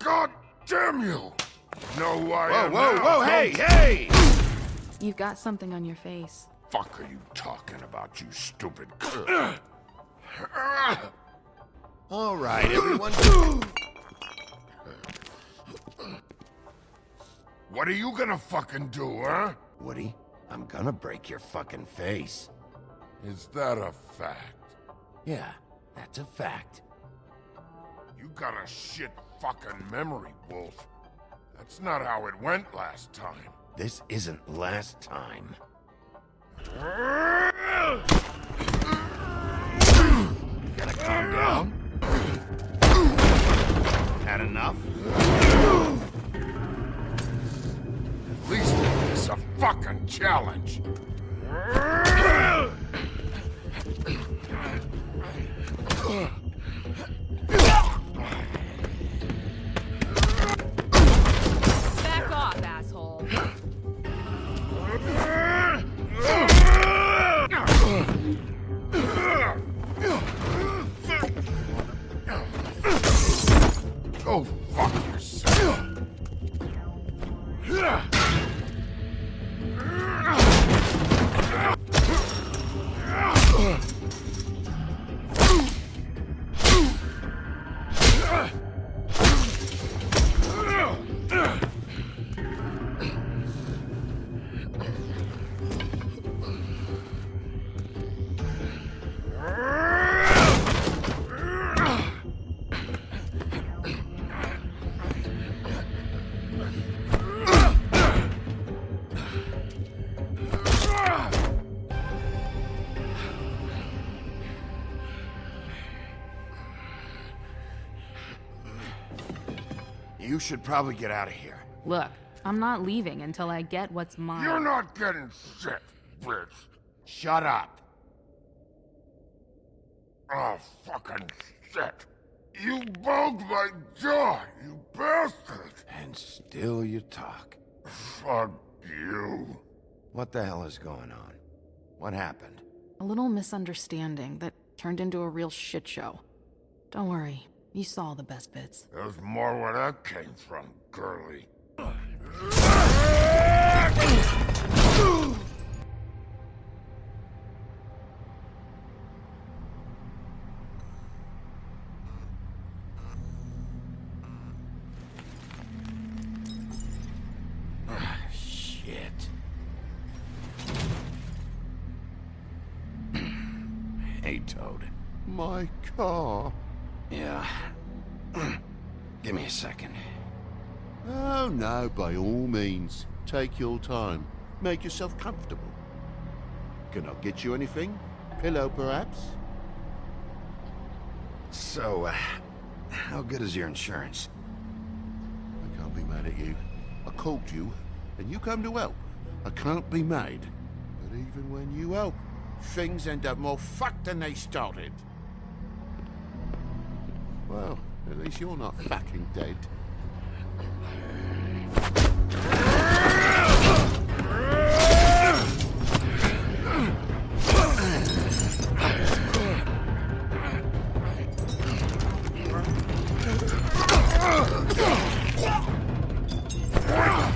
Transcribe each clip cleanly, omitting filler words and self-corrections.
God damn you! Know who I am Whoa, now, whoa, hey, don't hey! You've got something on your face. Fuck are you talking about, you stupid All right, everyone. What are you gonna fucking do, huh? Woody, I'm gonna break your fucking face. Is that a fact? Yeah, that's a fact. You got a shit fucking memory, Wolf. That's not how it went last time. This isn't last time. Gotta calm down. Had enough? At least make this a fucking challenge. Back off, asshole. Go fuck yourself. You should probably get out of here. Look, I'm not leaving until I get what's mine. You're not getting shit, bitch. Shut up. Oh, fucking shit. You bugged my jaw, you bastard. And still you talk. Fuck you. What the hell is going on? What happened? A little misunderstanding that turned into a real shit show. Don't worry, you saw the best bits. There's more where that came from, girly. Shit. Hey, Toad. My car? Yeah. Give me a second. Oh, no, by all means. Take your time. Make yourself comfortable. Can I get you anything? Pillow, perhaps? So, how good is your insurance? I can't be mad at you. I called you, and you come to help. I can't be mad. But even when you help, things end up more fucked than they started. Well, at least you're not fucking dead.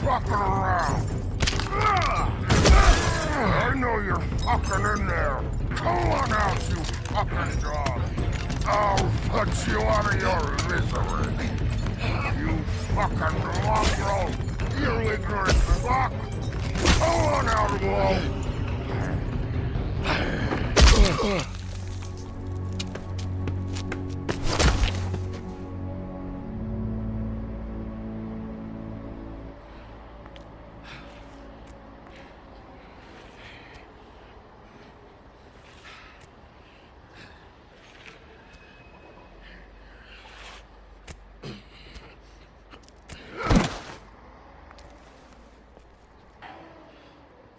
Fucking around. I know you're fucking in there. Come on out, you fucking dog. I'll put you out of your misery. You fucking mongrel. You ignorant fuck. Come on out, Wolf.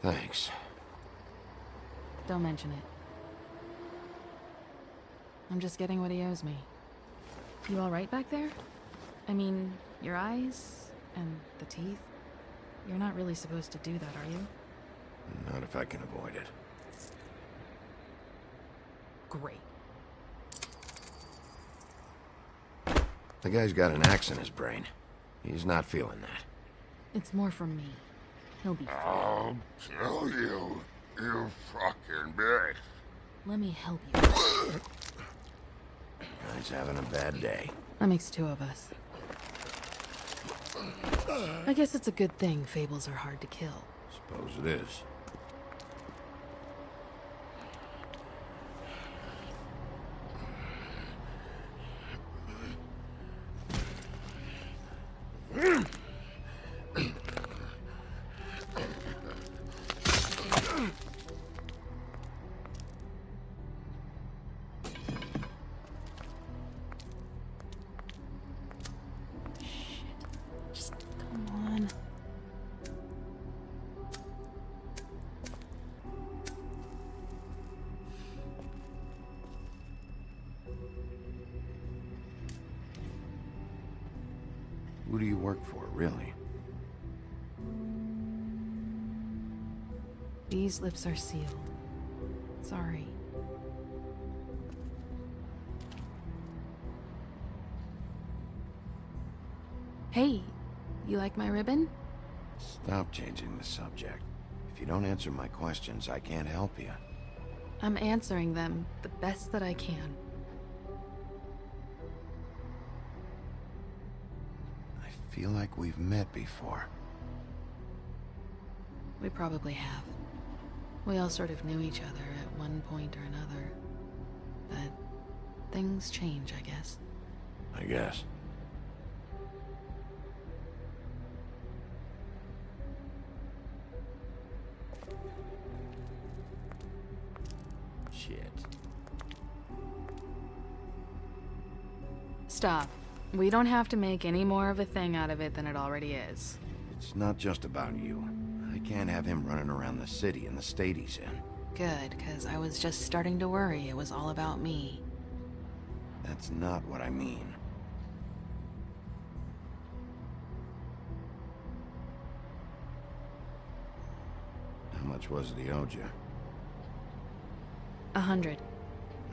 Thanks. Don't mention it. I'm just getting what he owes me. You all right back there? I mean, your eyes and the teeth? You're not really supposed to do that, are you? Not if I can avoid it. Great. The guy's got an axe in his brain. He's not feeling that. It's more from me. He'll be fine. I'll kill you, you fucking bitch. Let me help you. Guy's having a bad day. That makes two of us. I guess it's a good thing fables are hard to kill. Suppose it is. Just come on. Who do you work for, really? These lips are sealed. Sorry. Hey, you like my ribbon? Stop changing the subject. If you don't answer my questions, I can't help you. I'm answering them the best that I can. I feel like we've met before. We probably have. We all sort of knew each other at one point or another. But things change, I guess. I guess. Shit. Stop. We don't have to make any more of a thing out of it than it already is. It's not just about you. I can't have him running around the city in the state he's in. Good, because I was just starting to worry it was all about me. That's not what I mean. How much was it he owed you? 100.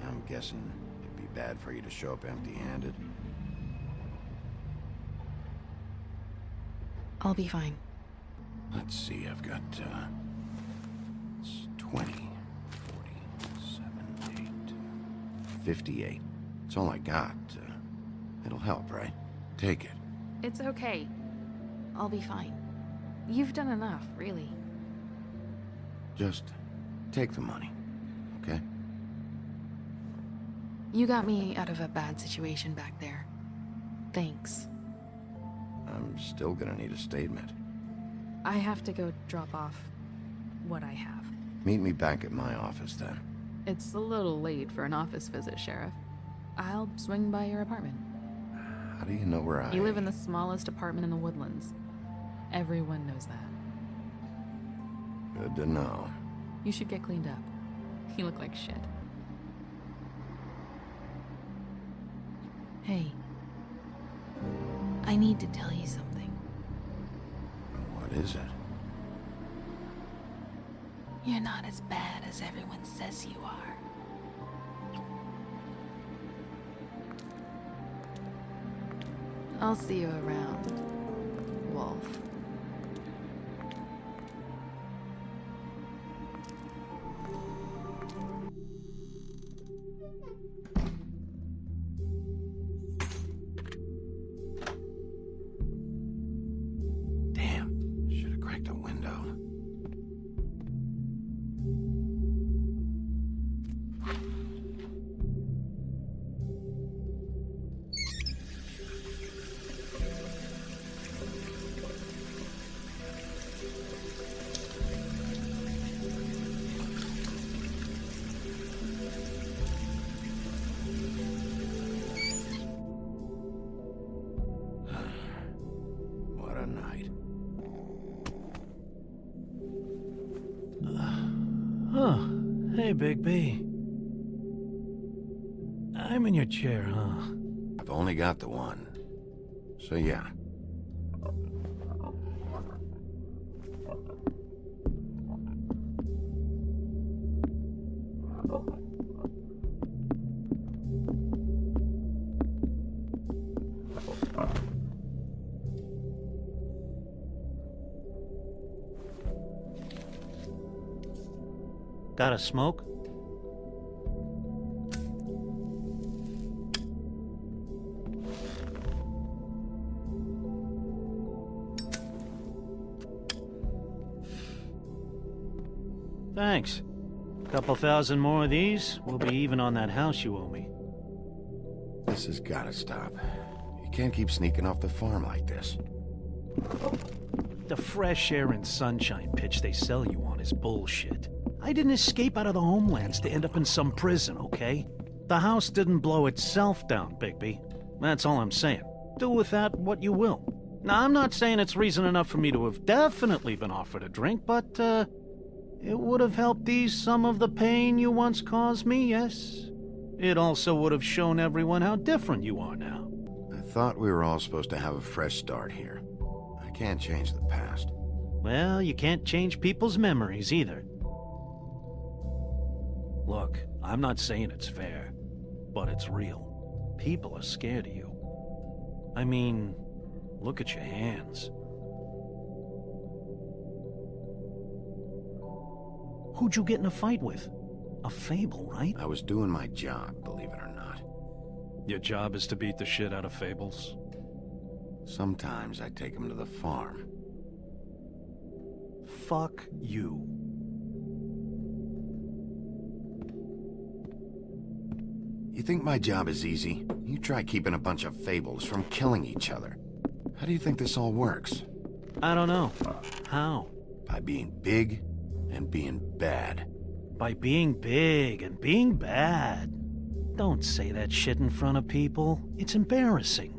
I'm guessing it'd be bad for you to show up empty-handed. I'll be fine. Let's see, I've got, it's 20, 47, 8, 58. It's all I got. It'll help, right? Take it. It's okay. I'll be fine. You've done enough, really. Just take the money, okay? You got me out of a bad situation back there. Thanks. I'm still gonna need a statement. I have to go drop off what I have. Meet me back at my office, then. It's a little late for an office visit, Sheriff. I'll swing by your apartment. How do you know where I... You live in the smallest apartment in the Woodlands. Everyone knows that. Good to know. You should get cleaned up. You look like shit. Hey. I need to tell you something. What is it? You're not as bad as everyone says you are. I'll see you around, Wolf. Damn, should have cracked a window. What a night. Huh. Hey, Big B. I'm in your chair, huh? I've only got the one. So yeah. Got a smoke? Thanks. Couple thousand more of these, we'll be even on that house you owe me. This has gotta stop. You can't keep sneaking off the farm like this. The fresh air and sunshine pitch they sell you on is bullshit. I didn't escape out of the homelands to end up in some prison, okay? The house didn't blow itself down, Bigby. That's all I'm saying. Do with that what you will. Now, I'm not saying it's reason enough for me to have definitely been offered a drink, but, it would have helped ease some of the pain you once caused me, yes? It also would have shown everyone how different you are now. I thought we were all supposed to have a fresh start here. I can't change the past. Well, you can't change people's memories either. Look, I'm not saying it's fair, but it's real. People are scared of you. I mean, look at your hands. Who'd you get in a fight with? A Fable, right? I was doing my job, believe it or not. Your job is to beat the shit out of Fables? Sometimes I take them to the farm. Fuck you. You think my job is easy? You try keeping a bunch of Fables from killing each other. How do you think this all works? I don't know. How? By being big and being bad. By being big and being bad. Don't say that shit in front of people. It's embarrassing.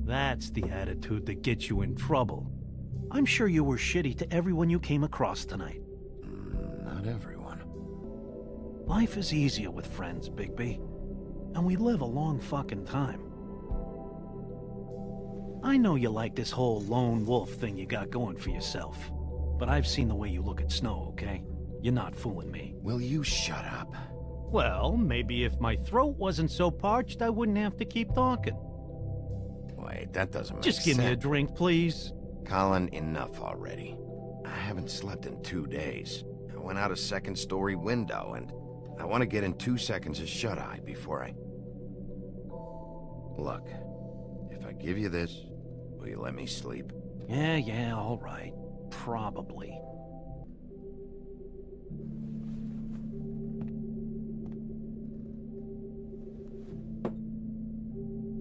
That's the attitude that gets you in trouble. I'm sure you were shitty to everyone you came across tonight. Not everyone. Life is easier with friends, Bigby. And we live a long fucking time. I know you like this whole lone wolf thing you got going for yourself. But I've seen the way you look at Snow, okay? You're not fooling me. Will you shut up? Well, maybe if my throat wasn't so parched, I wouldn't have to keep talking. Wait, that doesn't make Just sense. give me a drink, please. Colin, enough already. I haven't slept in 2 days. I went out a second-story window, and I want to get in 2 seconds of shut-eye before I... Look, if I give you this, will you let me sleep? Yeah, all right. Probably.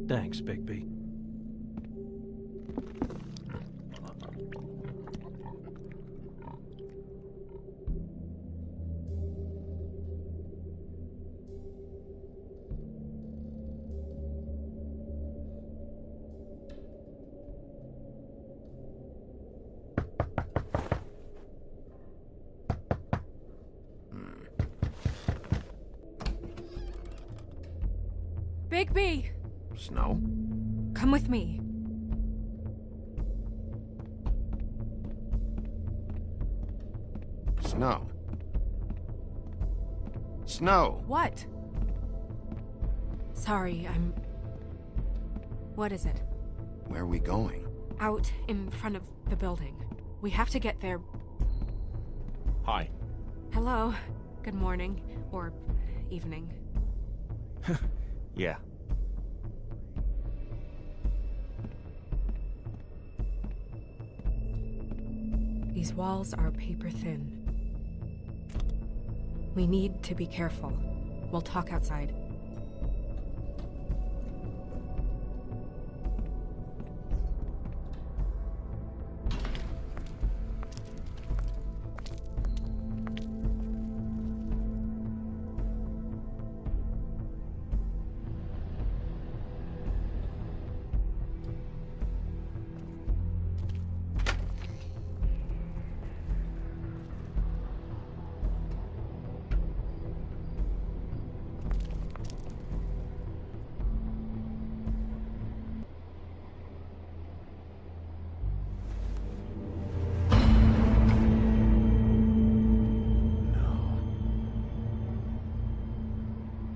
Thanks, Bigby. Bigby! Snow? Come with me. Snow? Snow! What? Sorry, What is it? Where are we going? Out in front of the building. We have to get there. Hi. Hello. Good morning. Or evening. Yeah. These walls are paper thin. We need to be careful. We'll talk outside.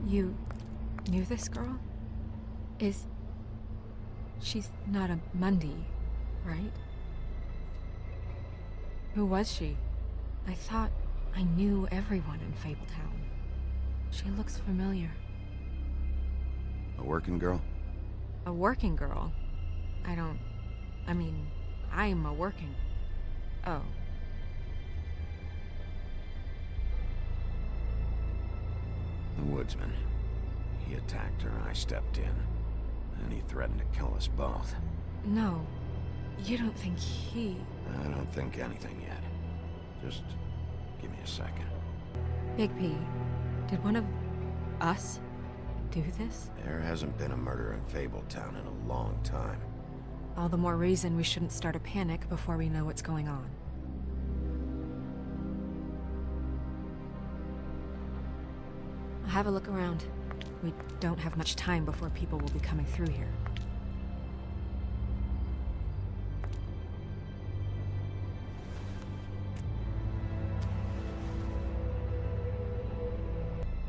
You knew this girl? She's not a Mundy, right? Who was she? I thought I knew everyone in Fabletown. She looks familiar. A working girl? A working girl? I'm a working... Oh. The woodsman. He attacked her, I stepped in. And he threatened to kill us both. No. You don't think he... I don't think anything yet. Just give me a second. Bigby, did one of us do this? There hasn't been a murder in Fabletown in a long time. All the more reason we shouldn't start a panic before we know what's going on. I'll have a look around. We don't have much time before people will be coming through here.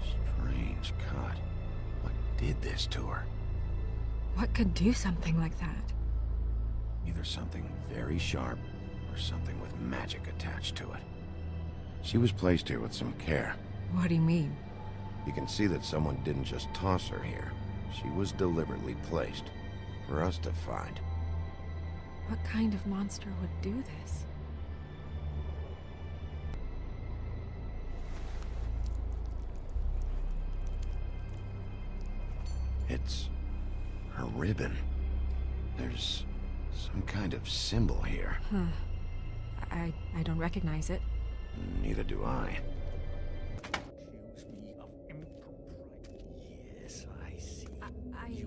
Strange cut. What did this to her? What could do something like that? Either something very sharp, or something with magic attached to it. She was placed here with some care. What do you mean? You can see that someone didn't just toss her here. She was deliberately placed, for us to find. What kind of monster would do this? It's her ribbon. There's some kind of symbol here. Huh. I don't recognize it. Neither do I. Accuse me of impropriety. Yes, I see. I...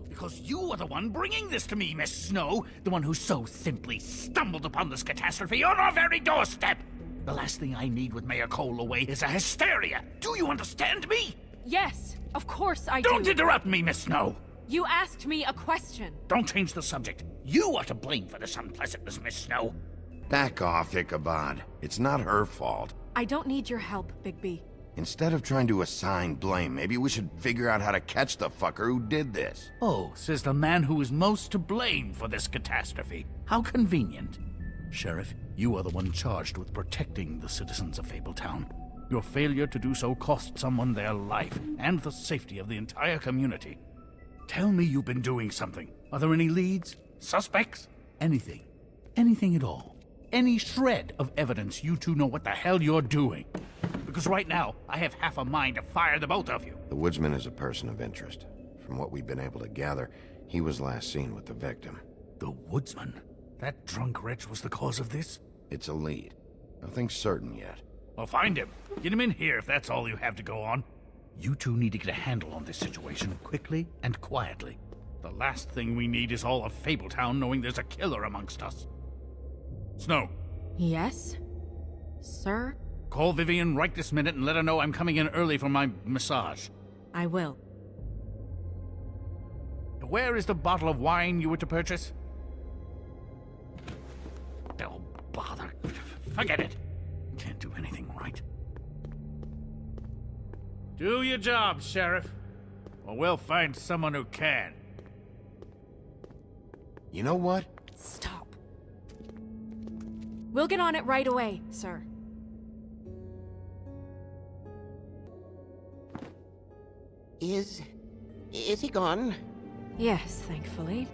Because you are the one bringing this to me, Miss Snow. The one who so simply stumbled upon this catastrophe on our very doorstep. The last thing I need with Mayor Cole away is a hysteria. Do you understand me? Yes, of course I do. Don't interrupt me, Miss Snow. You asked me a question. Don't change the subject. You are to blame for this unpleasantness, Miss Snow. Back off, Ichabod. It's not her fault. I don't need your help, Bigby. Instead of trying to assign blame, maybe we should figure out how to catch the fucker who did this. Oh, says the man who is most to blame for this catastrophe. How convenient. Sheriff, you are the one charged with protecting the citizens of Fabletown. Your failure to do so cost someone their life and the safety of the entire community. Tell me you've been doing something. Are there any leads? Suspects? Anything. Anything at all. Any shred of evidence you two know what the hell you're doing. Because right now, I have half a mind to fire the both of you. The woodsman is a person of interest. From what we've been able to gather, he was last seen with the victim. The woodsman? That drunk wretch was the cause of this? It's a lead. Nothing certain yet. Well, find him. Get him in here if that's all you have to go on. You two need to get a handle on this situation quickly and quietly. The last thing we need is all of Fabletown knowing there's a killer amongst us. Snow. Yes? Sir? Call Vivian right this minute and let her know I'm coming in early for my massage. I will. Where is the bottle of wine you were to purchase? Oh, bother. Forget it. Can't do anything right. Do your job, Sheriff. Or we'll find someone who can. You know what? Stop. We'll get on it right away, sir. Is he gone? Yes, thankfully.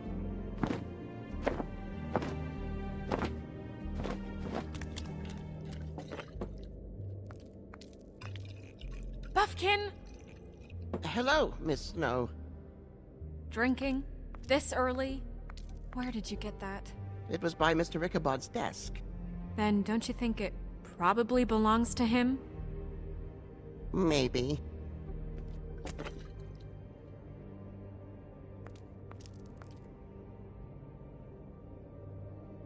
Buffkin! Hello, Miss Snow. Drinking? This early? Where did you get that? It was by Mr. Ichabod's desk. Then don't you think it probably belongs to him? Maybe.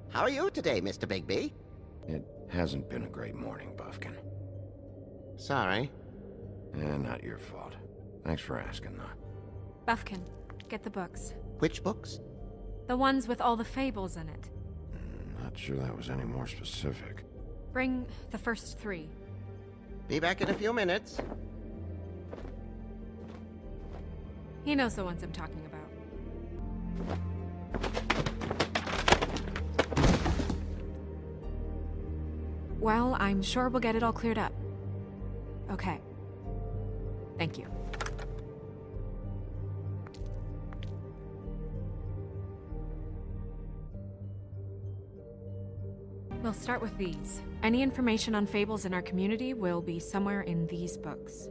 How are you today, Mr. Bigby? It hasn't been a great morning, Buffkin. Sorry. Not your fault. Thanks for asking, though. Buffkin, get the books. Which books? The ones with all the fables in it. Not sure that was any more specific. Bring the first 3. Be back in a few minutes. He knows the ones I'm talking about. Well, I'm sure we'll get it all cleared up. Okay. Thank you. We'll start with these. Any information on fables in our community will be somewhere in these books.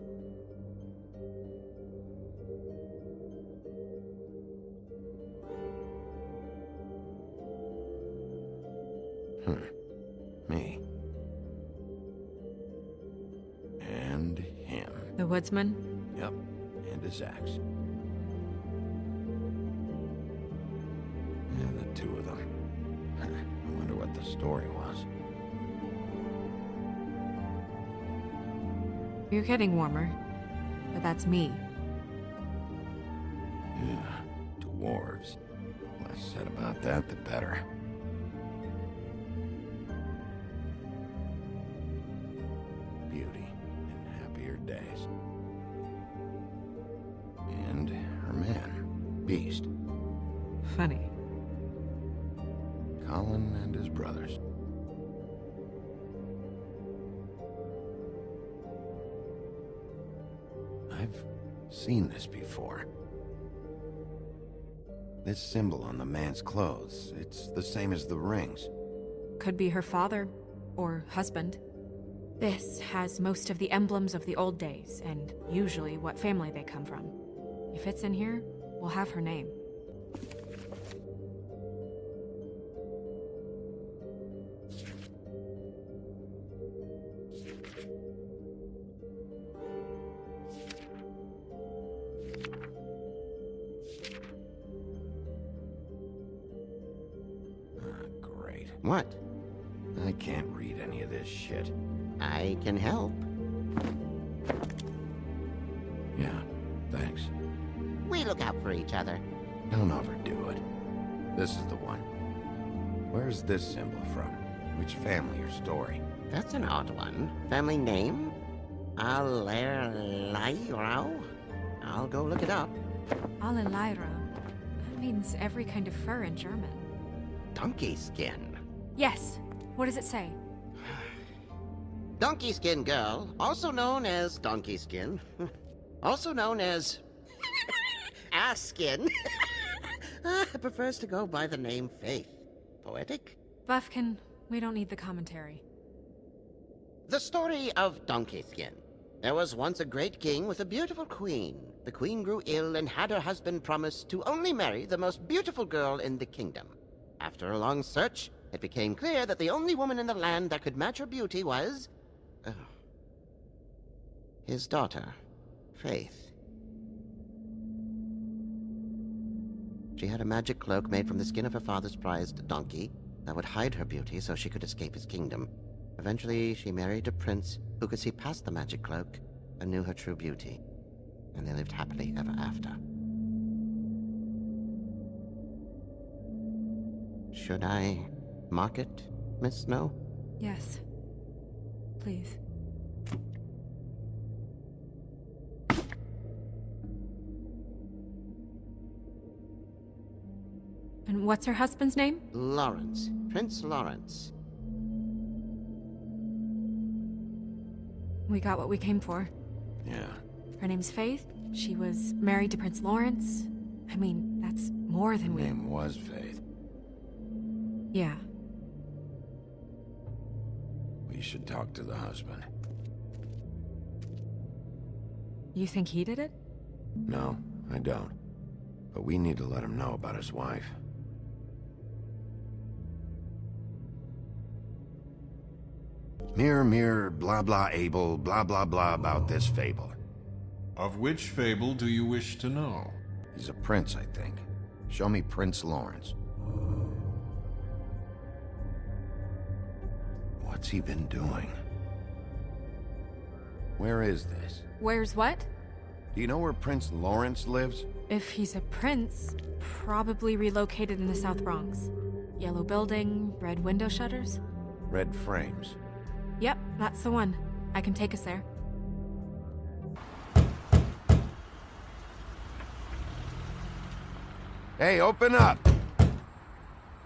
Me. And him. The woodsman? Yep. And his axe. And the two of them. I wonder what the story was. You're getting warmer. But that's me. Yeah, dwarves. Less said about that, the better. Beauty and happier days. And her man, Beast. Funny. Colin and his brothers. I've seen this before. This symbol on the man's clothes, it's the same as the rings. Could be her father or husband. This has most of the emblems of the old days, and usually what family they come from. If it's in here, we'll have her name. Great. What? I can't read any of this shit. I can help. Yeah, thanks. We look out for each other. Don't overdo it. This is the one. Where's this symbol from? Which family or story? That's an odd one. Family name? Allerleirauh? I'll go look it up. Allerleirauh. That means every kind of fur in German. Donkey skin. Yes. What does it say? Donkey skin girl, also known as donkey skin, also known as ass skin, prefers to go by the name Faith. Poetic? Buffkin, we don't need the commentary. The story of Donkey Skin. There was once a great king with a beautiful queen. The queen grew ill and had her husband promise to only marry the most beautiful girl in the kingdom. After a long search, it became clear that the only woman in the land that could match her beauty was... his daughter, Faith. She had a magic cloak made from the skin of her father's prized donkey that would hide her beauty so she could escape his kingdom. Eventually, she married a prince who could see past the magic cloak and knew her true beauty. And they lived happily ever after. Should I mark it, Miss Snow? Yes. Please. And what's her husband's name? Lawrence. Prince Lawrence. We got what we came for. Yeah. Her name's Faith. She was married to Prince Lawrence. I mean, that's more than Her we... name was Faith. Yeah. We should talk to the husband. You think he did it? No, I don't. But we need to let him know about his wife. Mirror, mirror, blah blah able, blah blah blah about this fable. Of which fable do you wish to know? He's a prince, I think. Show me Prince Lawrence. What's he been doing? Where is this? Where's what? Do you know where Prince Lawrence lives? If he's a prince, probably relocated in the South Bronx. Yellow building, red window shutters. Red frames. Yep, that's the one. I can take us there. Hey, open up!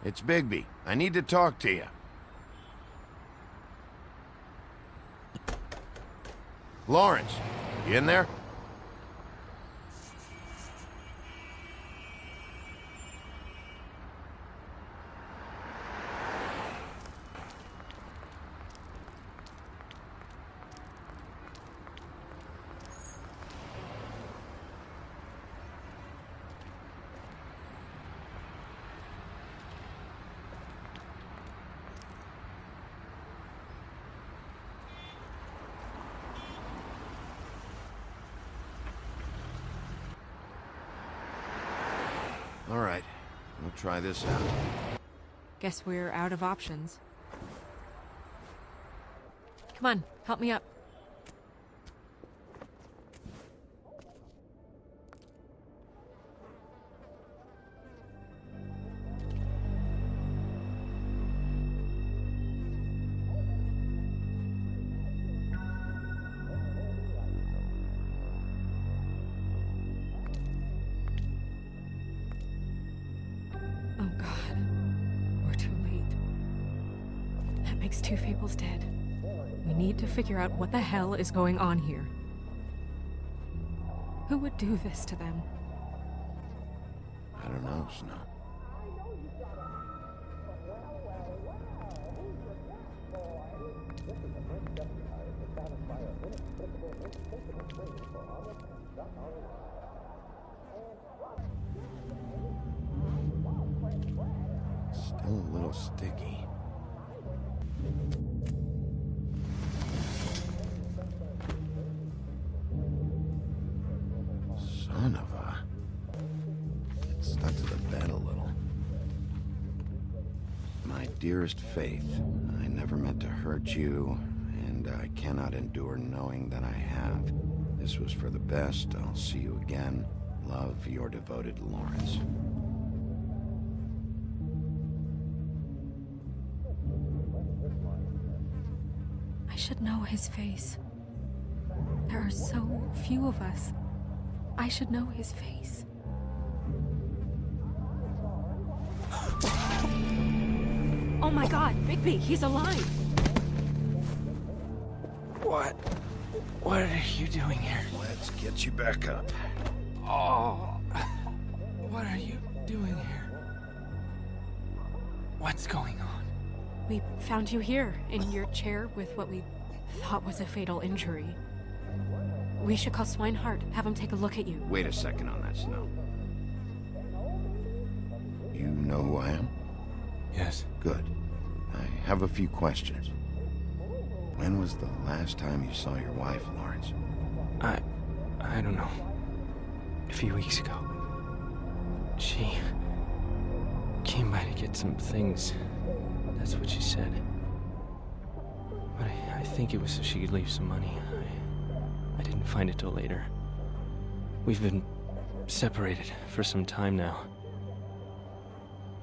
It's Bigby. I need to talk to you. Lawrence, you in there? All right, we'll try this out. Guess we're out of options. Come on, help me up. Oh God, we're too late. That makes two Fables dead. We need to figure out what the hell is going on here. Who would do this to them? I don't know, Snow. Still a little sticky. Son of a... It stuck to the bed a little. My dearest Faith, I never meant to hurt you, and I cannot endure knowing that I have. This was for the best. I'll see you again. Love, your devoted Lawrence. I should know his face. There are so few of us. I should know his face. Oh my God, Bigby, he's alive! What are you doing here? Let's get you back up. Oh, what are you doing here? What's going on? We found you here, in your chair with what we thought was a fatal injury. We should call Swinehart, have him take a look at you. Wait a second on that, Snow. You know who I am? Yes. Good. I have a few questions. When was the last time you saw your wife, Lawrence? I don't know. A few weeks ago. She came by to get some things. That's what she said. But I think it was so she could leave some money. I didn't find it till later. We've been separated for some time now.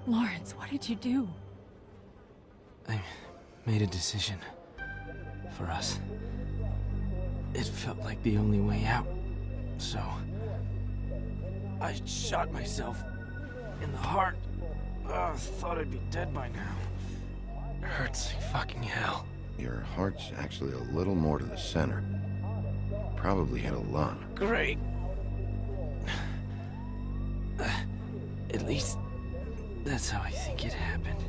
Lawrence, what did you do? I made a decision. For us. It felt like the only way out. So... I shot myself in the heart. Thought I'd be dead by now. It hurts like fucking hell. Your heart's actually a little more to the center. Probably hit a lung. Great. At least, that's how I think it happened.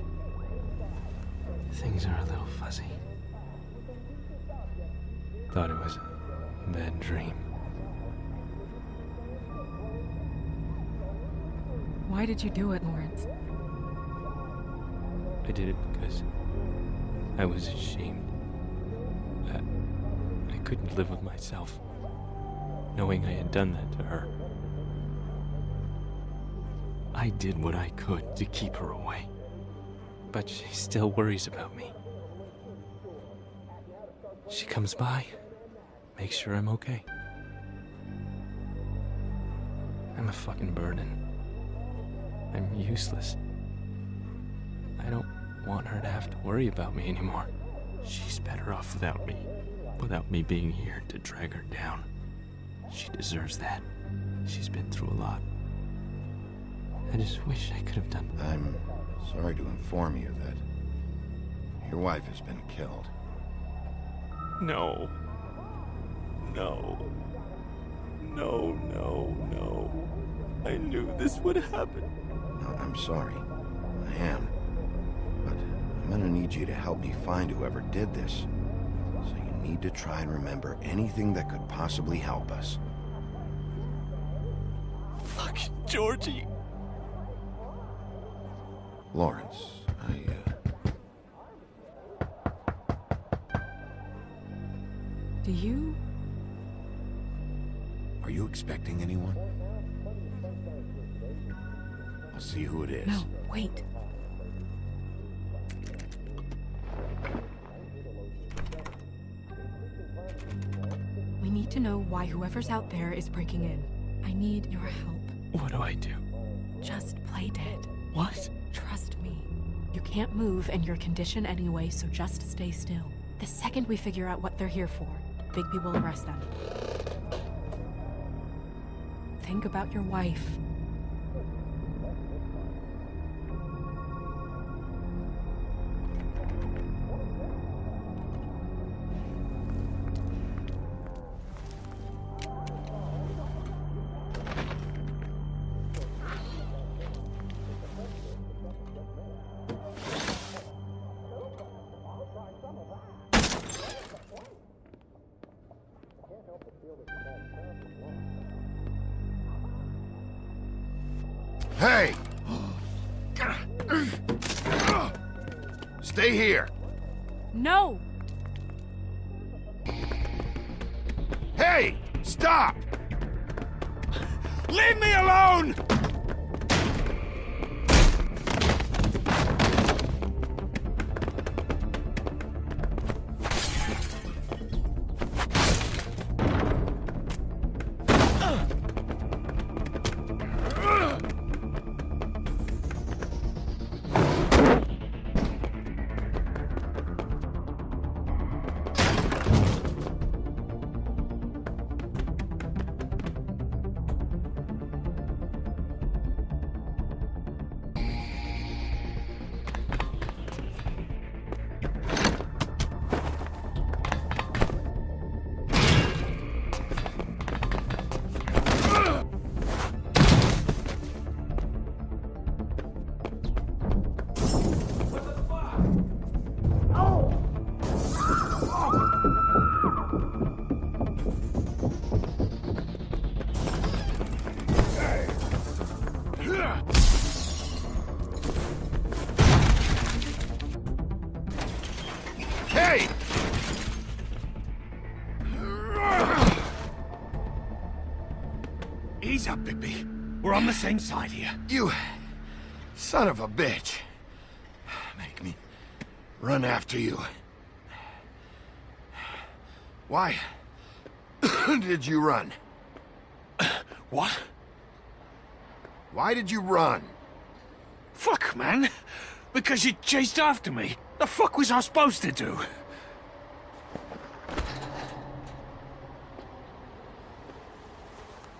Things are a little fuzzy. Thought it was a bad dream. Why did you do it, Lawrence? I did it because I was ashamed. I couldn't live with myself, knowing I had done that to her. I did what I could to keep her away, but she still worries about me. She comes by, makes sure I'm okay. I'm a fucking burden. I'm useless. I don't want her to have to worry about me anymore. She's better off without me being here to drag her down. She deserves that. She's been through a lot. I just wish I could have done. I'm sorry to inform you that your wife has been killed. No. No. No, no, no. I knew this would happen. No, I'm sorry. I am. But I'm gonna need you to help me find whoever did this. So you need to try and remember anything that could possibly help us. Fuck, Georgie. Lawrence, Do you? Are you expecting anyone? I'll see who it is. No, wait. We need to know why whoever's out there is breaking in. I need your help. What do I do? Just play dead. What? Trust me. You can't move and your condition anyway, so just stay still. The second we figure out what they're here for, Bigby will arrest them. Think about your wife. Hey! Stay here! No! Hey! Stop! Leave me alone! Hey! Ease up, Bigby. We're on the same side here. You son of a bitch. Make me run after you. Why did you run? What? Why did you run? Fuck, man. Because you chased after me. The fuck was I supposed to do?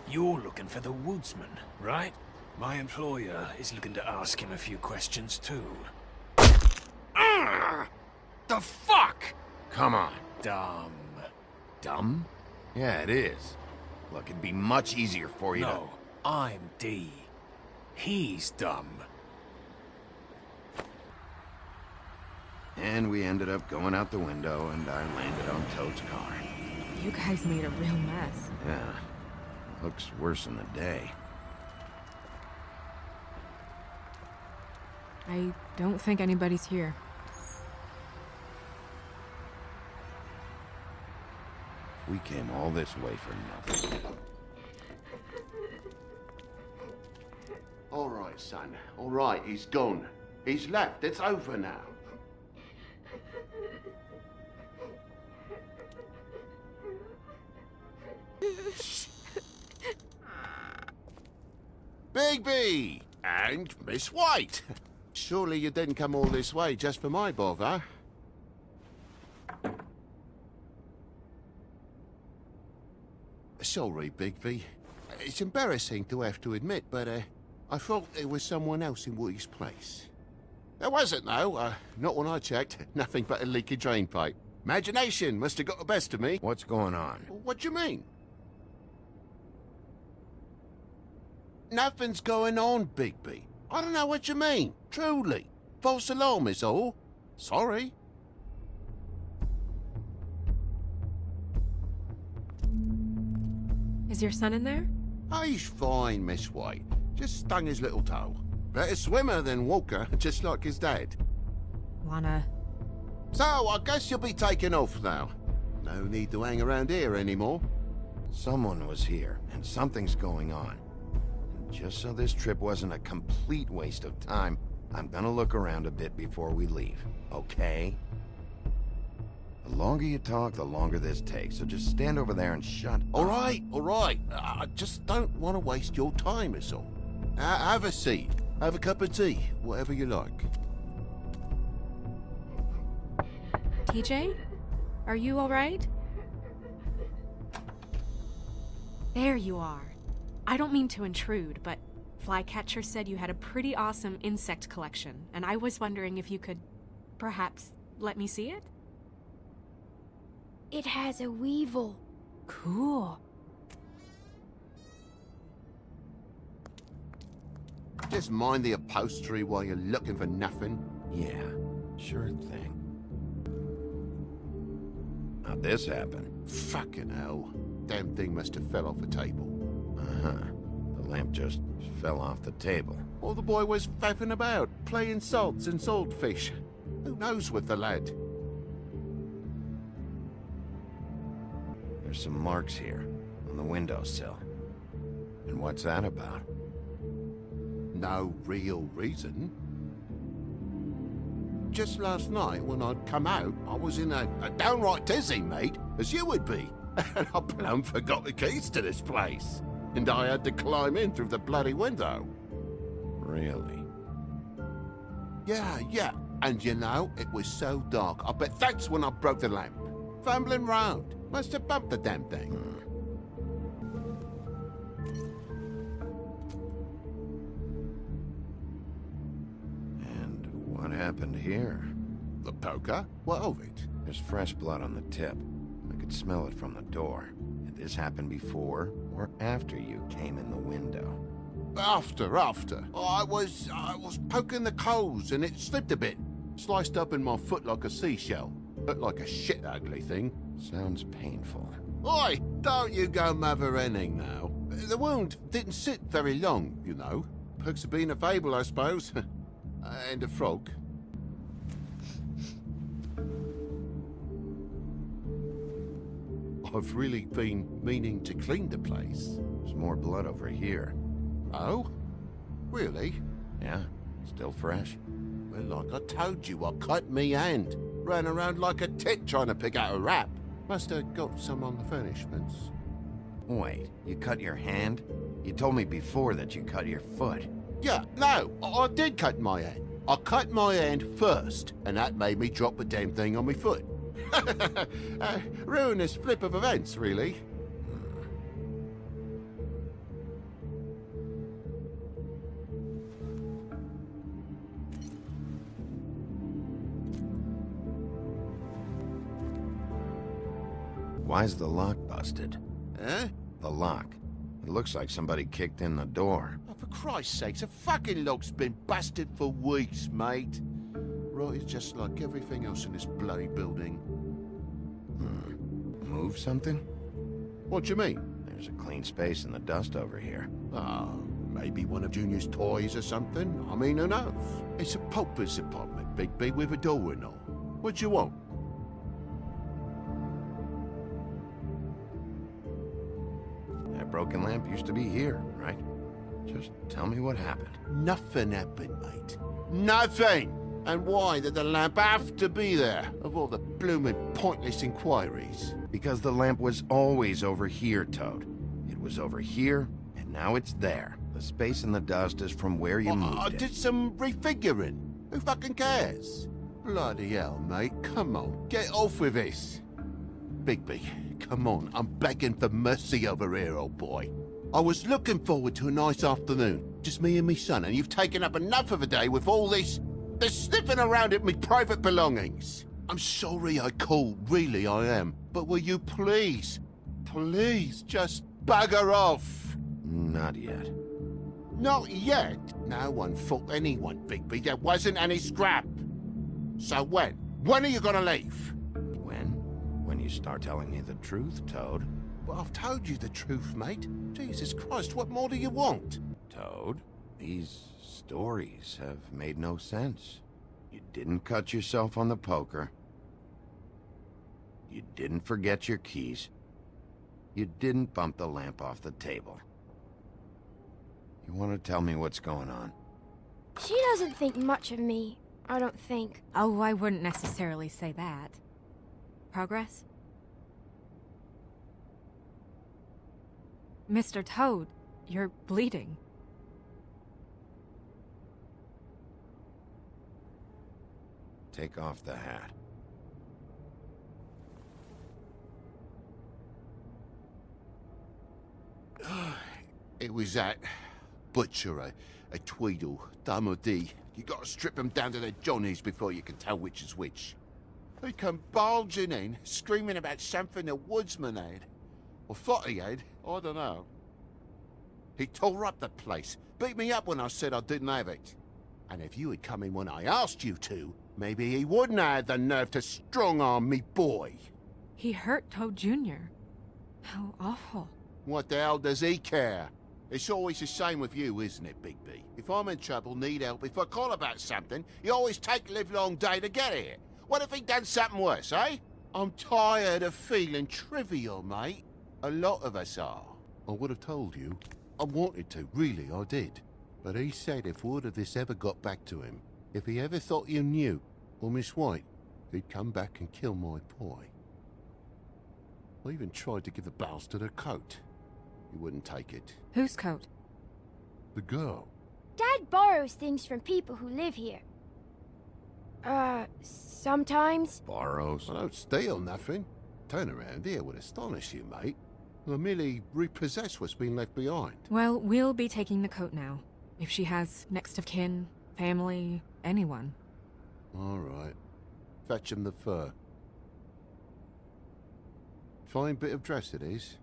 You're looking for the woodsman, right? My employer is looking to ask him a few questions too. The fuck? Come on. Dumb. Dumb? Yeah, it is. Look, it'd be much easier for you No, I'm D. He's dumb. And we ended up going out the window, and I landed on Toad's car. You guys made a real mess. Yeah. Looks worse in the day. I don't think anybody's here. We came all this way for nothing. All right, son. All right, he's gone. He's left. It's over now. Bigby! And Miss White! Surely you didn't come all this way just for my bother? Sorry, Bigby. It's embarrassing to have to admit, but I thought there was someone else in Woody's place. There wasn't, though. Not when I checked. Nothing but a leaky drain pipe. Imagination must have got the best of me. What's going on? What do you mean? Nothing's going on, Bigby. I don't know what you mean. Truly. False alarm is all. Sorry. Is your son in there? Oh, he's fine, Miss White. Just stung his little toe. Better swimmer than Walker, just like his dad. Lana. So, I guess you'll be taking off now. No need to hang around here anymore. Someone was here, and something's going on. And just so this trip wasn't a complete waste of time, I'm gonna look around a bit before we leave, okay? The longer you talk, the longer this takes, so just stand over there and shut up. All right. I just don't want to waste your time, is all. Have a seat. Have a cup of tea. Whatever you like. TJ? Are you alright? There you are. I don't mean to intrude, but Flycatcher said you had a pretty awesome insect collection, and I was wondering if you could perhaps let me see it? It has a weevil. Cool. Just mind the upholstery while you're looking for nothing. Yeah, sure thing. How'd this happen? Fucking hell. Damn thing must have fell off a table. Uh-huh. The lamp just fell off the table. Or the boy was faffing about, playing salts and saltfish. Who knows with the lad? There's some marks here, on the windowsill. And what's that about? No real reason. Just last night, when I'd come out, I was in a downright dizzy, mate, as you would be. And I plumb forgot the keys to this place. And I had to climb in through the bloody window. Really? Yeah. And you know, it was so dark, I bet that's when I broke the lamp. Fumbling round. Must have bumped the damn thing. And what happened here? The poker? What of it? There's fresh blood on the tip. I could smell it from the door. Did this happen before or after you came in the window? After. I was poking the coals and it slipped a bit. Sliced up in my foot like a seashell. Looked like a shit ugly thing. Sounds painful. Oi, don't you go mother-henning now. The wound didn't sit very long, you know. Perks of being a fable, I suppose. And a frog. I've really been meaning to clean the place. There's more blood over here. Oh? Really? Yeah, still fresh. Well, like I told you, I cut me hand. Ran around like a tit trying to pick out a rap. Must have got some on the furnishments. Wait, you cut your hand? You told me before that you cut your foot. Yeah, no, I did cut my hand. I cut my hand first, and that made me drop the damn thing on my foot. Ruinous flip of events, really. Why's the lock busted? Eh? The lock. It looks like somebody kicked in the door. Oh, for Christ's sakes, the fucking lock's been busted for weeks, mate. Right, it's just like everything else in this bloody building. Move something? What do you mean? There's a clean space in the dust over here. Oh, maybe one of Junior's toys or something. I mean, who knows? It's a pauper's apartment, Bigby, with a door and all. What do you want? That broken lamp used to be here, right? Just tell me what happened. Nothing happened, mate. Nothing! And why did the lamp have to be there, of all the blooming pointless inquiries? Because the lamp was always over here, Toad. It was over here, and now it's there. The space in the dust is from where you moved I it. did some refiguring. Who fucking cares? Bloody hell, mate. Come on, get off with this. Bigby, come on. I'm begging for mercy over here, old boy. I was looking forward to a nice afternoon. Just me and me son, and you've taken up enough of a day with all this sniffing around at me private belongings. I'm sorry I called, really I am. But will you please, please just bugger off? Not yet. Not yet? No one fought anyone, Bigby. There wasn't any scrap. So when? When are you gonna leave? When? When you start telling me the truth, Toad. Well, I've told you the truth, mate. Jesus Christ, what more do you want? Toad, these stories have made no sense. You didn't cut yourself on the poker. You didn't forget your keys. You didn't bump the lamp off the table. You want to tell me what's going on? She doesn't think much of me, I don't think. Oh, I wouldn't necessarily say that. Progress? Mr. Toad, you're bleeding. Take off the hat. It was that butcher, a Tweedle, Dumodee. You gotta strip them down to their johnnies before you can tell which is which. He come bulging in, screaming about something the woodsman had. Or thought he had, I don't know. He tore up the place, beat me up when I said I didn't have it. And if you had come in when I asked you to, maybe he wouldn't have had the nerve to strong-arm me boy. He hurt Toad Jr. How awful. What the hell does he care? It's always the same with you, isn't it, Bigby? If I'm in trouble, need help, if I call about something, you always take a livelong day to get here. What if he'd done something worse, eh? I'm tired of feeling trivial, mate. A lot of us are. I would have told you. I wanted to, really, I did. But he said if word of this ever got back to him, if he ever thought you knew, or Miss White, he'd come back and kill my boy. I even tried to give the bastard a coat. He wouldn't take it. Whose coat? The girl. Dad borrows things from people who live here. Sometimes. Borrows? I don't steal nothing. Turn around here would astonish you, mate. I merely repossess what's been left behind. Well, we'll be taking the coat now. If she has next of kin, family, anyone. All right. Fetch him the fur. Fine bit of dress it is.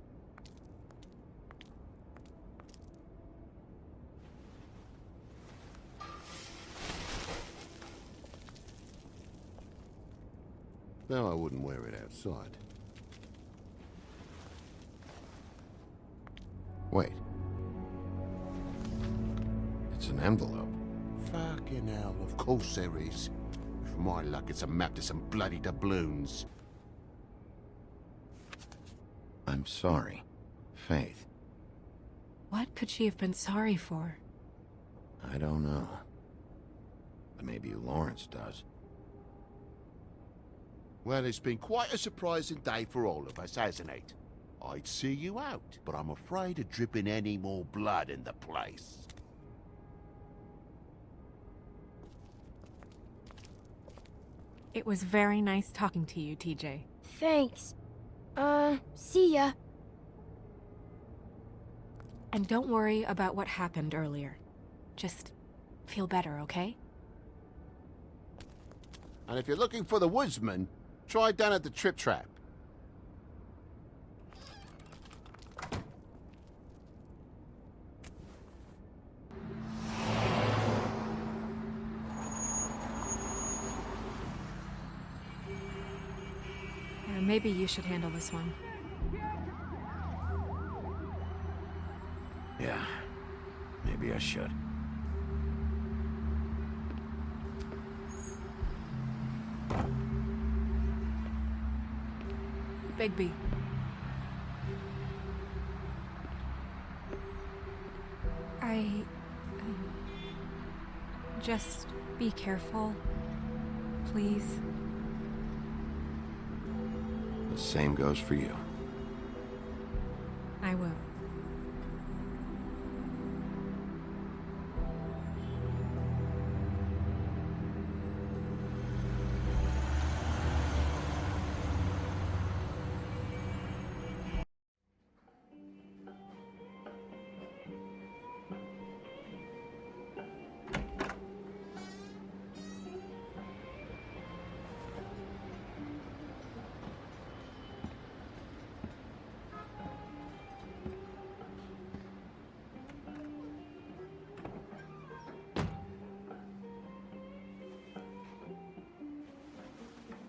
Though I wouldn't wear it outside. Wait. It's an envelope. Fucking hell, of course there is. For my luck, it's a map to some bloody doubloons. I'm sorry, Faith. What could she have been sorry for? I don't know. But maybe Lawrence does. Well, it's been quite a surprising day for all of us, hasn't it? I'd see you out, but I'm afraid of dripping any more blood in the place. It was very nice talking to you, TJ. Thanks. See ya. And don't worry about what happened earlier. Just feel better, okay? And if you're looking for the woodsman, try down at the Trip Trap. Maybe you should handle this one. Yeah, maybe I should. Bigby. Just be careful, please. The same goes for you. I will.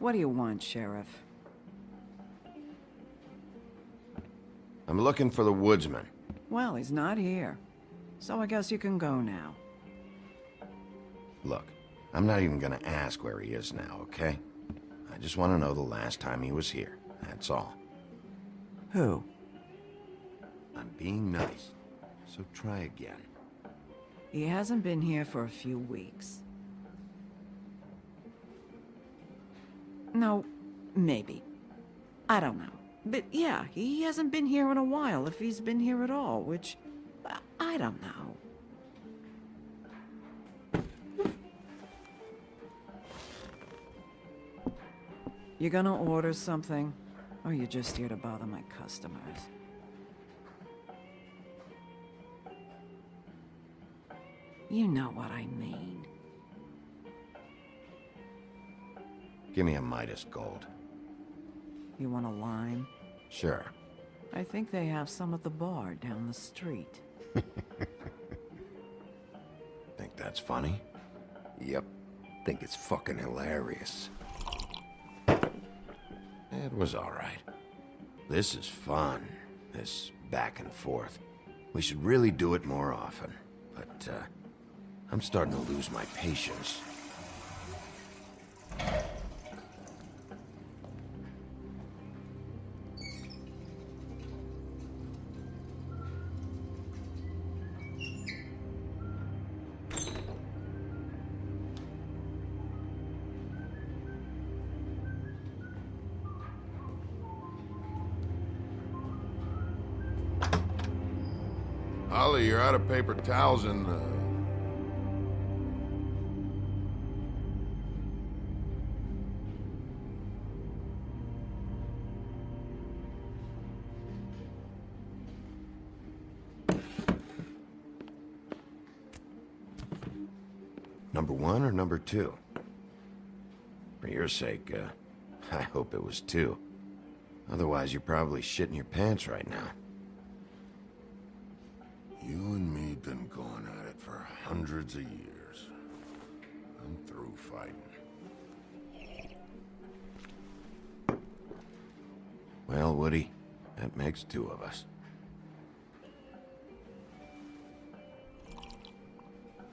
What do you want, Sheriff? I'm looking for the woodsman. Well, he's not here. So I guess you can go now. Look, I'm not even gonna ask where he is now, okay? I just want to know the last time he was here. That's all. Who? I'm being nice, so try again. He hasn't been here for a few weeks. No, maybe. I don't know. But yeah, he hasn't been here in a while, if he's been here at all, which... I don't know. You gonna order something? Or you just here to bother my customers? You know what I mean. Give me a Midas Gold. You want a lime? Sure. I think they have some at the bar down the street. Think that's funny? Yep. Think it's fucking hilarious. It was alright. This is fun. This back and forth. We should really do it more often. But, I'm starting to lose my patience. Ollie, you're out of paper towels and, Number 1 or number 2? For your sake, I hope it was 2. Otherwise, you're probably shitting your pants right now. You and me been going at it for hundreds of years. I'm through fighting. Well, Woody, that makes 2 of us.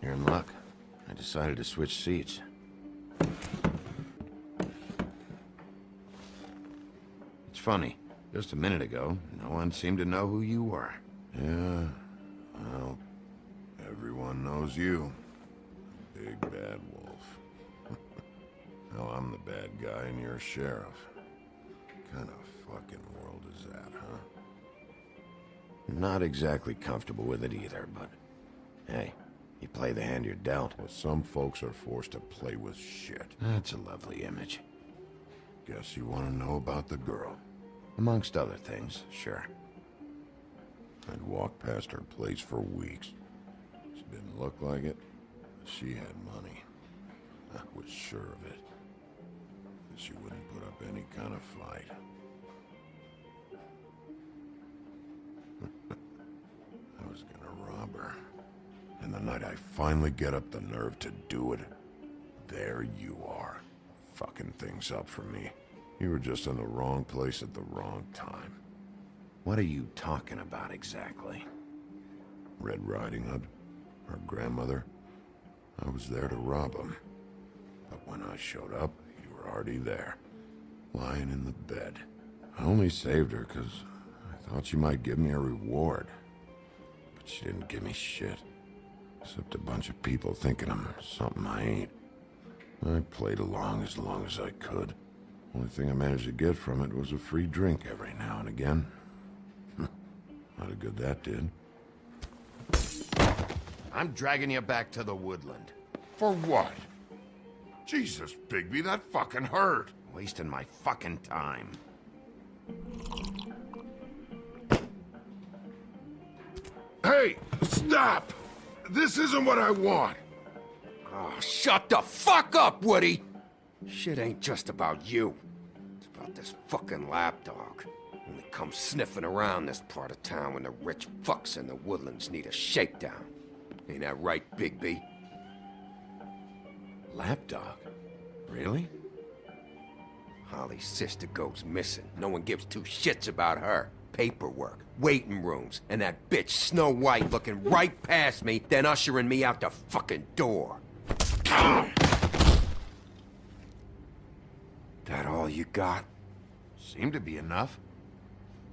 You're in luck. I decided to switch seats. It's funny. Just a minute ago, no one seemed to know who you were. Yeah, well, everyone knows you. Big bad wolf. Now I'm the bad guy and you're sheriff. What kind of fucking world is that, huh? Not exactly comfortable with it either, but hey, you play the hand you're dealt. Well, some folks are forced to play with shit. That's a lovely image. Guess you want to know about the girl. Amongst other things, sure. I'd walked past her place for weeks. She didn't look like it. She had money. I was sure of it. She wouldn't put up any kind of fight. I was gonna rob her. And the night I finally get up the nerve to do it, there you are, fucking things up for me. You were just in the wrong place at the wrong time. What are you talking about exactly? Red Riding Hood, her grandmother. I was there to rob him. But when I showed up, you were already there, lying in the bed. I only saved her because I thought she might give me a reward. But she didn't give me shit. Except a bunch of people thinking I'm something I ain't. I played along as I could. Only thing I managed to get from it was a free drink every now and again. Not a good that did. I'm dragging you back to the woodland. For what? Jesus, Bigby, that fucking hurt. Wasting my fucking time. Hey, stop! This isn't what I want. Oh, shut the fuck up, Woody! Shit ain't just about you. It's about this fucking lapdog. Only comes sniffing around this part of town when the rich fucks in the woodlands need a shakedown. Ain't that right, Bigby? Lapdog? Really? Holly's sister goes missing. No one gives two shits about her. Paperwork, waiting rooms, and that bitch Snow White looking right past me, then ushering me out the fucking door. That all you got? Seemed to be enough.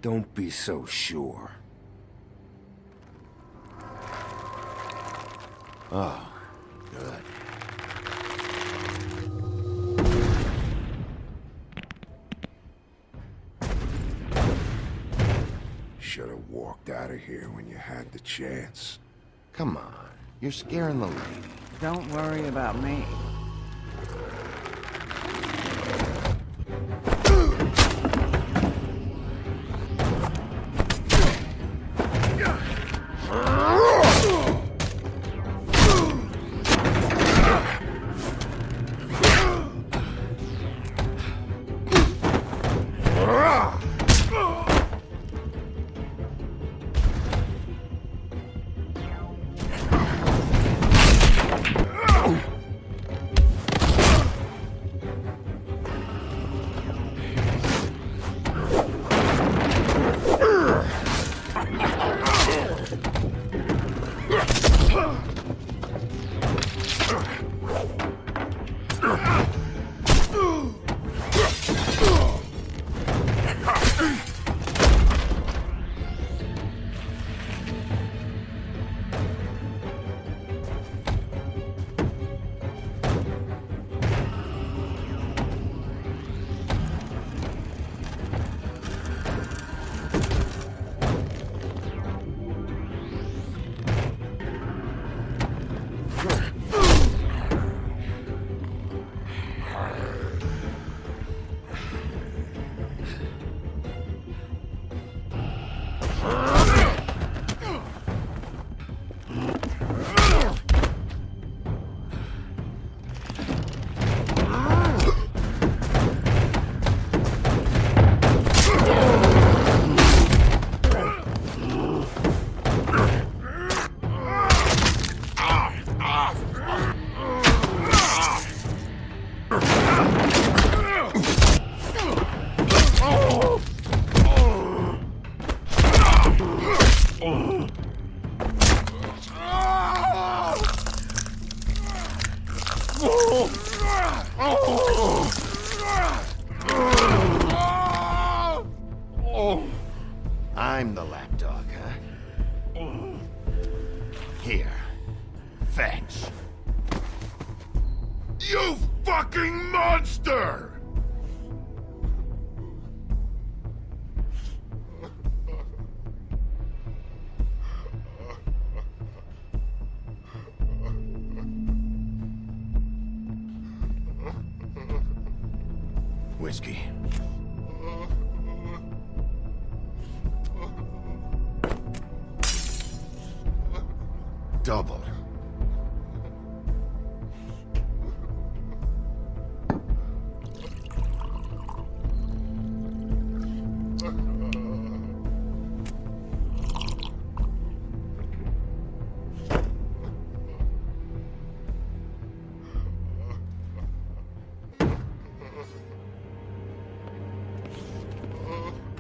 Don't be so sure. Oh, good. Should have walked out of here when you had the chance. Come on, you're scaring the lady. Don't worry about me. I'm the lapdog, huh? Here. Fetch. You fucking monster! Whiskey. Double.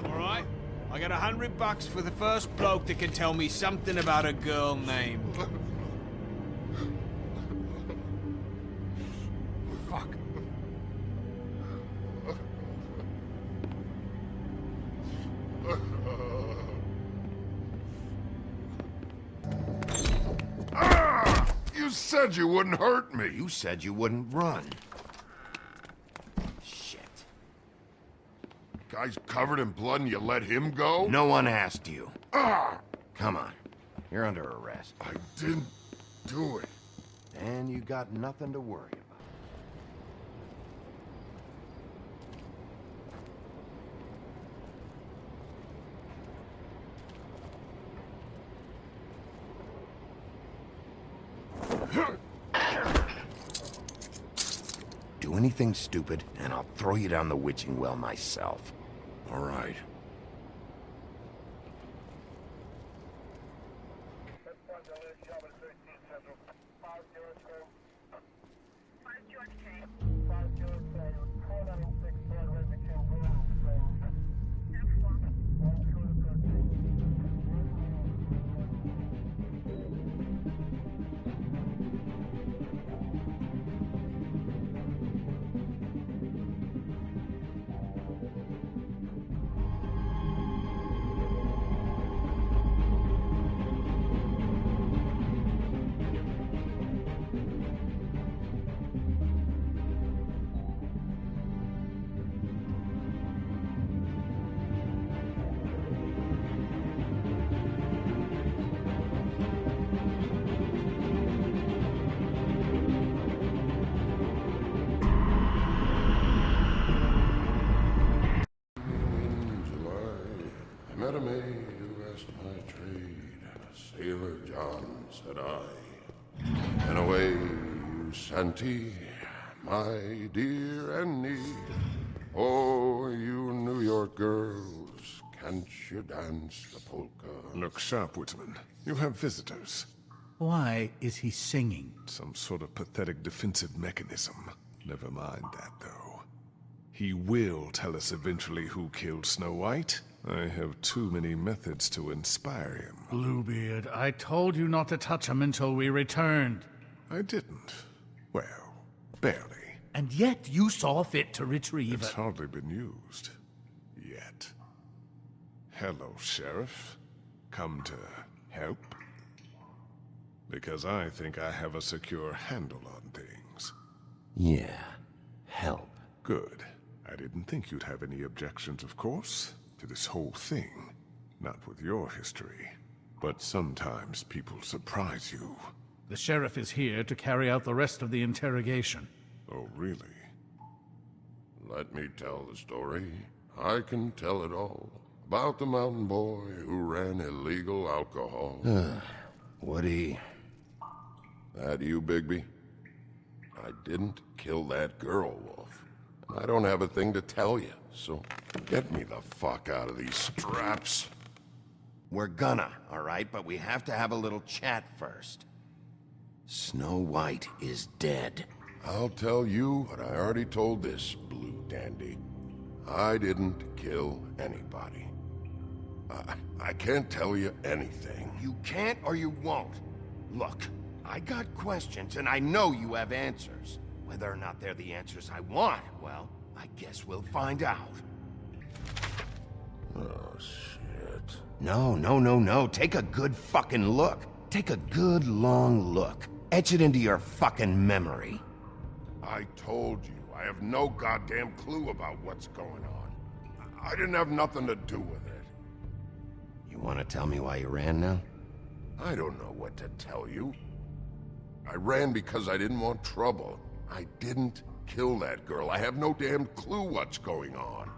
Alright, I got $100 for the first bloke that can tell me something about a girl named... Fuck. You said you wouldn't hurt me. You said you wouldn't run. Guy's covered in blood and you let him go? No one asked you. Ah! Come on. You're under arrest. I didn't do it. And you got nothing to worry about. Do anything stupid, and I'll throw you down the witching well myself. All right. I met a maid who asked my trade. Sailor John, said I. And away you Santy, my dear Annie. Oh, you New York girls, can't you dance the polka? Look sharp, Whitman. You have visitors. Why is he singing? Some sort of pathetic defensive mechanism. Never mind that, though. He will tell us eventually who killed Snow White. I have too many methods to inspire him. Bluebeard, I told you not to touch him until we returned. I didn't. Well, barely. And yet you saw fit to retrieve It's it. hardly been used. Yet. Hello, Sheriff. Come to help? Because I think I have a secure handle on things. Yeah, help. Good. I didn't think you'd have any objections, of course, to this whole thing. Not with your history. But sometimes people surprise you. The sheriff is here to carry out the rest of the interrogation. Oh, really? Let me tell the story. I can tell it all. About the mountain boy who ran illegal alcohol. Woody. That you, Bigby? I didn't kill that girl, Wolf. I don't have a thing to tell you, so get me the fuck out of these straps. We're gonna, all right? But we have to have a little chat first. Snow White is dead. I'll tell you what I already told this blue dandy. I didn't kill anybody. I can't tell you anything. You can't or you won't. Look, I got questions and I know you have answers. Whether or not they're the answers I want, well, I guess we'll find out. Oh, shit. No. Take a good fucking look. Take a good long look. Etch it into your fucking memory. I told you, I have no goddamn clue about what's going on. I didn't have nothing to do with it. You want to tell me why you ran now? I don't know what to tell you. I ran because I didn't want trouble. I didn't kill that girl. I have no damn clue what's going on.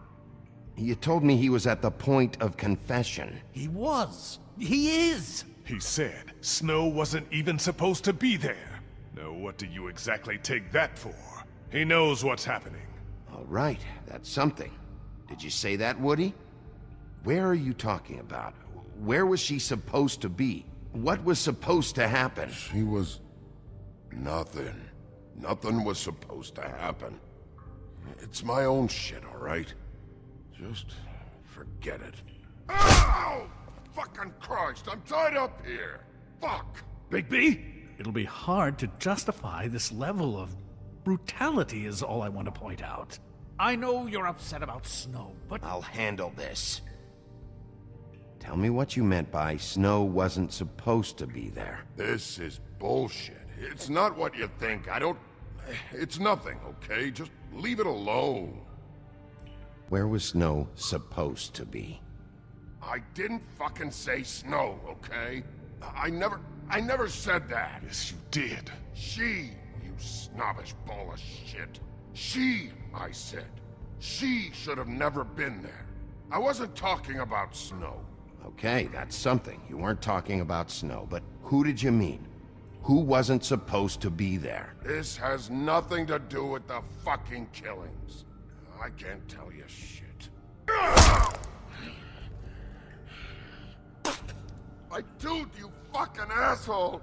You told me he was at the point of confession. He was. He is. He said Snow wasn't even supposed to be there. Now what do you exactly take that for? He knows what's happening. All right, that's something. Did you say that, Woody? Where are you talking about? Where was she supposed to be? What was supposed to happen? She was... nothing. Nothing was supposed to happen. It's my own shit, all right? Just forget it. Ow! Fucking Christ, I'm tied up here! Fuck! Bigby, it'll be hard to justify this level of brutality is all I want to point out. I know you're upset about Snow, but... I'll handle this. Tell me what you meant by Snow wasn't supposed to be there. This is bullshit. It's not what you think. It's nothing, okay? Just leave it alone. Where was Snow supposed to be? I didn't fucking say Snow, okay? I never said that. Yes, you did. She, you snobbish ball of shit. She, I said. She should have never been there. I wasn't talking about Snow. Okay, that's something. You weren't talking about Snow, but who did you mean? Who wasn't supposed to be there? This has nothing to do with the fucking killings. I can't tell you shit. I told you, fucking asshole!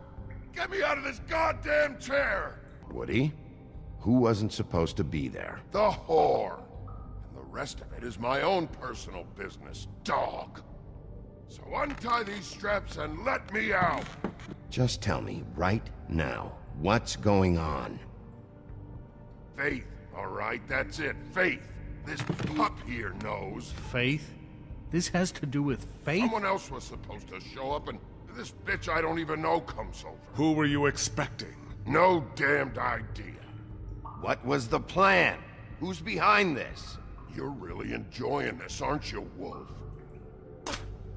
Get me out of this goddamn chair! Woody? Who wasn't supposed to be there? The whore. And the rest of it is my own personal business, dog. So untie these straps and let me out! Just tell me, right now, what's going on? Faith, all right? That's it, Faith. This pup here knows. Faith? This has to do with Faith? Someone else was supposed to show up, and this bitch I don't even know comes over. Who were you expecting? No damned idea. What was the plan? Who's behind this? You're really enjoying this, aren't you, Wolf?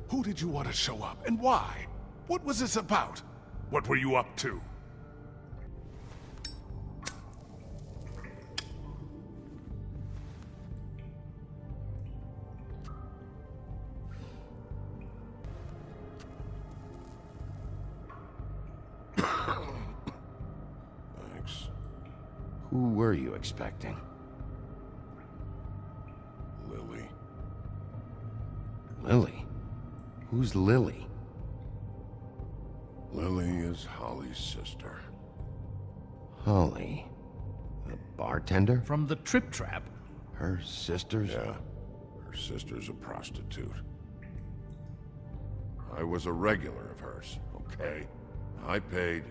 Who did you want to show up, and why? What was this about? What were you up to? Thanks. Who were you expecting? Lily. Lily? Who's Lily? Lily is Holly's sister. Holly? The bartender? From the Trip Trap? Her sister's? Yeah. Her sister's a prostitute. I was a regular of hers, okay? I paid,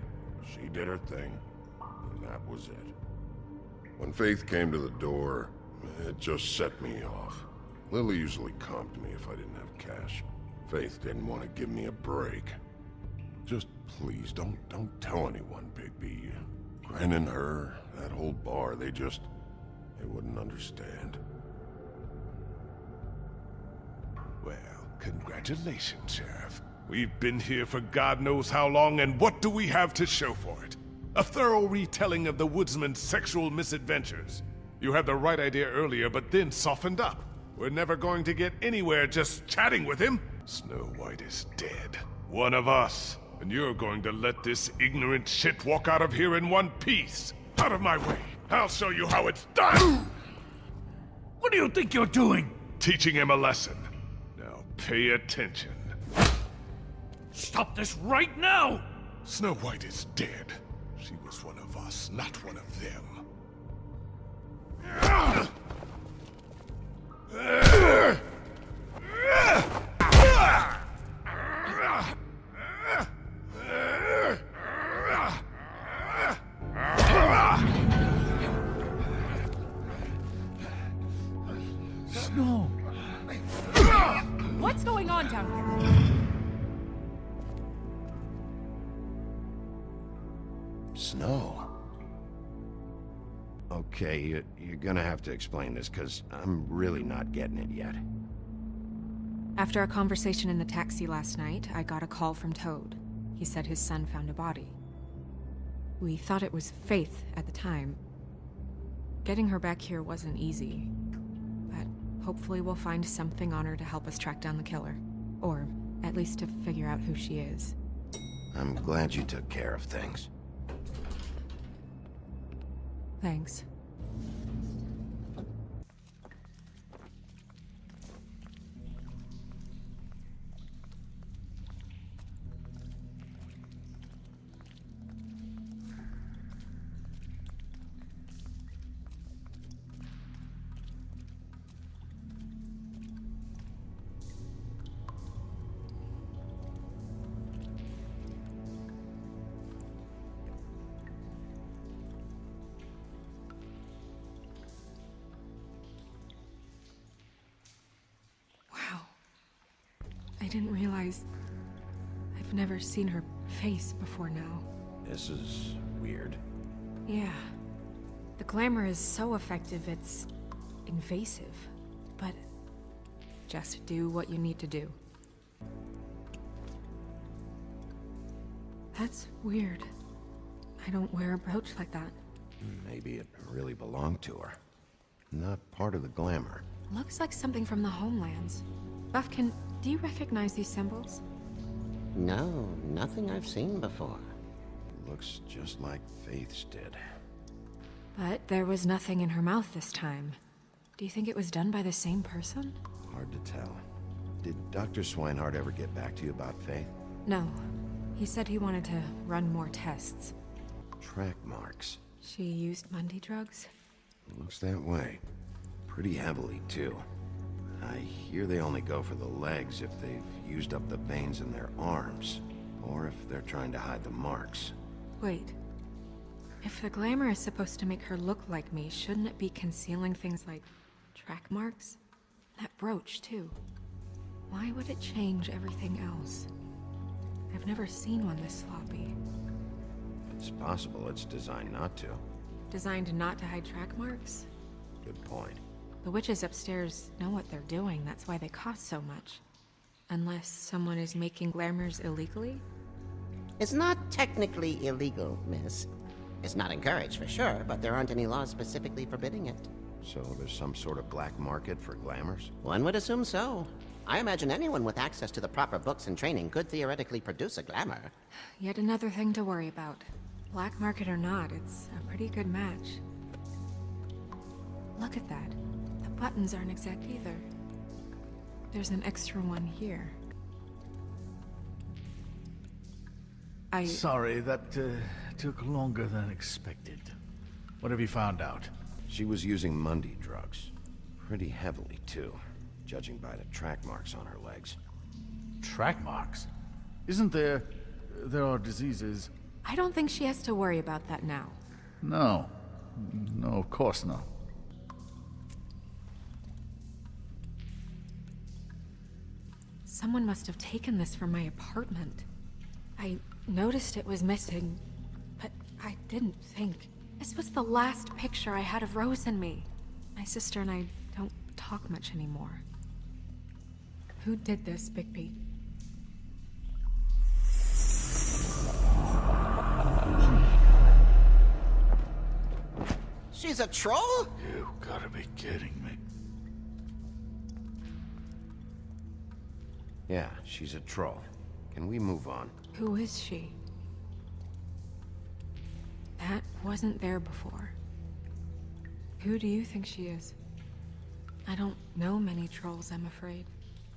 she did her thing, and that was it. When Faith came to the door, it just set me off. Lily usually comped me if I didn't have cash. Faith didn't want to give me a break. Just please, don't tell anyone, Bigby. Gren and her, that whole bar, they wouldn't understand. Well, congratulations, Sheriff. We've been here for God knows how long, and what do we have to show for it? A thorough retelling of the woodsman's sexual misadventures. You had the right idea earlier, but then softened up. We're never going to get anywhere just chatting with him. Snow White is dead. One of us. And you're going to let this ignorant shit walk out of here in one piece. Out of my way. I'll show you how it's done. What do you think you're doing? Teaching him a lesson. Now pay attention. Stop this right now! Snow White is dead. She was one of us, not one of them. Snow! What's going on down here? Snow? Okay, you're gonna have to explain this, because I'm really not getting it yet. After a conversation in the taxi last night, I got a call from Toad. He said his son found a body. We thought it was Faith at the time. Getting her back here wasn't easy, but hopefully we'll find something on her to help us track down the killer. Or at least to figure out who she is. I'm glad you took care of things. Thanks. I didn't realize I've never seen her face before now. This is weird. Yeah. The glamour is so effective, it's invasive. But just do what you need to do. That's weird. I don't wear a brooch like that. Maybe it really belonged to her. Not part of the glamour. Looks like something from the homelands. Buffkin, do you recognize these symbols? No, nothing I've seen before. Looks just like Faith's did. But there was nothing in her mouth this time. Do you think it was done by the same person? Hard to tell. Did Dr. Swinehart ever get back to you about Faith? No. He said he wanted to run more tests. Track marks. She used Mundy drugs? Looks that way. Pretty heavily, too. I hear they only go for the legs if they've used up the veins in their arms, or if they're trying to hide the marks. Wait. If the glamour is supposed to make her look like me, shouldn't it be concealing things like track marks? That brooch, too. Why would it change everything else? I've never seen one this sloppy. It's possible it's designed not to. Designed not to hide track marks? Good point. The witches upstairs know what they're doing, that's why they cost so much. Unless someone is making glamours illegally? It's not technically illegal, miss. It's not encouraged for sure, but there aren't any laws specifically forbidding it. So there's some sort of black market for glamours? One would assume so. I imagine anyone with access to the proper books and training could theoretically produce a glamour. Yet another thing to worry about. Black market or not, it's a pretty good match. Look at that. The buttons aren't exact either. There's an extra one here. Sorry, that took longer than expected. What have you found out? She was using Mundy drugs. Pretty heavily, too, judging by the track marks on her legs. Track marks? Isn't there... there are diseases... I don't think she has to worry about that now. No. No, of course not. Someone must have taken this from my apartment. I noticed it was missing, but I didn't think. This was the last picture I had of Rose and me. My sister and I don't talk much anymore. Who did this, Bigby? She's a troll? You gotta be kidding me. Yeah, she's a troll. Can we move on? Who is she? That wasn't there before. Who do you think she is? I don't know many trolls, I'm afraid.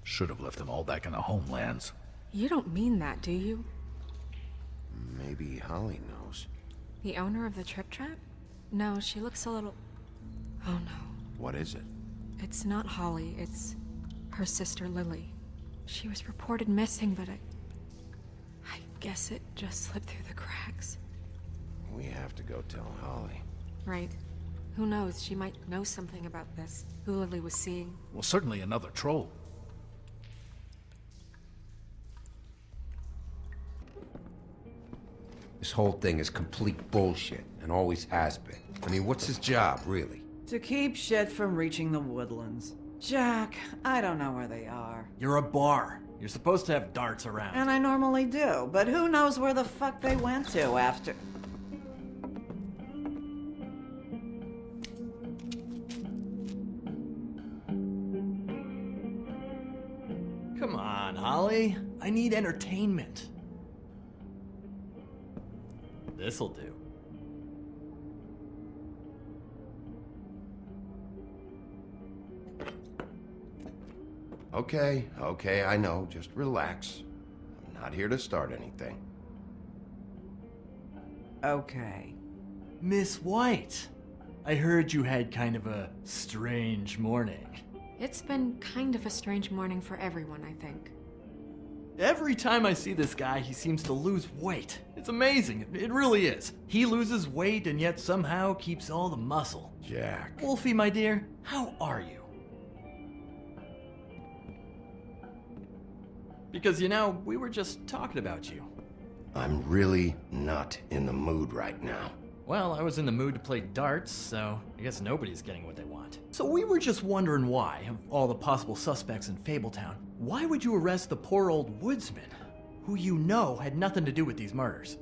Should have left them all back in the homelands. You don't mean that, do you? Maybe Holly knows. The owner of the Trip Trap? No, she looks a little... Oh no. What is it? It's not Holly, it's her sister Lily. She was reported missing, but I guess it just slipped through the cracks. We have to go tell Holly. Right. Who knows, she might know something about this. Who Lily was seeing. Well, certainly another troll. This whole thing is complete bullshit, and always has been. I mean, what's his job, really? To keep shit from reaching the woodlands. Jack, I don't know where they are. You're a bar. You're supposed to have darts around. And I normally do, but who knows where the fuck they went to after... Come on, Holly. I need entertainment. This'll do. Okay, I know. Just relax. I'm not here to start anything. Okay. Miss White, I heard you had kind of a strange morning. It's been kind of a strange morning for everyone, I think. Every time I see this guy, he seems to lose weight. It's amazing. It really is. He loses weight and yet somehow keeps all the muscle. Jack. Wolfie, my dear, how are you? Because, you know, we were just talking about you. I'm really not in the mood right now. Well, I was in the mood to play darts, so I guess nobody's getting what they want. So we were just wondering why, of all the possible suspects in Fabletown, why would you arrest the poor old woodsman, who you know had nothing to do with these murders?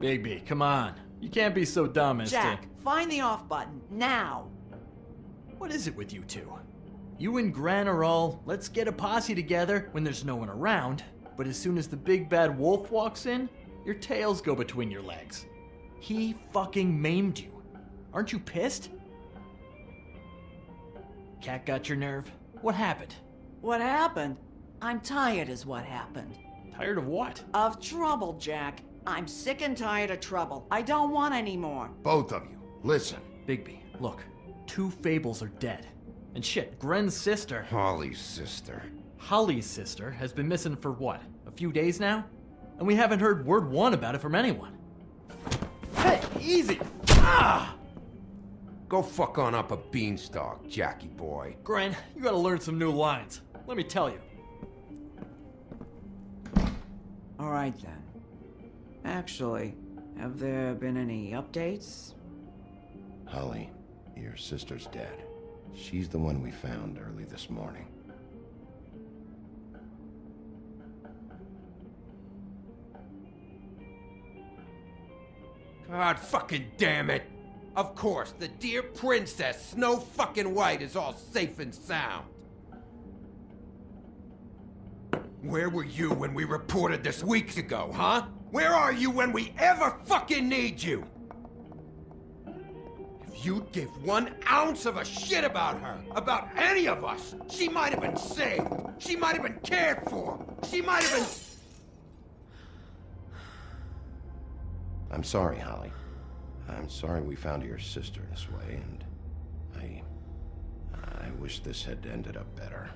Bigby, come on. You can't be so dumb as Jack, find the off button, now! What is it with you two? You and Gran are all, let's get a posse together when there's no one around, but as soon as the big bad wolf walks in, your tails go between your legs. He fucking maimed you. Aren't you pissed? Cat got your nerve? What happened? What happened? I'm tired is what happened. Tired of what? Of trouble, Jack. I'm sick and tired of trouble. I don't want any more. Both of you, listen. Bigby, look. 2 Fables are dead. And shit, Gren's sister, Holly's sister. Holly's sister, has been missing for what, a few days now? And we haven't heard word one about it from anyone. Hey, easy! Ah! Go fuck on up a beanstalk, Jackie boy. Gren, you gotta learn some new lines. Let me tell you. All right then. Actually, have there been any updates? Holly, your sister's dead. She's the one we found early this morning. God fucking damn it! Of course, the dear princess, Snow fucking White, is all safe and sound. Where were you when we reported this weeks ago, huh? Where are you when we ever fucking need you? If you'd give 1 ounce of a shit about her, about any of us, she might have been saved. She might have been cared for. She might have been... I'm sorry, Holly. I'm sorry we found your sister this way, and I wish this had ended up better.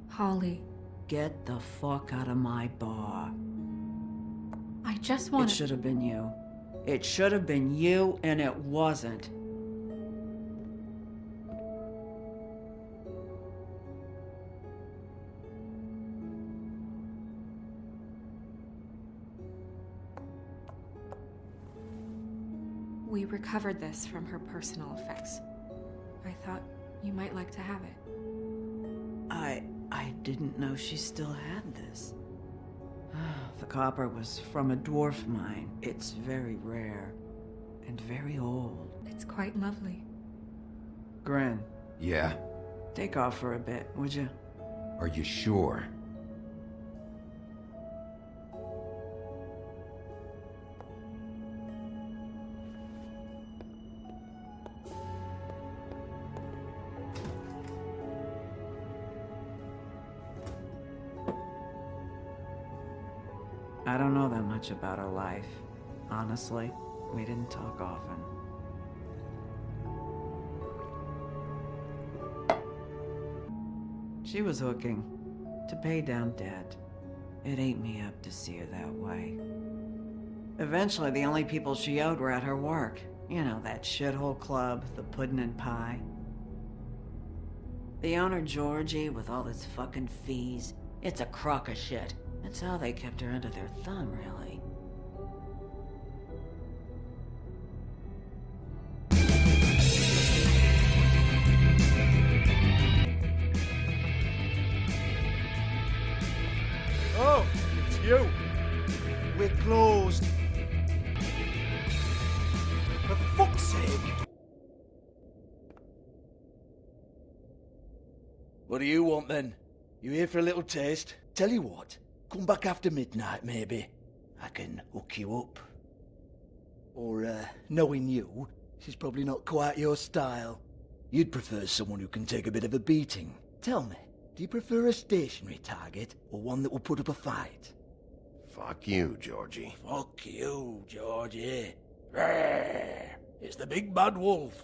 Holly. Get the fuck out of my bar. I just It want should have been you. It should have been you, and it wasn't. We recovered this from her personal effects. I thought you might like to have it. I didn't know she still had this. The copper was from a dwarf mine. It's very rare and very old. It's quite lovely. Gren, Yeah? take off for a bit, would you? Are you sure? I don't know that much about her life. Honestly, we didn't talk often. She was hooking to pay down debt. It ate me up to see her that way. Eventually, the only people she owed were at her work. You know, that shithole club, the Puddin' and Pie. The owner, Georgie, with all his fucking fees, it's a crock of shit. That's how they kept her under their thumb, really. Oh, it's you. We're closed. For fuck's sake. What do you want then? You here for a little taste? Tell you what, come back after midnight maybe. I can hook you up. Or, knowing you, she's probably not quite your style. You'd prefer someone who can take a bit of a beating. Tell me, do you prefer a stationary target, or one that will put up a fight? Fuck you, Georgie. Fuck you, Georgie. Rawr. It's the big bad wolf.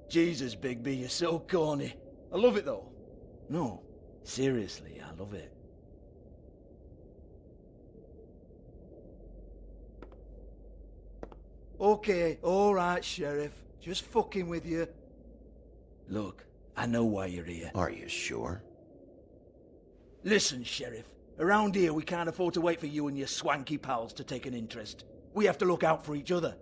Jesus, Bigby, you're so corny. I love it though. No, seriously, I love it. Okay, alright, Sheriff. Just fucking with you. Look, I know why you're here. Are you sure? Listen, Sheriff. Around here, we can't afford to wait for you and your swanky pals to take an interest. We have to look out for each other.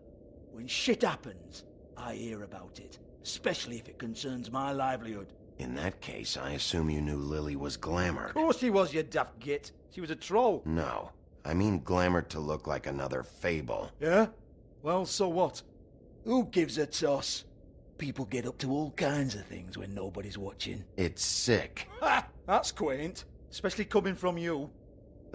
When shit happens, I hear about it. Especially if it concerns my livelihood. In that case, I assume you knew Lily was glamored. Of course she was, you daft git. She was a troll. No. I mean glamored to look like another fable. Yeah? Well, so what? Who gives a toss? People get up to all kinds of things when nobody's watching. It's sick. Ha! That's quaint. Especially coming from you.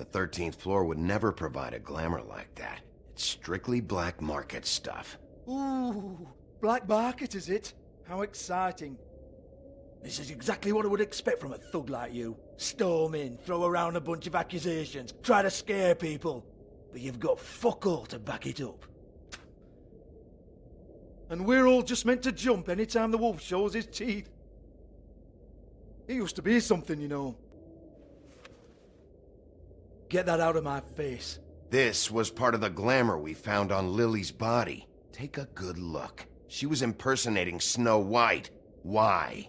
The 13th floor would never provide a glamour like that. It's strictly black market stuff. Ooh, black market is it? How exciting. This is exactly what I would expect from a thug like you. Storm in, throw around a bunch of accusations, try to scare people. But you've got fuck all to back it up. And we're all just meant to jump any time the wolf shows his teeth. It used to be something, you know. Get that out of my face. This was part of the glamour we found on Lily's body. Take a good look. She was impersonating Snow White. Why?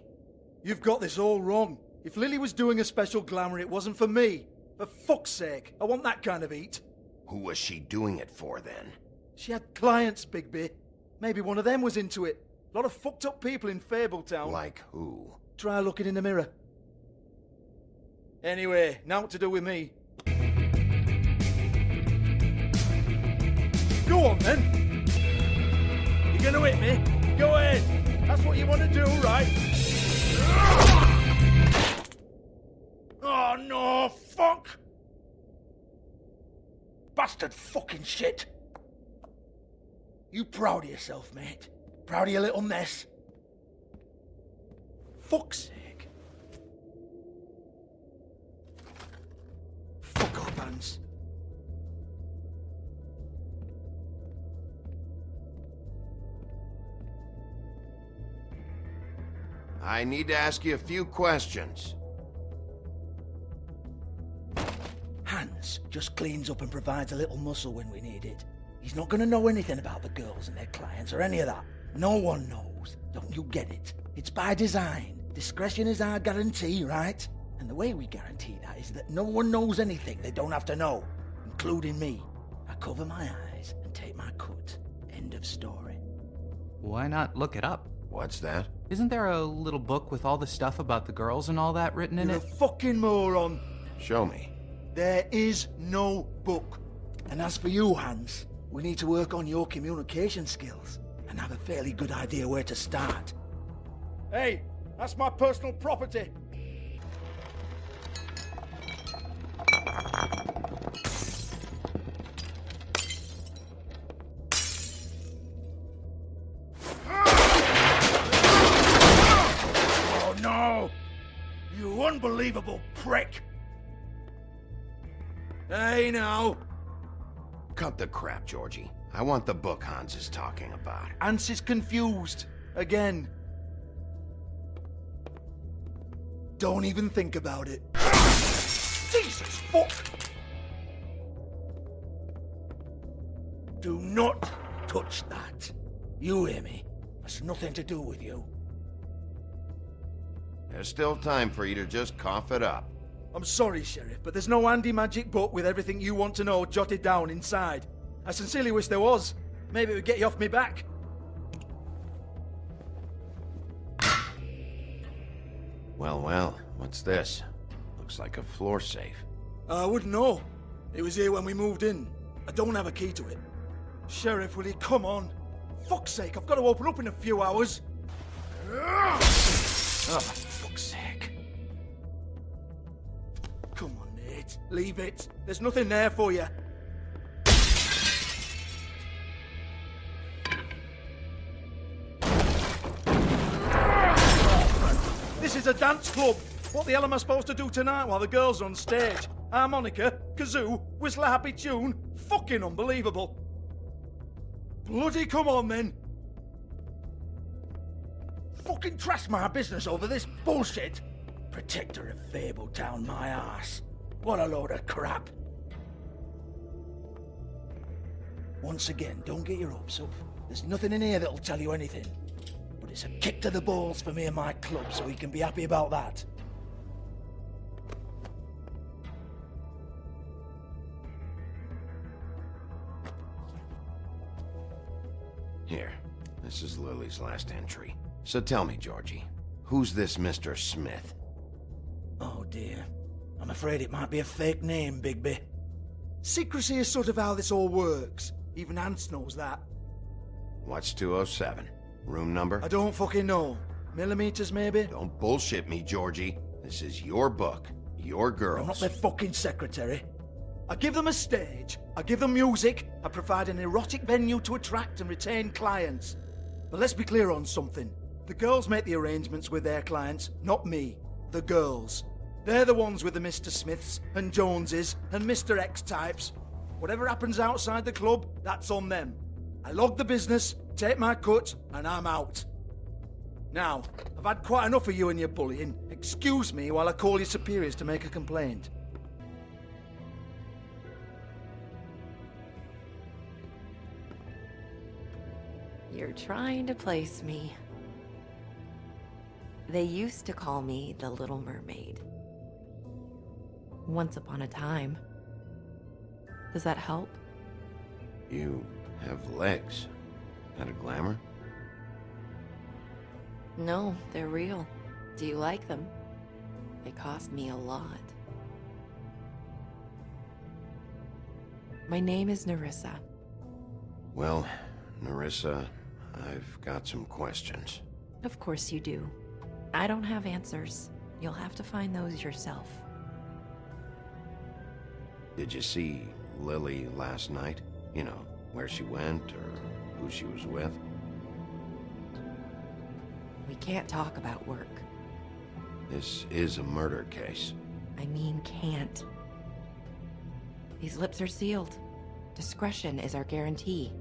You've got this all wrong. If Lily was doing a special glamour, it wasn't for me. For fuck's sake, I want that kind of eat. Who was she doing it for, then? She had clients, Bigby. Maybe one of them was into it. A lot of fucked up people in Fabletown. Like who? Try looking in the mirror. Anyway, now what to do with me. Go on, then. You're gonna hit me? Go ahead. That's what you want to do, right? Oh, no, fuck! Bastard fucking shit! You proud of yourself, mate? Proud of your little mess? Fuck's sake. Fuck off, Hans. I need to ask you a few questions. Hans just cleans up and provides a little muscle when we need it. He's not gonna know anything about the girls and their clients or any of that. No one knows. Don't you get it? It's by design. Discretion is our guarantee, right? And the way we guarantee that is that no one knows anything they don't have to know, including me. I cover my eyes and take my cut. End of story. Why not look it up? What's that? Isn't there a little book with all the stuff about the girls and all that written in You're it? a fucking moron. Show me. There is no book. And as for you, Hans, we need to work on your communication skills and have a fairly good idea where to start. Hey, that's my personal property. Oh no! You unbelievable prick! Hey now! Cut the crap, Georgie. I want the book Hans is talking about. Hans is confused. Again. Don't even think about it. Jesus fuck! Do not touch that. You hear me? That's nothing to do with you. There's still time for you to just cough it up. I'm sorry, Sheriff, but there's no handy magic book with everything you want to know jotted down inside. I sincerely wish there was. Maybe it would get you off me back. Well, what's this? Looks like a floor safe. I wouldn't know. It was here when we moved in. I don't have a key to it. Sheriff, will you come on? Fuck's sake, I've got to open up in a few hours. Oh, for fuck's sake. Come on, Nate. Leave it. There's nothing there for you. This is a dance club. What the hell am I supposed to do tonight while the girls are on stage? Harmonica, kazoo, whistle a happy tune? Fucking unbelievable. Bloody come on then. Fucking trash my business over this bullshit. Protector of Fabletown, my ass. What a load of crap. Once again, don't get your hopes up. There's nothing in here that'll tell you anything. But it's a kick to the balls for me and my club, so you can be happy about that. Here, this is Lily's last entry. So tell me, Georgie, who's this Mr. Smith? Oh dear. I'm afraid it might be a fake name, Bigby. Secrecy is sort of how this all works. Even Hans knows that. What's 207? Room number? I don't fucking know. Millimeters, maybe? Don't bullshit me, Georgie. This is your book. Your girls. I'm not their fucking secretary. I give them a stage, I give them music, I provide an erotic venue to attract and retain clients. But let's be clear on something. The girls make the arrangements with their clients, not me. The girls. They're the ones with the Mr. Smiths and Joneses and Mr. X types. Whatever happens outside the club, that's on them. I log the business, take my cut, and I'm out. Now, I've had quite enough of you and your bullying. Excuse me while I call your superiors to make a complaint. You're trying to place me. They used to call me the Little Mermaid. Once upon a time. Does that help? You have legs. That a glamour? No, they're real. Do you like them? They cost me a lot. My name is Nerissa. Well, Nerissa, I've got some questions. Of course you do. I don't have answers. You'll have to find those yourself. Did you see Lily last night? You know, where she went or who she was with? We can't talk about work. This is a murder case. I mean can't. These lips are sealed. Discretion is our guarantee.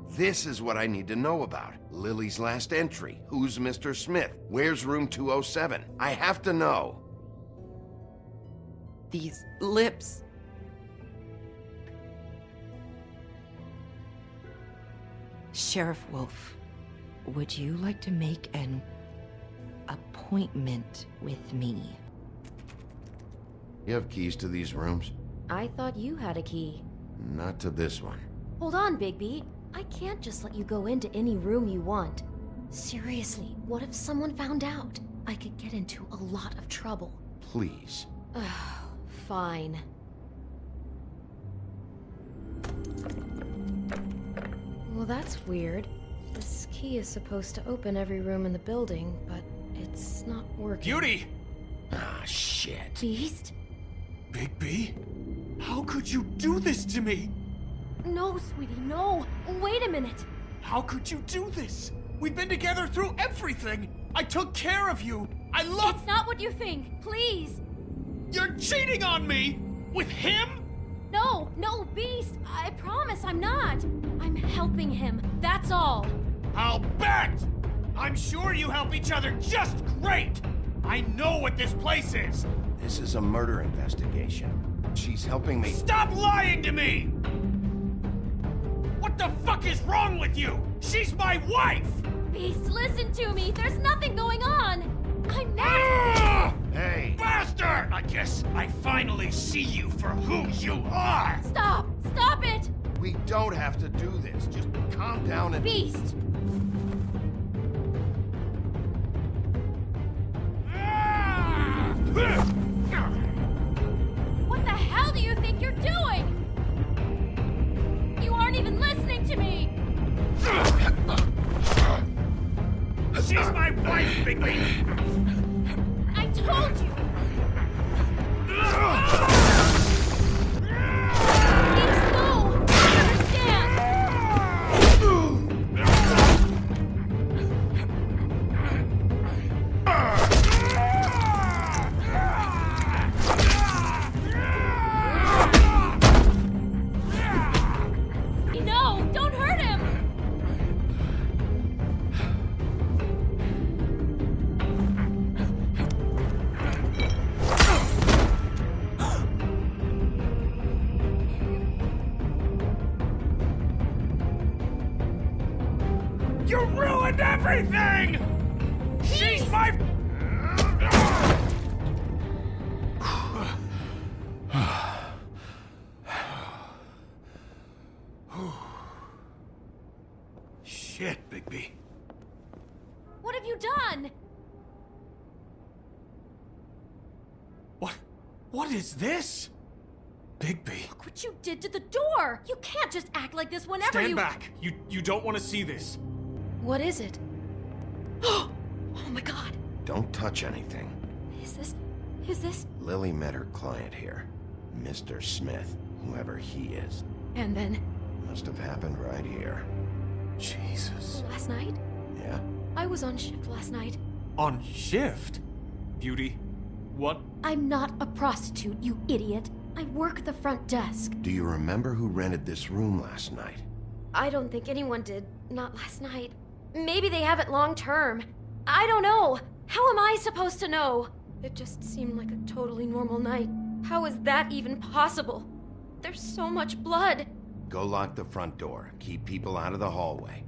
This is what I need to know about. Lily's last entry. Who's Mr. Smith? Where's room 207? I have to know. These lips. Sheriff Wolf, would you like to make an appointment with me? You have keys to these rooms? I thought you had a key. Not to this one. Hold on, Bigby. I can't just let you go into any room you want. Seriously, what if someone found out? I could get into a lot of trouble. Please. Fine. Well, that's weird. This key is supposed to open every room in the building, but it's not working. Beauty! Ah, shit. Beast? Bigby? How could you do this to me? No, sweetie, no. Wait a minute. How could you do this? We've been together through everything. I took care of you. I love... It's not what you think. Please. You're cheating on me! With him? No, no, Beast. I promise I'm not. I'm helping him. That's all. I'll bet! I'm sure you help each other just great! I know what this place is! This is a murder investigation. She's helping me. Stop lying to me! What the fuck is wrong with you? She's my wife! Beast, listen to me. There's nothing going on. I'm not... Hey! Bastard! I guess I finally see you for who you are! Stop! Stop it! We don't have to do this. Just calm down and... Beast! What the hell do you think you're doing? You aren't even listening to me! She's my wife, Bigby! I told you! Beast, no! I understand! No! Don't hurt him! You ruined everything! She's my... Shit, Bigby. What have you done? What is this? Bigby. Look what you did to the door! You can't just act like this whenever Stand back. You don't want to see this. What is it? Oh my god! Don't touch anything. Is this... Lily met her client here. Mr. Smith, whoever he is. And then, Must have happened right here. Jesus. last night? Yeah? I was on shift last night. On shift? Beauty, what? I'm not a prostitute, you idiot. I work the front desk. Do you remember who rented this room last night? I don't think anyone did. Not last night. Maybe they have it long term. I don't know. How am I supposed to know? It just seemed like a totally normal night. How is that even possible? There's so much blood. Go lock the front door. Keep people out of the hallway.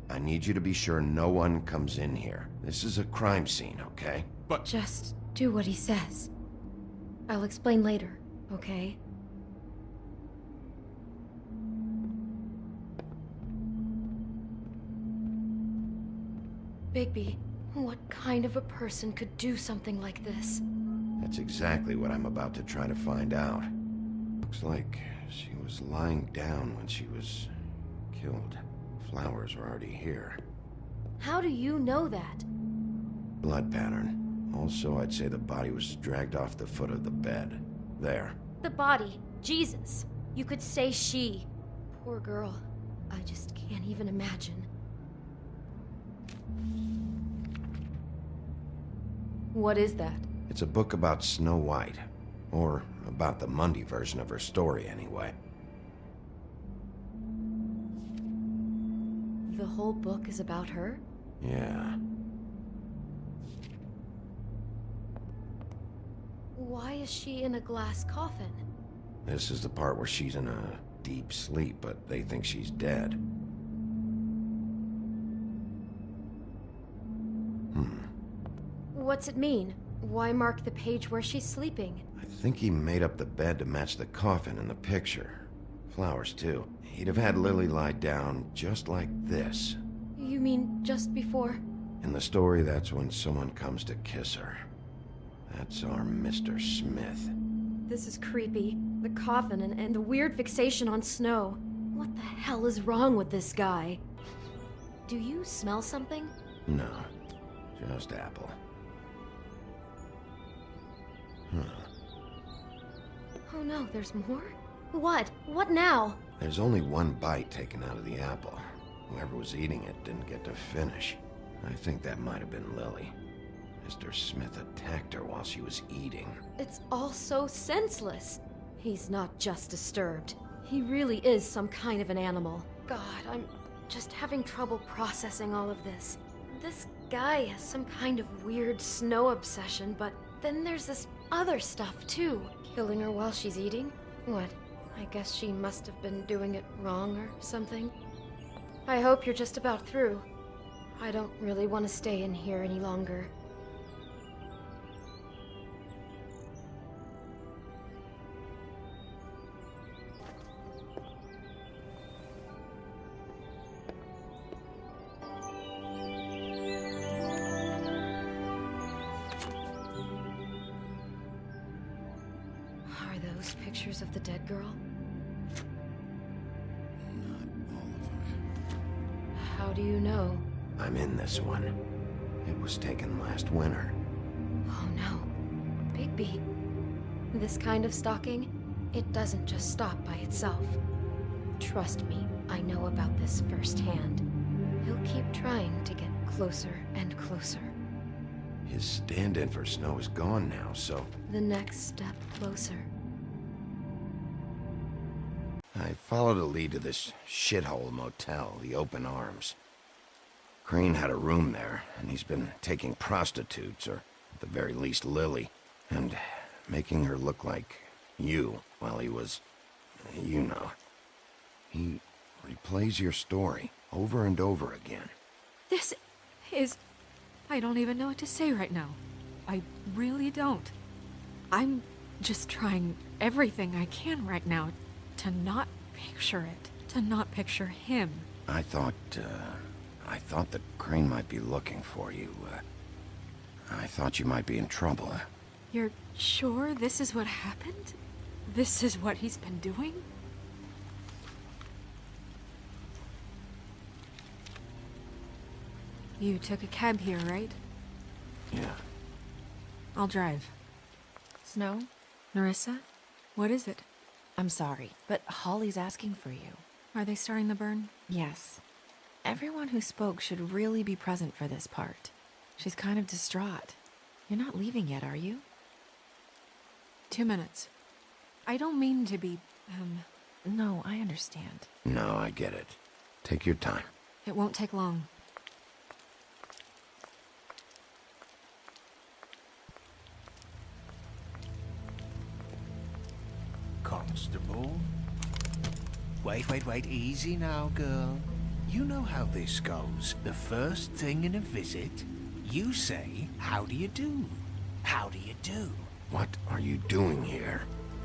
I need you to be sure no one comes in here. This is a crime scene, okay? But just do what he says. I'll explain later, okay? Bigby, what kind of a person could do something like this? That's exactly what I'm about to try to find out. Looks like she was lying down when she was killed. Flowers were already here. How do you know that? Blood pattern. Also, I'd say the body was dragged off the foot of the bed. There. The body. Jesus. You could say she. Poor girl. I just can't even imagine. What is that? It's a book about Snow White. Or about the Mundy version of her story, anyway. The whole book is about her? Yeah. Why is she in a glass coffin? This is the part where she's in a deep sleep, but they think she's dead. What's it mean? Why mark the page where she's sleeping? I think he made up the bed to match the coffin in the picture. Flowers, too. He'd have had Lily lie down just like this. You mean just before? In the story, that's when someone comes to kiss her. That's our Mr. Smith. This is creepy. The coffin and the weird fixation on Snow. What the hell is wrong with this guy? Do you smell something? No, just apple. Oh no, there's more? What? What now? There's only one bite taken out of the apple. Whoever was eating it didn't get to finish. I think that might have been Lily. Mr. Smith attacked her while she was eating. It's all so senseless. He's not just disturbed. He really is some kind of an animal. God, I'm just having trouble processing all of this. This guy has some kind of weird snow obsession, but then there's this other stuff too. Killing her while she's eating? What? I guess she must have been doing it wrong or something. I hope you're just about through. I don't really want to stay in here any longer. Are those pictures of the dead girl? How do you know? I'm in this one. It was taken last winter. Oh no. Bigby. This kind of stalking, it doesn't just stop by itself. Trust me, I know about this firsthand. He'll keep trying to get closer and closer. His stand-in for Snow is gone now, so... The next step closer. I followed a lead to this shithole motel, the Open Arms. Crane had a room there, and he's been taking prostitutes, or at the very least Lily, and making her look like you while he was... you know. He replays your story over and over again. This is... I don't even know what to say right now. I really don't. I'm just trying everything I can right now to not picture it. To not picture him. I thought that Crane might be looking for you. I thought you might be in trouble. You're sure this is what happened? This is what he's been doing? You took a cab here, right? Yeah. I'll drive. Snow? Nerissa? What is it? I'm sorry, but Holly's asking for you. Are they starting the burn? Yes. Everyone who spoke should really be present for this part. She's kind of distraught. You're not leaving yet, are you? 2 minutes. I don't mean to be, No, I understand. No, I get it. Take your time. It won't take long. Constable? Wait, easy now, girl. You know how this goes. The first thing in a visit, you say, how do you do? How do you do? What are you doing here?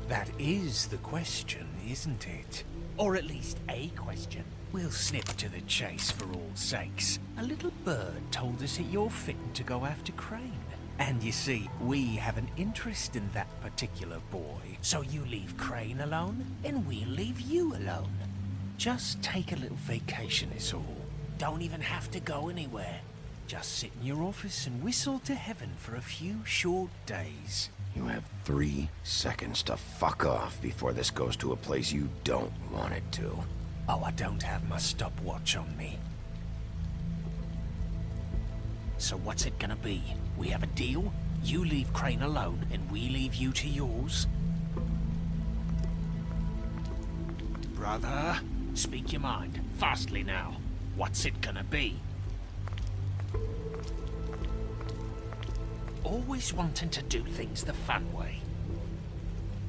That is the question, isn't it? Or at least a question. We'll snip to the chase for all sakes. A little bird told us that you're fitting to go after Crane. And you see, we have an interest in that particular boy. So you leave Crane alone, and we'll leave you alone. Just take a little vacation is all. Don't even have to go anywhere. Just sit in your office and whistle to heaven for a few short days. You have 3 seconds to fuck off before this goes to a place you don't want it to. Oh, I don't have my stopwatch on me. So what's it gonna be? We have a deal? You leave Crane alone, and we leave you to yours? Brother, speak your mind. Fastly now. What's it gonna be? Always wanting to do things the fun way.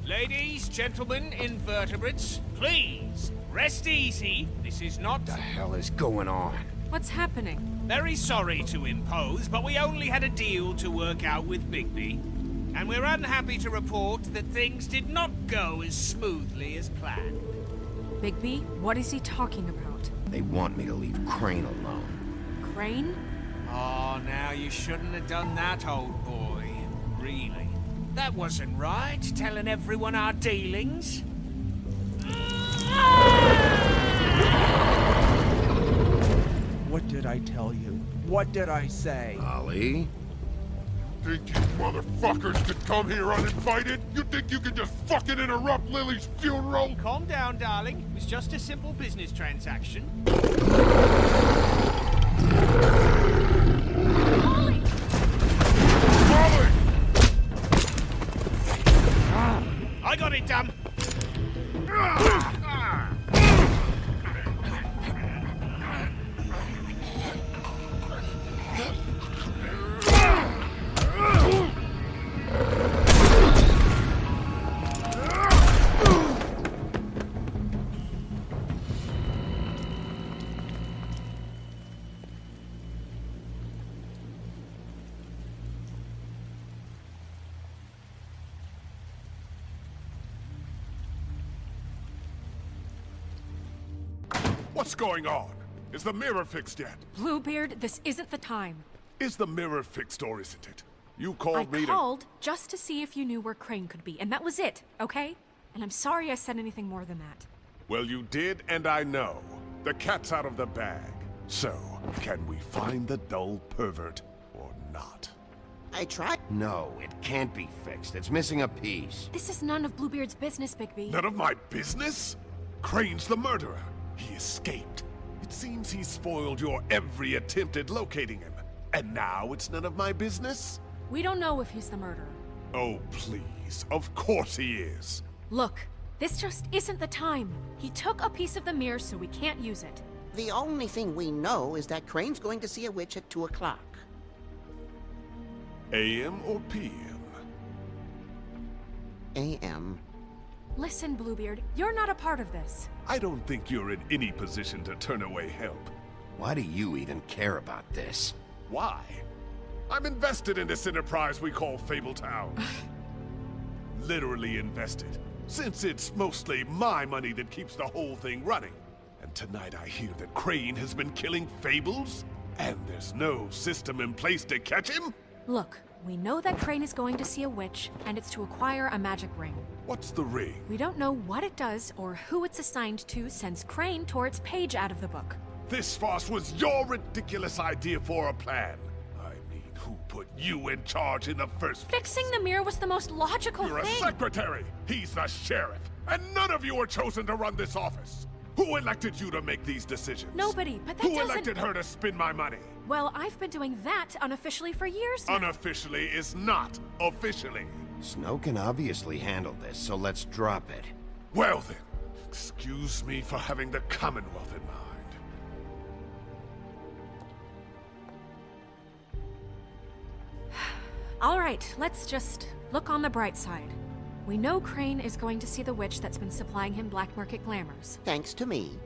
Ladies, gentlemen, invertebrates, please, rest easy. This is not... What the hell is going on? What's happening? Very sorry to impose, but we only had a deal to work out with Bigby. And we're unhappy to report that things did not go as smoothly as planned. Bigby, what is he talking about? They want me to leave Crane alone. Crane? Oh, now you shouldn't have done that, old boy. Really. That wasn't right, telling everyone our dealings. What did I tell you? What did I say? Ollie? Think you motherfuckers could come here uninvited? You think you can just fucking interrupt Lily's funeral? Calm down, darling. It was just a simple business transaction. Molly! I got it, damn! What's going on? Is the mirror fixed yet? Bluebeard, this isn't the time. Is the mirror fixed or isn't it? You called me I called just to see if you knew where Crane could be, and that was it, okay? And I'm sorry I said anything more than that. Well, you did, and I know. The cat's out of the bag. So, can we find the dull pervert or not? I tried. No, it can't be fixed. It's missing a piece. This is none of Bluebeard's business, Bigby. None of my business? Crane's the murderer. He escaped. It seems he spoiled your every attempt at locating him. And now it's none of my business? We don't know if he's the murderer. Oh, please. Of course he is. Look, this just isn't the time. He took a piece of the mirror, so we can't use it. The only thing we know is that Crane's going to see a witch at 2 o'clock. AM or PM? AM. Listen, Bluebeard, you're not a part of this. I don't think you're in any position to turn away help. Why do you even care about this? Why? I'm invested in this enterprise we call Fabletown. Literally invested, since it's mostly my money that keeps the whole thing running. And tonight I hear that Crane has been killing Fables, and there's no system in place to catch him? Look, we know that Crane is going to see a witch, and it's to acquire a magic ring. What's the ring? We don't know what it does or who it's assigned to since Crane tore its page out of the book. This farce was your ridiculous idea for a plan. I mean, who put you in charge in the first place. Fixing the mirror was the most logical You're thing. a secretary. He's the sheriff. And none of you are chosen to run this office. Who elected you to make these decisions? Nobody, but that Who doesn't... elected her to spend my money? Well, I've been doing that unofficially for years now. Unofficially is not officially. Snow can obviously handle this, so let's drop it. Well then, excuse me for having the Commonwealth in mind. All right, let's just look on the bright side. We know Crane is going to see the witch that's been supplying him black market glamours. Thanks to me.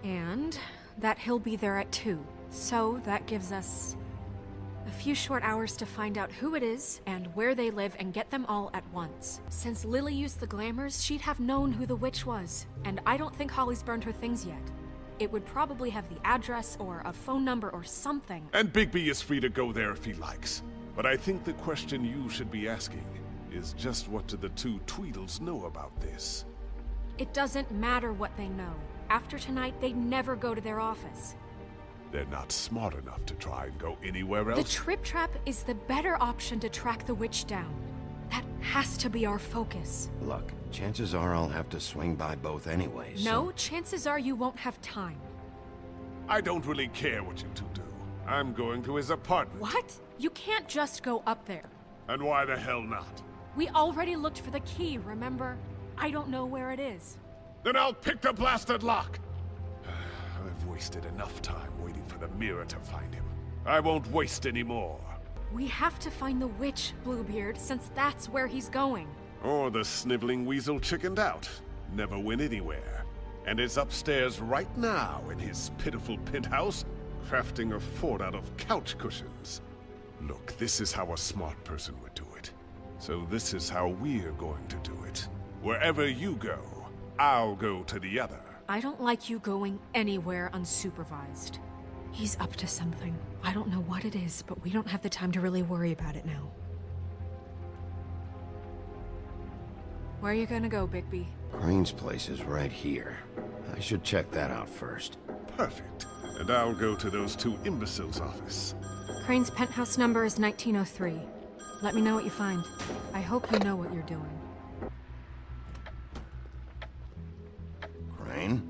And that he'll be there at 2. So that gives us a few short hours to find out who it is and where they live and get them all at once. Since Lily used the glamours, she'd have known who the witch was. And I don't think Holly's burned her things yet. It would probably have the address or a phone number or something. And Bigby is free to go there if he likes. But I think the question you should be asking is just what do the two Tweedles know about this? It doesn't matter what they know. After tonight, they'd never go to their office. They're not smart enough to try and go anywhere The else. Trip Trap is the better option to track the witch down. That has to be our focus. Look, chances are I'll have to swing by both anyways. No, chances are you won't have time. I don't really care what you two do. I'm going to his apartment. What? You can't just go up there. And why the hell not? We already looked for the key, remember? I don't know where it is. Then I'll pick the blasted lock! I've wasted enough time waiting for the mirror to find him. I won't waste any more. We have to find the witch, Bluebeard, since that's where he's going. Or the sniveling weasel chickened out. Never went anywhere. And is upstairs right now in his pitiful penthouse, crafting a fort out of couch cushions. Look, this is how a smart person would do it. So this is how we're going to do it. Wherever you go, I'll go to the other. I don't like you going anywhere unsupervised. He's up to something. I don't know what it is, but we don't have the time to really worry about it now. Where are you gonna go, Bigby? Crane's place is right here. I should check that out first. Perfect. And I'll go to those two imbeciles' office. Crane's penthouse number is 1903. Let me know what you find. I hope you know what you're doing. Crane?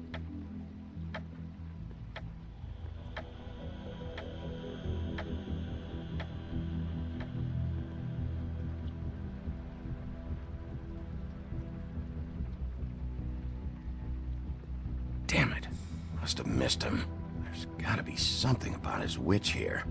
Damn it. Must have missed him. There's gotta be something about his witch here.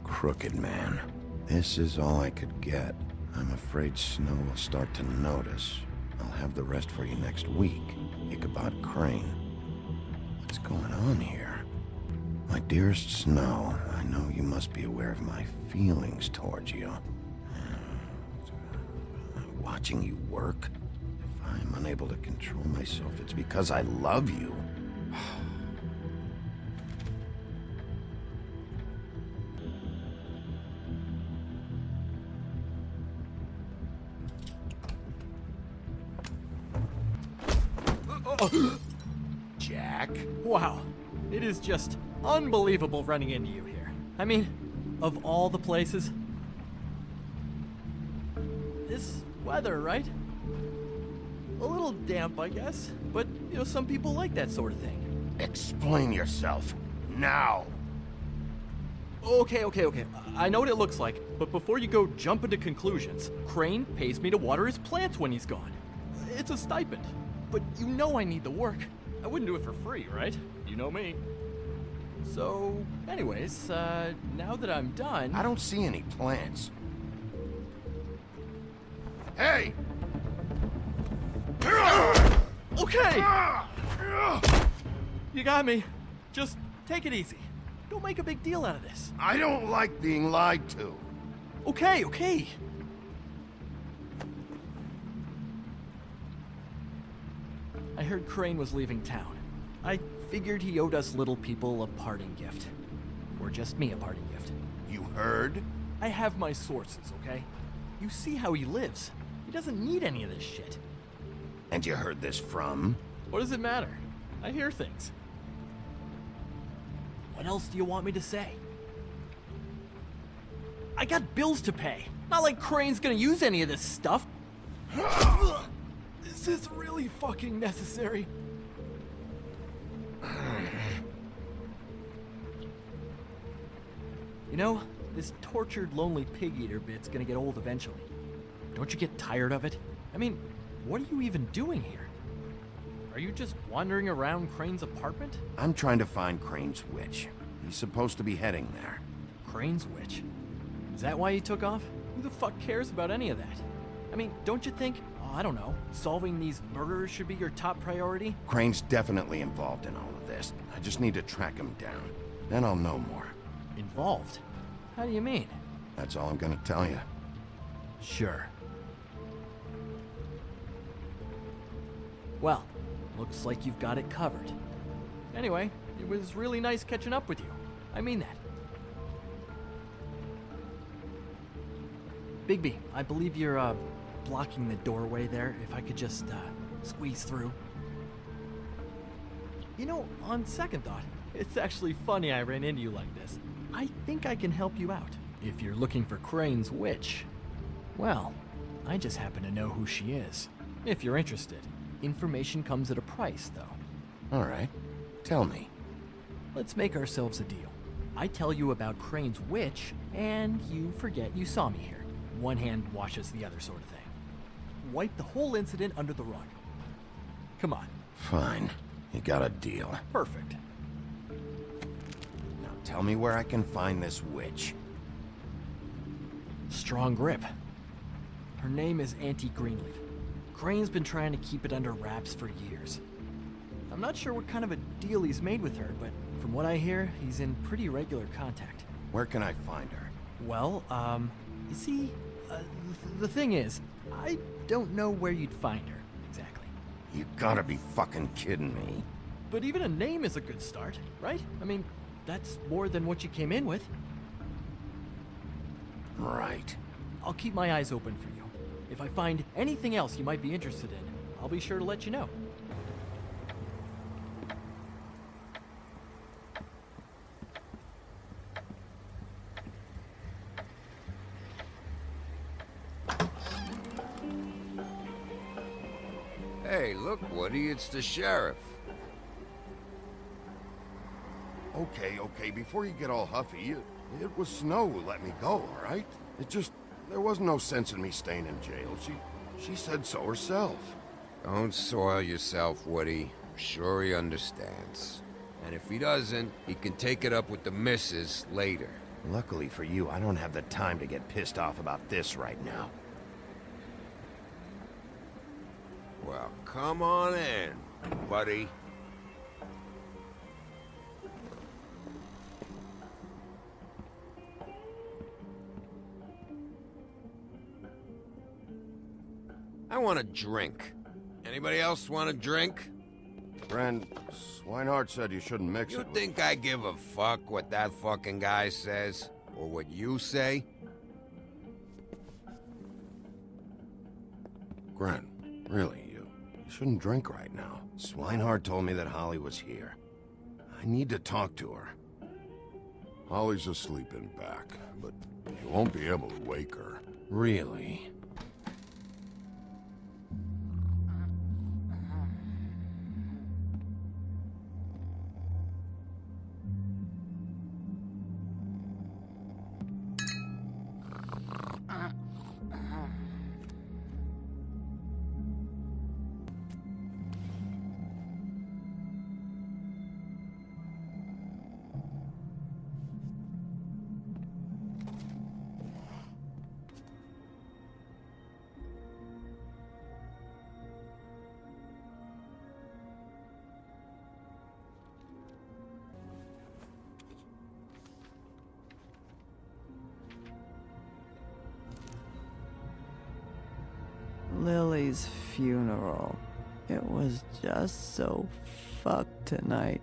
Crooked man. This is all I could get. I'm afraid Snow will start to notice. I'll have the rest for you next week. Ichabod Crane. What's going on here? My dearest Snow, I know you must be aware of my feelings towards you. Watching you work, if I'm unable to control myself, it's because I love you. Jack? Wow. It is just unbelievable running into you here. I mean, of all the places. This weather, right? A little damp, I guess. But, you know, some people like that sort of thing. Explain yourself. Now! Okay. I know what it looks like, but before you go jumping to conclusions, Crane pays me to water his plants when he's gone. It's a stipend. But you know I need the work. I wouldn't do it for free, right? You know me. So, anyways, now that I'm done... I don't see any plants. Hey! Okay! You got me. Just take it easy. Don't make a big deal out of this. I don't like being lied to. Okay. I heard Crane was leaving town. I figured he owed us little people a parting gift. Or just me a parting gift. You heard? I have my sources, okay? You see how he lives. He doesn't need any of this shit. And you heard this from? What does it matter? I hear things. What else do you want me to say? I got bills to pay. Not like Crane's gonna use any of this stuff. Is this really fucking necessary? You know, this tortured, lonely pig-eater bit's gonna get old eventually. Don't you get tired of it? I mean, what are you even doing here? Are you just wandering around Crane's apartment? I'm trying to find Crane's witch. He's supposed to be heading there. Crane's witch? Is that why you took off? Who the fuck cares about any of that? I mean, don't you think, I don't know, solving these murders should be your top priority? Crane's definitely involved in all of this. I just need to track him down. Then I'll know more. Involved? How do you mean? That's all I'm gonna tell you. Sure. Well, looks like you've got it covered. Anyway, it was really nice catching up with you. I mean that. Bigby, I believe you're, blocking the doorway there. If I could just, squeeze through. You know, on second thought, it's actually funny I ran into you like this. I think I can help you out. If you're looking for Crane's witch, well, I just happen to know who she is. If you're interested. Information comes at a price, though. All right. Tell me. Let's make ourselves a deal. I tell you about Crane's witch, and you forget you saw me here. One hand washes the other sort of thing. Wipe the whole incident under the rug. Come on. Fine. You got a deal. Perfect. Now tell me where I can find this witch. Strong grip. Her name is Auntie Greenleaf. Crane's been trying to keep it under wraps for years. I'm not sure what kind of a deal he's made with her, but from what I hear, he's in pretty regular contact. Where can I find her? Well, you see, the thing is, I don't know where you'd find her, exactly. You gotta be fucking kidding me. But even a name is a good start, right? I mean, that's more than what you came in with. Right. I'll keep my eyes open for you. If I find anything else you might be interested in, I'll be sure to let you know. Hey, look, Woody, it's the sheriff. Okay, before you get all huffy, it was Snow who let me go, all right? There was no sense in me staying in jail. She said so herself. Don't soil yourself, Woody. I'm sure he understands. And if he doesn't, he can take it up with the missus later. Luckily for you, I don't have the time to get pissed off about this right now. Well, come on in, buddy. I want a drink. Anybody else want a drink? Friend, Swinehart said you shouldn't mix You it. think I give a fuck what that fucking guy says? Or what you say? Gren, really, you shouldn't drink right now. Swinehart told me that Holly was here. I need to talk to her. Holly's asleep in back, but you won't be able to wake her. Really? Lily's funeral. It was just so fucked tonight.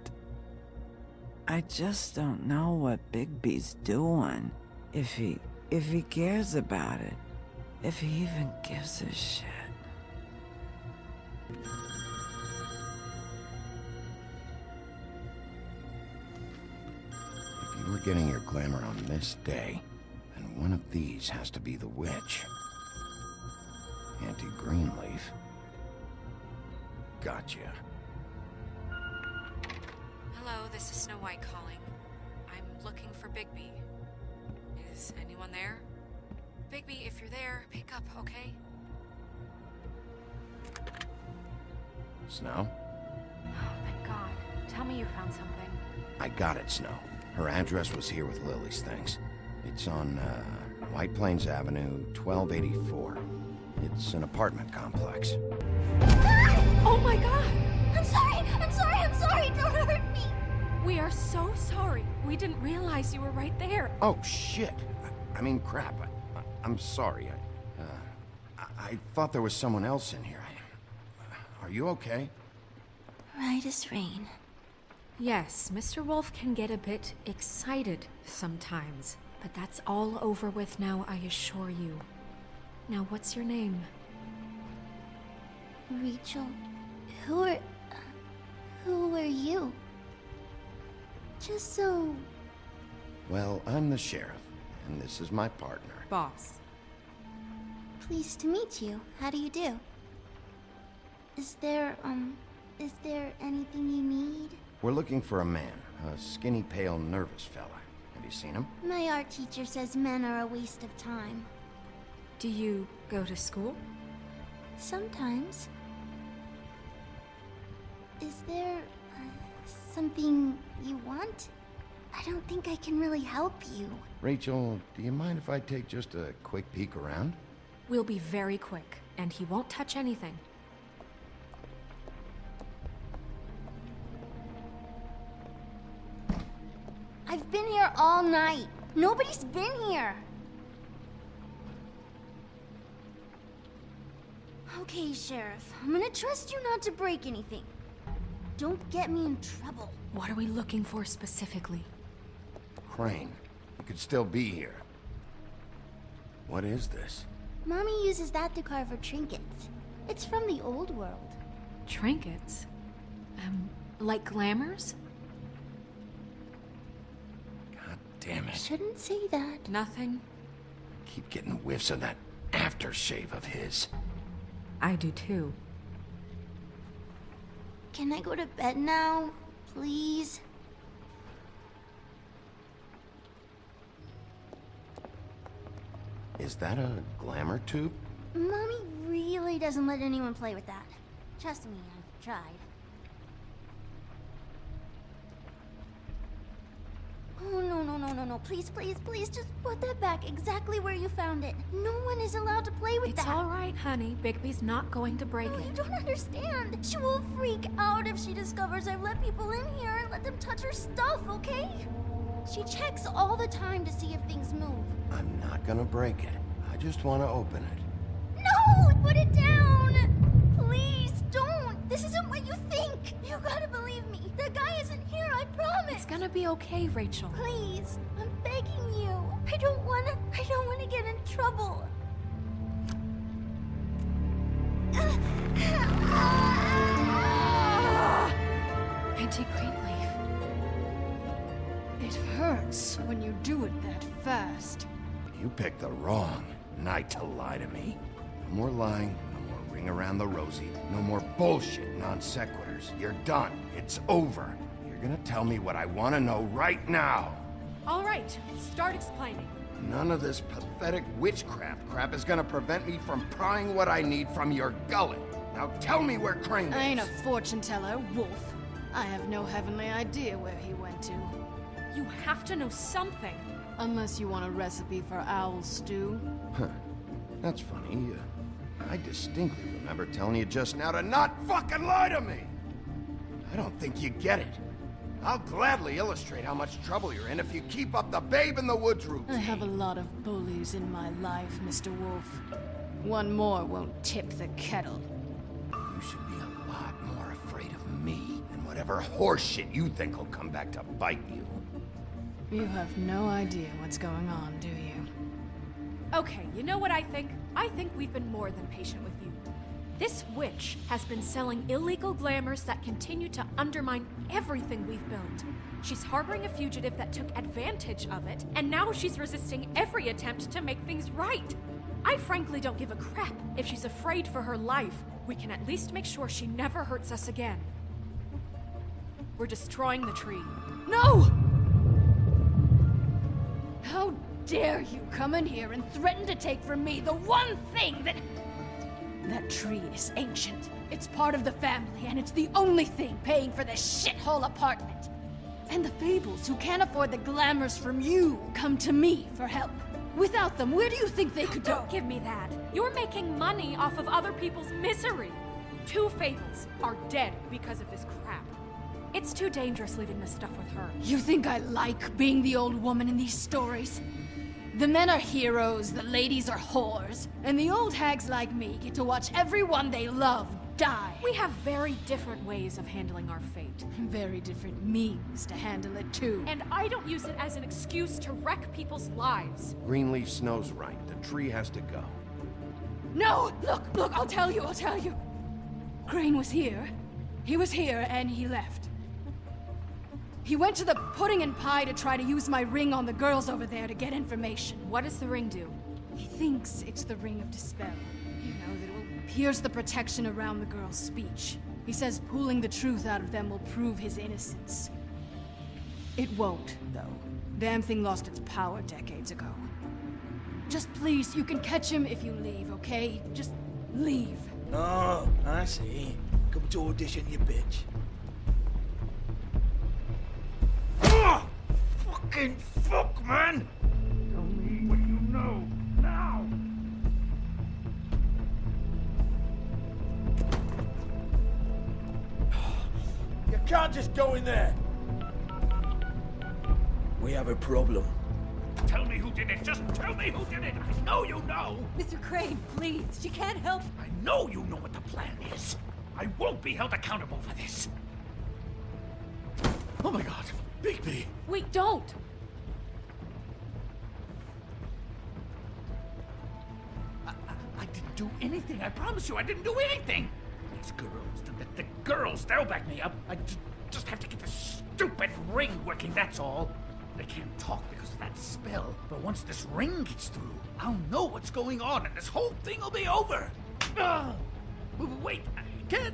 I just don't know what Bigby's doing. If he cares about it. If he even gives a shit. you were getting your glamour on this day, then one of these has to be the witch. Auntie Greenleaf. Gotcha. Hello, this is Snow White calling. I'm looking for Bigby. Is anyone there? Bigby, if you're there, pick up, okay? Snow? Oh, thank God. Tell me you found something. I got it, Snow. Her address was here with Lily's things. It's on, White Plains Avenue, 1284. It's an apartment complex. Oh my God! I'm sorry! Don't hurt me! We are so sorry. We didn't realize you were right there. Oh, shit. I mean, crap. I'm sorry. I thought there was someone else in here. Are you okay? Right as rain. Yes, Mr. Wolf can get a bit excited sometimes, but that's all over with now, I assure you. Now, what's your name? Rachel, who are you? Just so... Well, I'm the sheriff, and this is my partner. Boss. Pleased to meet you. How do you do? Is there anything you need? We're looking for a man, a skinny, pale, nervous fella. Have you seen him? My art teacher says men are a waste of time. Do you go to school? Sometimes. Is there something you want? I don't think I can really help you. Rachel, do you mind if I take just a quick peek around? We'll be very quick, and he won't touch anything. I've been here all night. Nobody's been here. Okay, Sheriff. I'm gonna trust you not to break anything. Don't get me in trouble. What are we looking for specifically? Crane. You could still be here. What is this? Mommy uses that to carve her trinkets. It's from the old world. Trinkets? Like glamours? God damn it. Shouldn't say that. Nothing. Keep getting whiffs of that aftershave of his. I do too. Can I go to bed now? Please? Is that a glamour tube? Mommy really doesn't let anyone play with that. Trust me, I've tried. Oh, no. Please, just put that back exactly where you found it. No one is allowed to play with that. It's all right, honey. Bigby's not going to break it. You don't understand. She will freak out if she discovers I've let people in here and let them touch her stuff, okay? She checks all the time to see if things move. I'm not gonna break it. I just want to open it. No! Put it down! Please, don't! This isn't what you think! You gotta believe me. The guy isn't here, I promise! It's gonna be okay, Rachel. Please, I'm begging you. I don't wanna get in trouble. Auntie Greenleaf. It hurts when you do it that fast. You picked the wrong night to lie to me. No more lying, no more ring around the rosy, no more bullshit non sequiturs. You're done. It's over. You're gonna tell me what I want to know right now. All right, start explaining. None of this pathetic witchcraft crap is gonna prevent me from prying what I need from your gullet. Now tell me where Crane is. I ain't a fortune teller, Wolf. I have no heavenly idea where he went to. You have to know something. Unless you want a recipe for owl stew. Huh. That's funny. I distinctly remember telling you just now to not fucking lie to me! I don't think you get it. I'll gladly illustrate how much trouble you're in if you keep up the Babe in the Woods routine. I have a lot of bullies in my life, Mr. Wolf. One more won't tip the kettle. You should be a lot more afraid of me than whatever horseshit you think will come back to bite you. You have no idea what's going on, do you? Okay, you know what I think? I think we've been more than patient with you. This witch has been selling illegal glamours that continue to undermine everything we've built. She's harboring a fugitive that took advantage of it, and now she's resisting every attempt to make things right. I frankly don't give a crap if she's afraid for her life. We can at least make sure she never hurts us again. We're destroying the tree. No! How dare you come in here and threaten to take from me the one thing that... That tree is ancient. It's part of the family, and it's the only thing paying for this shithole apartment. And the Fables, who can't afford the glamours from you, come to me for help. Without them, where do you think they could go? Don't give me that. You're making money off of other people's misery. 2 Fables are dead because of this crap. It's too dangerous leaving this stuff with her. You think I like being the old woman in these stories? The men are heroes, the ladies are whores, and the old hags like me get to watch everyone they love die. We have very different ways of handling our fate. Very different means to handle it, too. And I don't use it as an excuse to wreck people's lives. Greenleaf Snow's right. The tree has to go. No! Look, I'll tell you. Crane was here. He was here, and he left. He went to the pudding and pie to try to use my ring on the girls over there to get information. What does the ring do? He thinks it's the Ring of Dispel. You know, that it will pierce the protection around the girls' speech. He says pulling the truth out of them will prove his innocence. It won't, though. Damn thing lost its power decades ago. Just please, you can catch him if you leave, okay? Just leave. Oh, I see. Come to audition, you bitch. Fucking fuck, man! Tell me what you know, now! You can't just go in there! We have a problem. Tell me who did it! Just tell me who did it! I know you know! Mr. Crane, please, she can't help. I know you know what the plan is! I won't be held accountable for this! Oh my god! Bigby! Wait, don't! I didn't do anything, I promise you, I didn't do anything! These girls, the girls, they'll back me up. I just have to get this stupid ring working, that's all. They can't talk because of that spell, but once this ring gets through, I'll know what's going on and this whole thing will be over! Wait, I can't...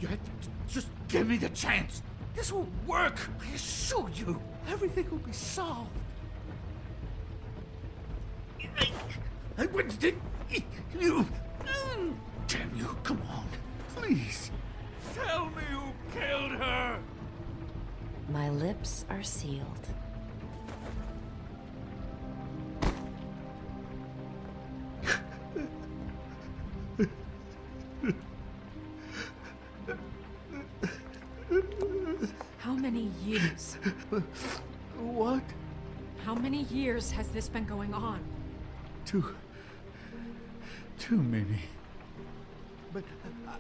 You have to just give me the chance. This will work, I assure you. Everything will be solved. I wouldn't did you. Damn you, come on, please. Tell me who killed her. My lips are sealed. How many years? What? How many years has this been going on? Too many. But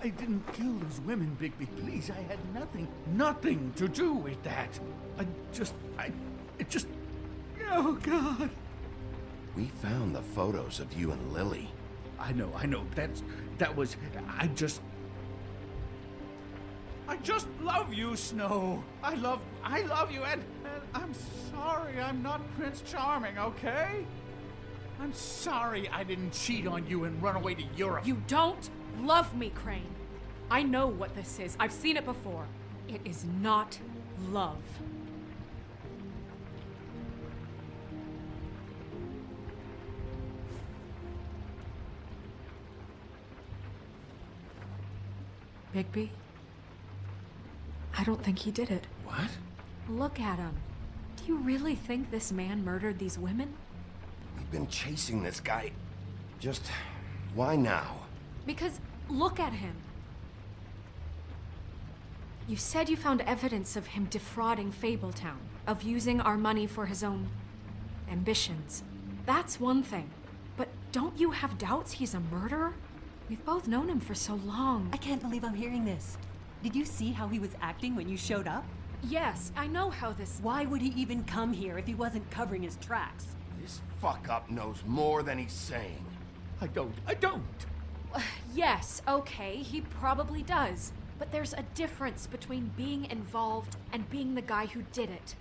I didn't kill those women, Bigby. Please, I had nothing to do with that. It just... Oh, God. We found the photos of you and Lily. I know. That was... I just love you, Snow. I love you, and I'm sorry I'm not Prince Charming, okay? I'm sorry I didn't cheat on you and run away to Europe. You don't love me, Crane. I know what this is. I've seen it before. It is not love. Bigby? I don't think he did it. What? Look at him. Do you really think this man murdered these women? We've been chasing this guy. Just... why now? Because look at him. You said you found evidence of him defrauding Fabletown, of using our money for his own ambitions. That's one thing. But don't you have doubts he's a murderer? We've both known him for so long. I can't believe I'm hearing this. Did you see how he was acting when you showed up? Yes, I know how this... Why would he even come here if he wasn't covering his tracks? This fuck-up knows more than he's saying. I don't. Yes, okay, he probably does. But there's a difference between being involved and being the guy who did it.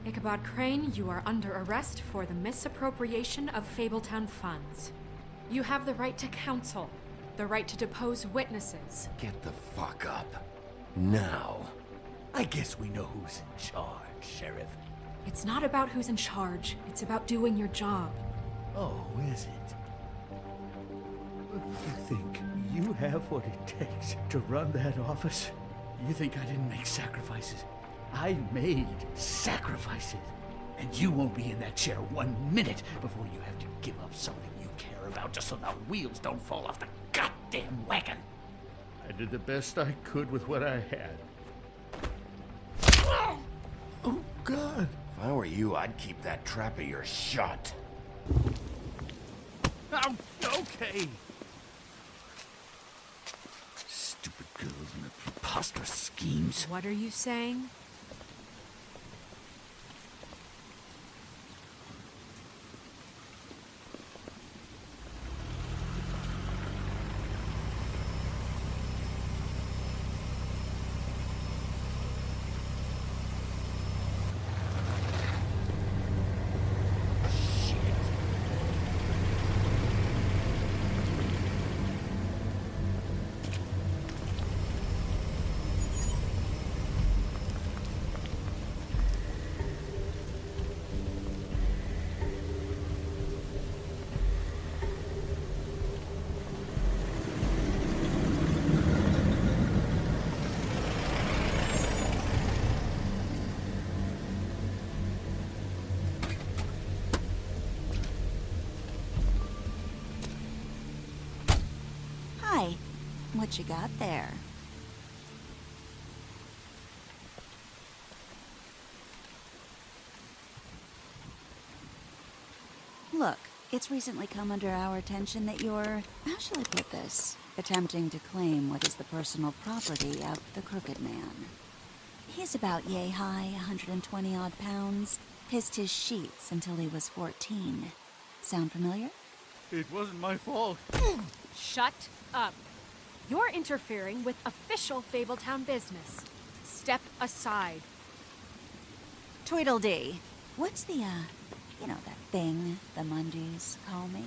Ichabod Crane, you are under arrest for the misappropriation of Fabletown funds. You have the right to counsel, the right to depose witnesses. Get the fuck up. Now. I guess we know who's in charge, Sheriff. It's not about who's in charge, it's about doing your job. Oh, is it? You think you have what it takes to run that office? You think I didn't make sacrifices? I made sacrifices. And you won't be in that chair 1 minute before you have to give up something you care about just so the wheels don't fall off the goddamn wagon. I did the best I could with what I had. Oh, God. If I were you, I'd keep that trap of yours shut. Oh, okay. Stupid girls and their preposterous schemes. What are you saying? Hi. What you got there? Look, it's recently come under our attention that you're, how shall I put this, attempting to claim what is the personal property of the Crooked Man. He's about yay high, 120 odd pounds, pissed his sheets until he was 14. Sound familiar? It wasn't my fault. Shut up. You're interfering with official Fabletown business. Step aside. Tweedledee. What's the, you know, that thing the Mundys call me?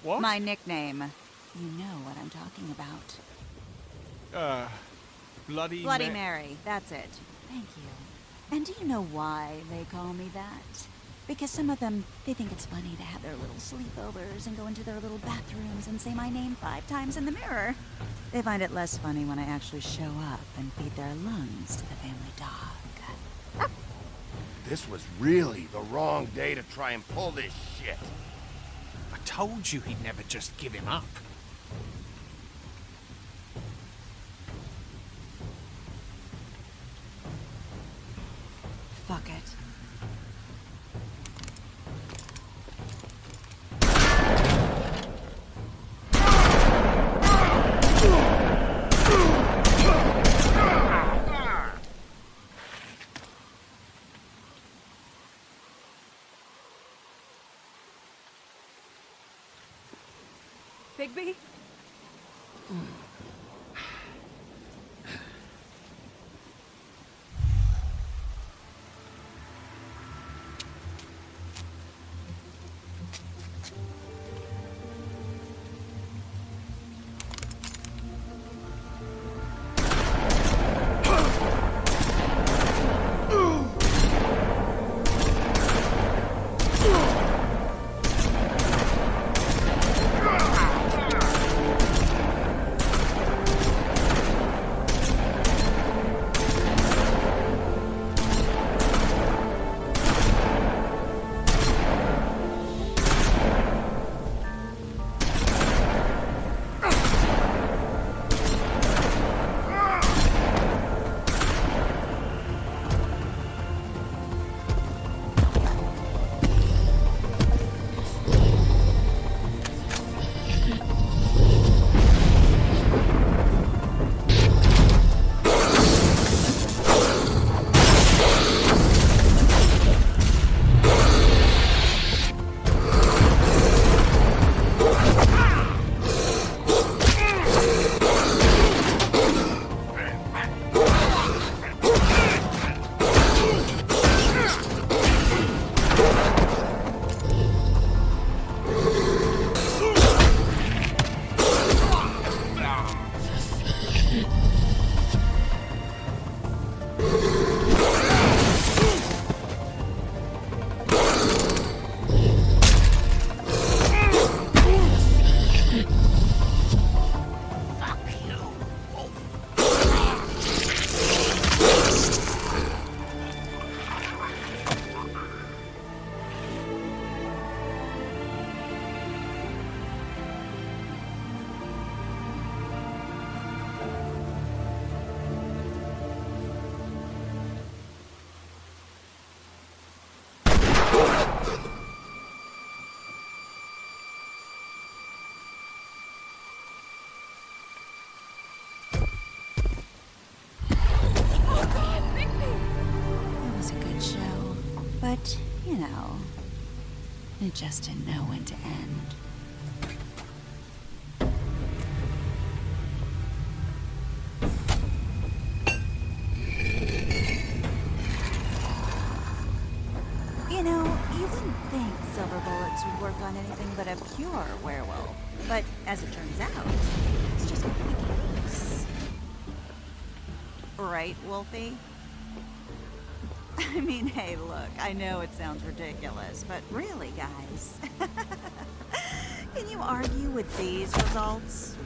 What? My nickname. You know what I'm talking about. Bloody Mary. That's it. Thank you. And do you know why they call me that? Because some of them, they think it's funny to have their little sleepovers and go into their little bathrooms and say my name 5 times in the mirror. They find it less funny when I actually show up and feed their lungs to the family dog. This was really the wrong day to try and pull this shit. I told you he'd never just give him up. Fuck it. Bigby? But, you know, it just didn't know when to end. You know, you wouldn't think silver bullets would work on anything but a pure werewolf. But as it turns out, it's just not the case. Right, Wolfie? I mean, hey, look, I know it sounds ridiculous, but really, guys, can you argue with these results?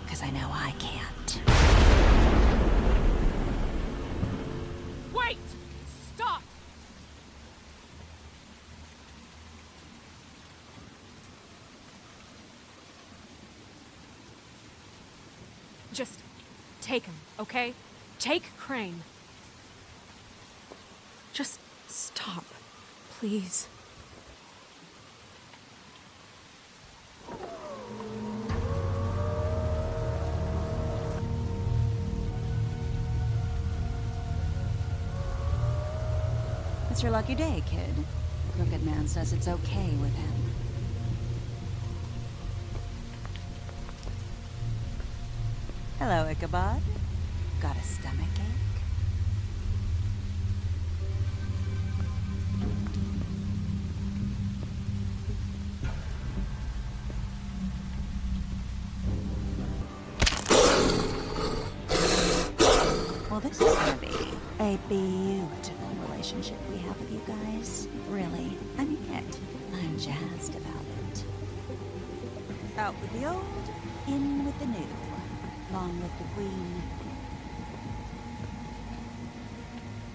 Because I know I can't. Wait! Stop! Just take him, okay? Take Crane. Just stop, please. It's your lucky day, kid. The Crooked Man says it's okay with him. Hello, Ichabod. Got a stomachache? Well, this is gonna be a beautiful relationship we have with you guys. Really, I mean it. I'm jazzed about it. Out with the old, in with the new. Long live the Queen.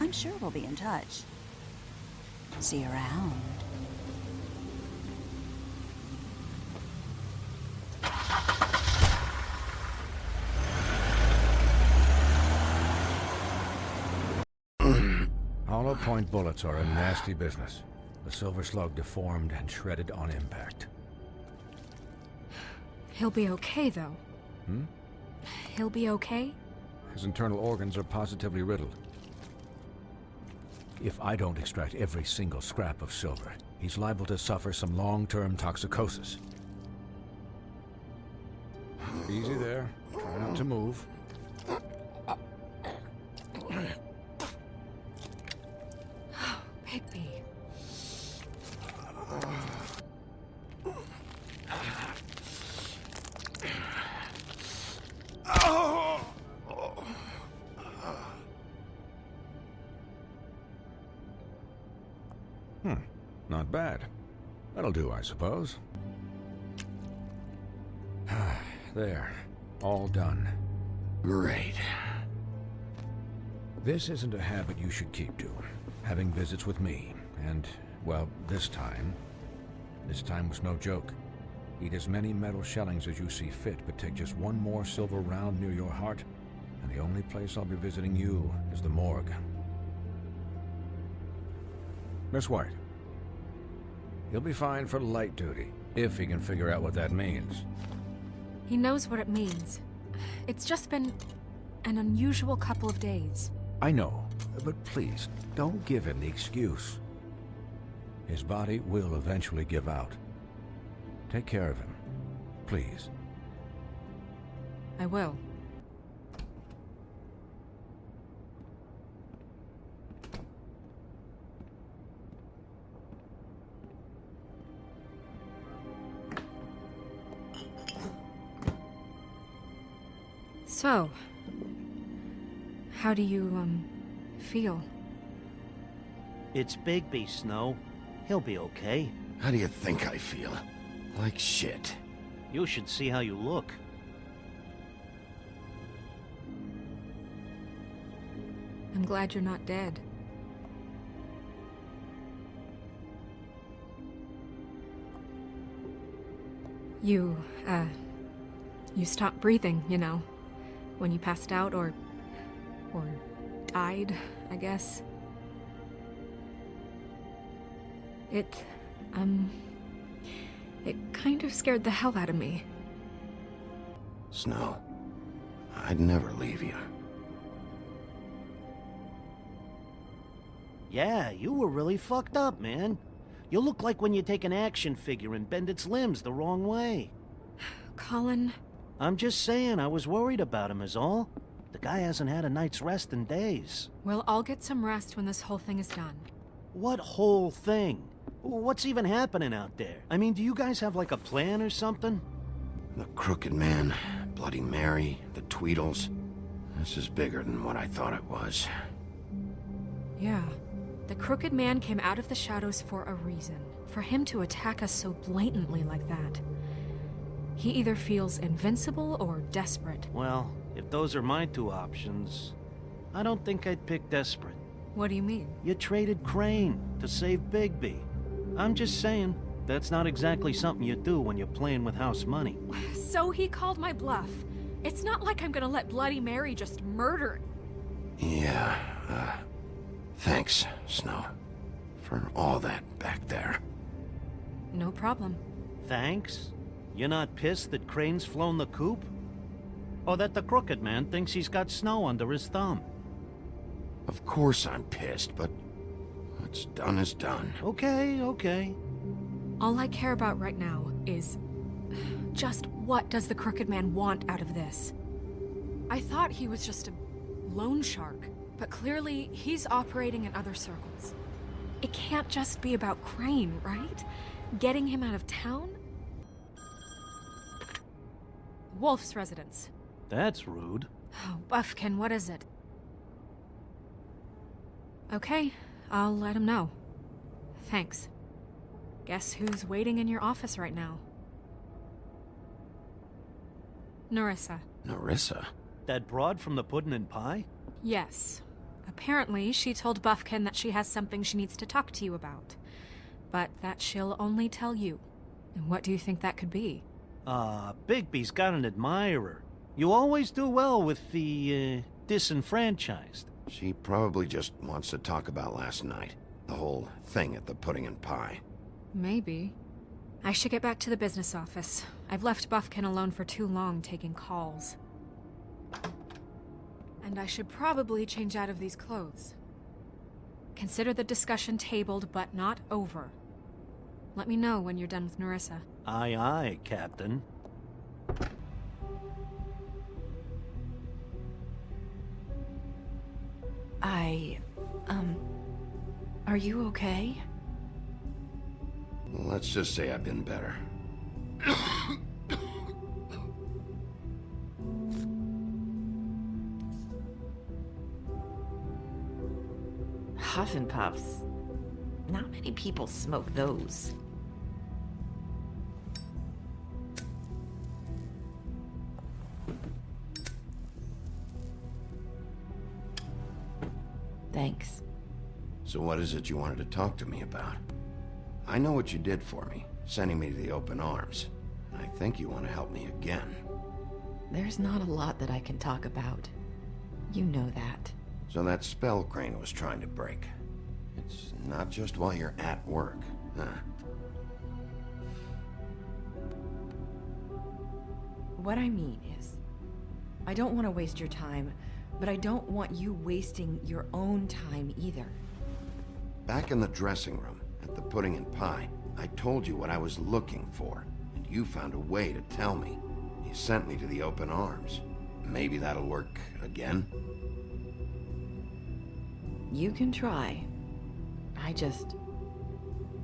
I'm sure we'll be in touch. See you around. Hollow point bullets are a nasty business. The Silver Slug deformed and shredded on impact. He'll be okay, though. He'll be okay? His internal organs are positively riddled. If I don't extract every single scrap of silver, he's liable to suffer some long-term toxicosis. Easy there. Try not to move. Bigby. Not bad. That'll do, I suppose. There. All done. Great. This isn't a habit you should keep to. Having visits with me. And, well, this time was no joke. Eat as many metal shellings as you see fit, but take just one more silver round near your heart, and the only place I'll be visiting you is the morgue. Miss White. He'll be fine for light duty, if he can figure out what that means. He knows what it means. It's just been an unusual couple of days. I know, but please, don't give him the excuse. His body will eventually give out. Take care of him, please. I will. So, how do you, feel? It's Bigby, Snow. He'll be okay. How do you think I feel? Like shit. You should see how you look. I'm glad you're not dead. You stopped breathing, you know, when you passed out or died, I guess. It kind of scared the hell out of me. Snow, I'd never leave you. Yeah, you were really fucked up, man. You look like when you take an action figure and bend its limbs the wrong way. Colin... I'm just saying, I was worried about him is all. The guy hasn't had a night's rest in days. We'll all get some rest when this whole thing is done. What whole thing? What's even happening out there? I mean, do you guys have like a plan or something? The Crooked Man, Bloody Mary, the Tweedles. This is bigger than what I thought it was. Yeah. The Crooked Man came out of the shadows for a reason. For him to attack us so blatantly like that. He either feels invincible or desperate. Well, if those are my two options, I don't think I'd pick desperate. What do you mean? You traded Crane to save Bigby. I'm just saying, that's not exactly something you do when you're playing with house money. So he called my bluff. It's not like I'm gonna let Bloody Mary just murder... Yeah, thanks, Snow. For all that back there. No problem. Thanks? You're not pissed that Crane's flown the coop? Or that the Crooked Man thinks he's got Snow under his thumb? Of course I'm pissed, but what's done is done. Okay, okay. All I care about right now is... just what does the Crooked Man want out of this? I thought he was just a loan shark, but clearly he's operating in other circles. It can't just be about Crane, right? Getting him out of town? Wolf's residence. That's rude. Oh, Buffkin, what is it? Okay, I'll let him know. Thanks. Guess who's waiting in your office right now? Nerissa. Nerissa? That broad from the Puddin' and Pie? Yes. Apparently, she told Buffkin that she has something she needs to talk to you about. But that she'll only tell you. And what do you think that could be? Bigby's got an admirer. You always do well with the, disenfranchised. She probably just wants to talk about last night. The whole thing at the Pudding and Pie. Maybe. I should get back to the business office. I've left Buffkin alone for too long taking calls. And I should probably change out of these clothes. Consider the discussion tabled, but not over. Let me know when you're done with Nerissa. Aye, aye, Captain. Are you okay? Let's just say I've been better. Huff and Puffs. Not many people smoke those. Thanks. So what is it you wanted to talk to me about? I know what you did for me, sending me to the Open Arms. I think you want to help me again. There's not a lot that I can talk about. You know that. So that spell Crane was trying to break. It's not just while you're at work, huh? What I mean is, I don't want to waste your time, but I don't want you wasting your own time either. Back in the dressing room, at the Pudding and Pie, I told you what I was looking for, and you found a way to tell me. You sent me to the Open Arms. Maybe that'll work again? You can try.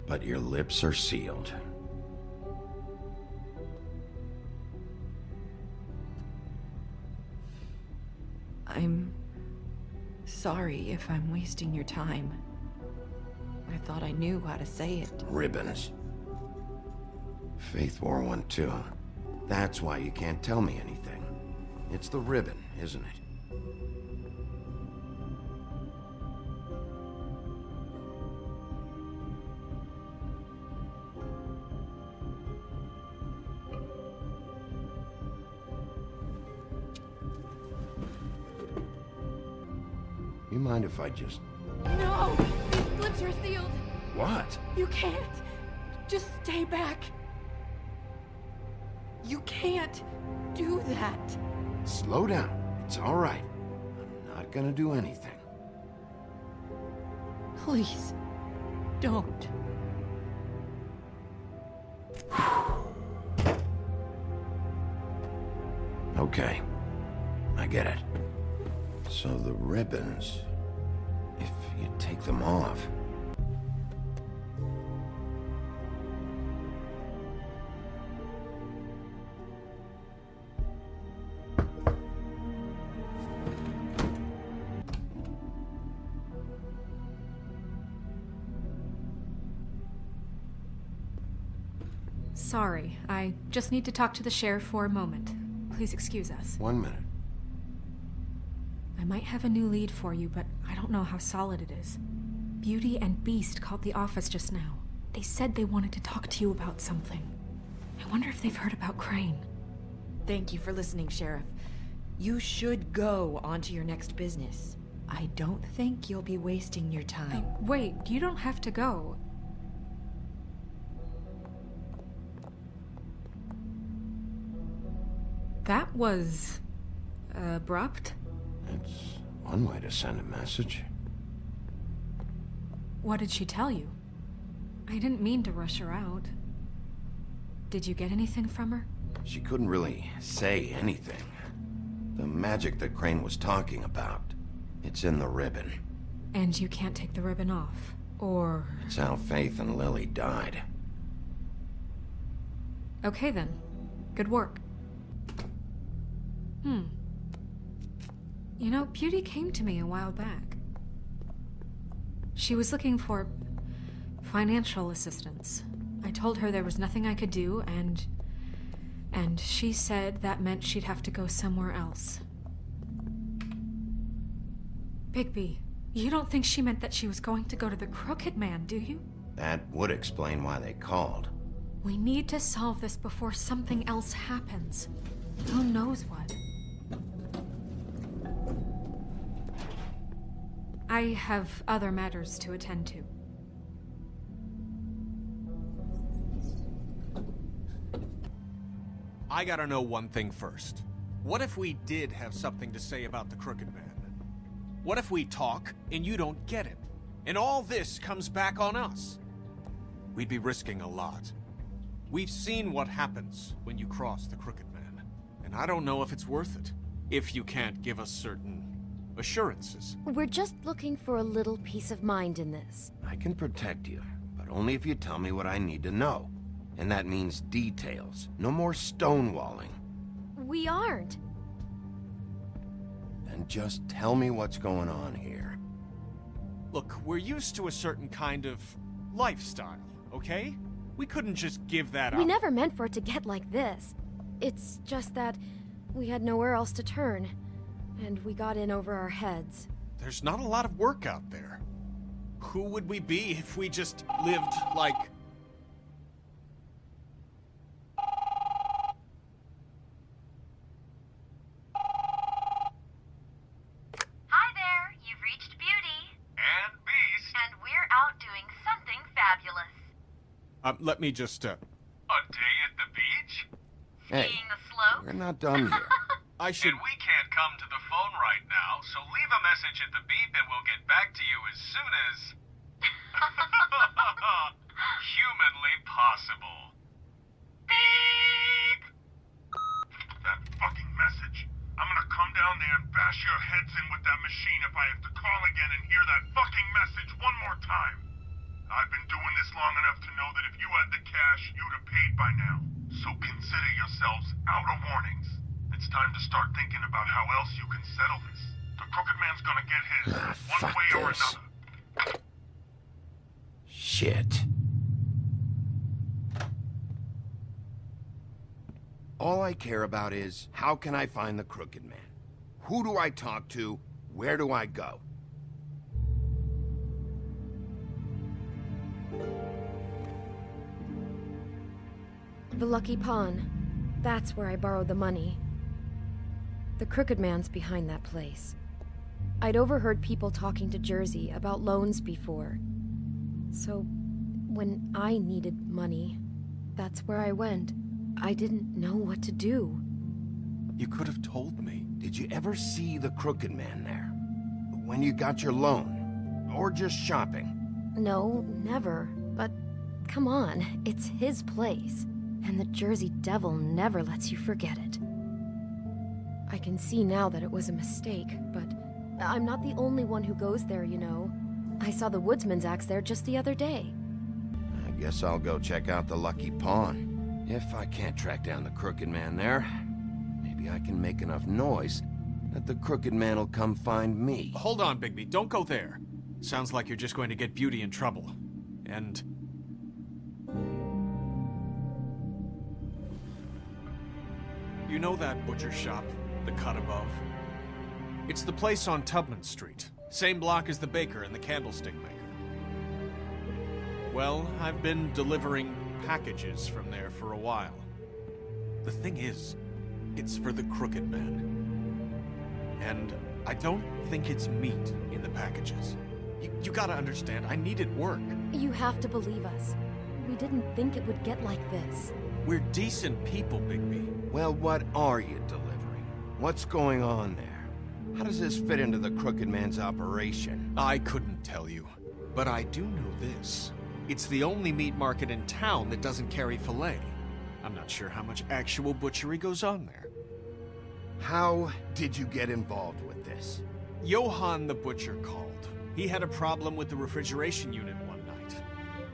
But your lips are sealed. I'm sorry if I'm wasting your time. I thought I knew how to say it. Ribbons. Faith wore one too. That's why you can't tell me anything. It's the ribbon, isn't it? You mind if I just... No! These lips are sealed! What? You can't! Just stay back! You can't do that! Slow down. It's all right. I'm not gonna do anything. Please, don't. Okay. I get it. So the ribbons, if you take them off... Sorry, I just need to talk to the sheriff for a moment. Please excuse us. 1 minute. I might have a new lead for you, but I don't know how solid it is. Beauty and Beast called the office just now. They said they wanted to talk to you about something. I wonder if they've heard about Crane. Thank you for listening, Sheriff. You should go on to your next business. I don't think you'll be wasting your time. Wait, you don't have to go. That was... abrupt? It's one way to send a message. What did she tell you? I didn't mean to rush her out. Did you get anything from her? She couldn't really say anything. The magic that Crane was talking about, it's in the ribbon. And you can't take the ribbon off, or... It's how Faith and Lily died. Okay then. Good work. You know, Beauty came to me a while back. She was looking for financial assistance. I told her there was nothing I could do, and she said that meant she'd have to go somewhere else. Bigby, you don't think she meant that she was going to go to the Crooked Man, do you? That would explain why they called. We need to solve this before something else happens. Who knows what? I have other matters to attend to. I gotta know one thing first. What if we did have something to say about the Crooked Man? What if we talk and you don't get it? And all this comes back on us? We'd be risking a lot. We've seen what happens when you cross the Crooked Man. And I don't know if it's worth it. If you can't give us certain assurances. We're just looking for a little peace of mind in this. I can protect you, but only if you tell me what I need to know. And that means details. No more stonewalling. We aren't. Then just tell me what's going on here. Look, we're used to a certain kind of lifestyle, okay? We couldn't just give that up. We never meant for it to get like this. It's just that we had nowhere else to turn. And we got in over our heads. There's not a lot of work out there. Who would we be if we just lived like... Hi there, you've reached Beauty. And Beast. And we're out doing something fabulous. Let me just, A day at the beach? Hey, Skiing the slope? we're not done here. I should... And we can't come to the phone right now, so leave a message at the beep and we'll get back to you as soon as... humanly possible. Beep! That fucking message. I'm gonna come down there and bash your heads in with that machine if I have to call again and hear that fucking message one more time. I've been doing this long enough to know that if you had the cash, you'd have paid by now. So consider yourselves out of warnings. It's time to start thinking about how else you can settle this. The Crooked Man's gonna get his, one way or another. Shit. All I care about is, how can I find the Crooked Man? Who do I talk to? Where do I go? The Lucky Pawn. That's where I borrowed the money. The Crooked Man's behind that place. I'd overheard people talking to Jersey about loans before. So, when I needed money, that's where I went. I didn't know what to do. You could have told me. Did you ever see the Crooked Man there? When you got your loan? Or just shopping? No, never. But come on, it's his place. And the Jersey Devil never lets you forget it. I can see now that it was a mistake, but I'm not the only one who goes there, you know. I saw the Woodsman's axe there just the other day. I guess I'll go check out the Lucky Pawn. If I can't track down the Crooked Man there, maybe I can make enough noise that the Crooked Man will come find me. Hold on, Bigby. Don't go there. Sounds like you're just going to get Beauty in trouble. And... you know that butcher shop? The cut above? It's the place on Tubman Street. Same block as the baker and the candlestick maker. Well, I've been delivering packages from there for a while. The thing is, it's for the Crooked Man. And I don't think it's meat in the packages. You gotta understand, I needed work. You have to believe us. We didn't think it would get like this. We're decent people, Bigby. Well, what are you delivering? What's going on there? How does this fit into the Crooked Man's operation? I couldn't tell you, but I do know this. It's the only meat market in town that doesn't carry filet. I'm not sure how much actual butchery goes on there. How did you get involved with this? Johann the butcher called. He had a problem with the refrigeration unit one night.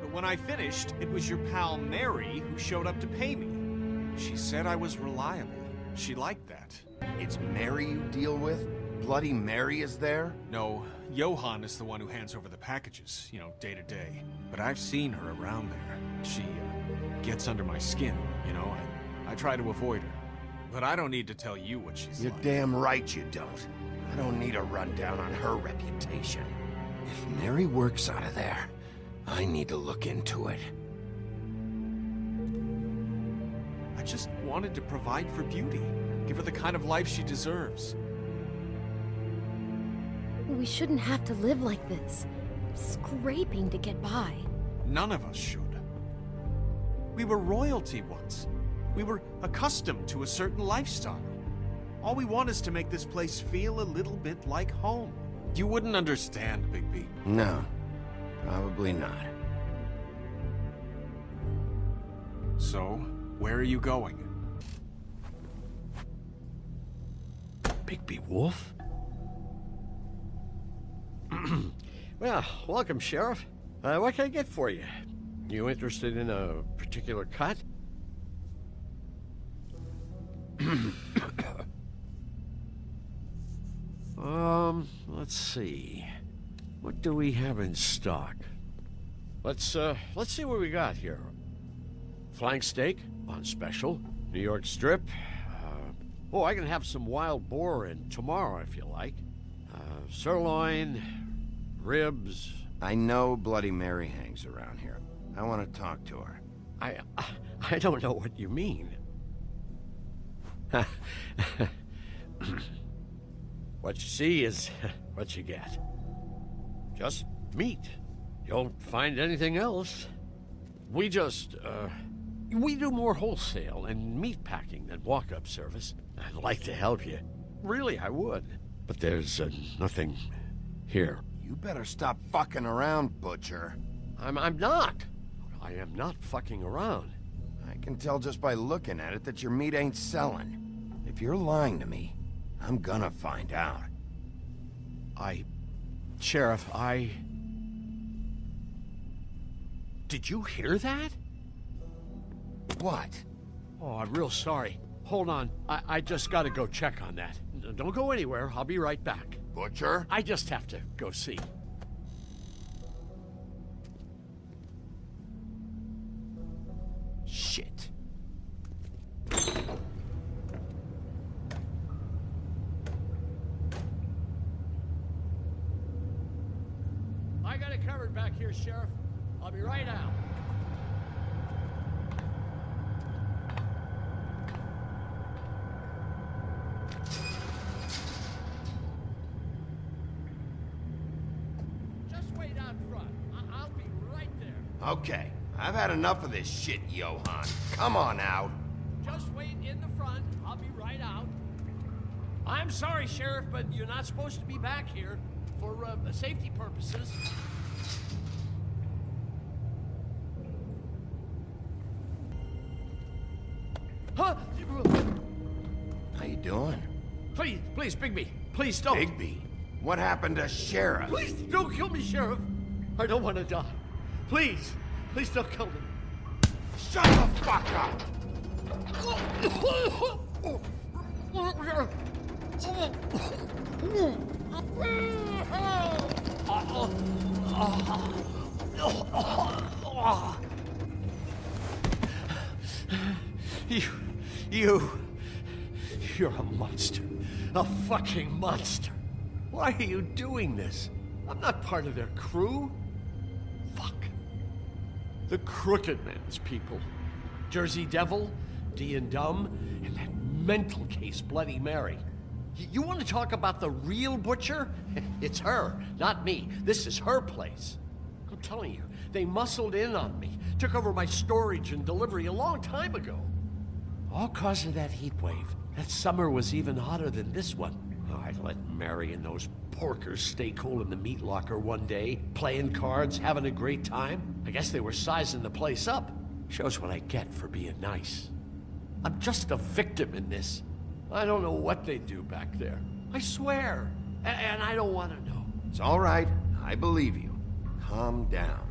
But when I finished, it was your pal Mary who showed up to pay me. She said I was reliable. She liked that. It's Mary you deal with? Bloody Mary is there? No, Johann is the one who hands over the packages, you know, day to day. But I've seen her around there. She gets under my skin, you know. I try to avoid her. But I don't need to tell you what she's You're like. damn right you don't. I don't need a rundown on her reputation. If Mary works out of there, I need to look into it. I just wanted to provide for Beauty. Give her the kind of life she deserves. We shouldn't have to live like this. Scraping to get by. None of us should. We were royalty once. We were accustomed to a certain lifestyle. All we want is to make this place feel a little bit like home. You wouldn't understand, Bigby. No, probably not. So, where are you going? Bigby Wolf? Well, welcome, Sheriff. What can I get for you? You interested in a particular cut? Let's see. What do we have in stock? Let's see what we got here. Flank steak on special. New York strip. Oh, I can have some wild boar in tomorrow if you like. Sirloin, ribs. I know Bloody Mary hangs around here. I want to talk to her. I don't know what you mean. What you see is what you get. Just meat. You don't find anything else. We do more wholesale and meat packing than walk-up service. I'd like to help you. Really, I would. But there's nothing here. You better stop fucking around, Butcher. I'm not. I am not fucking around. I can tell just by looking at it that your meat ain't selling. If you're lying to me, I'm gonna find out. Sheriff, Did you hear that? What? Oh, I'm real sorry. Hold on. I just gotta go check on that. Don't go anywhere. I'll be right back. Butcher? I just have to go see. Shit. I got it covered back here, Sheriff. I'll be right out. Just wait out front. I'll be right there. Okay, I've had enough of this shit, Johann. Come on out. Just wait in the front. I'll be right out. I'm sorry, Sheriff, but you're not supposed to be back here. for safety purposes. Huh? How you doing? Please, Bigby. Please don't. Bigby? What happened to Sheriff? Please don't kill me, Sheriff. I don't want to die. Please don't kill me. Shut the fuck up! You're a monster. A fucking monster. Why are you doing this? I'm not part of their crew. Fuck. The Crooked Man's people. Jersey Devil, D and Dumb, and that mental case Bloody Mary. You want to talk about the real butcher? It's her, not me. This is her place. I'm telling you, they muscled in on me, took over my storage and delivery a long time ago. All cause of that heat wave. That summer was even hotter than this one. Oh, I let Mary and those porkers stay cool in the meat locker one day, playing cards, having a great time. I guess they were sizing the place up. Shows what I get for being nice. I'm just a victim in this. I don't know what they do back there. I swear. And I don't want to know. It's all right. I believe you. Calm down.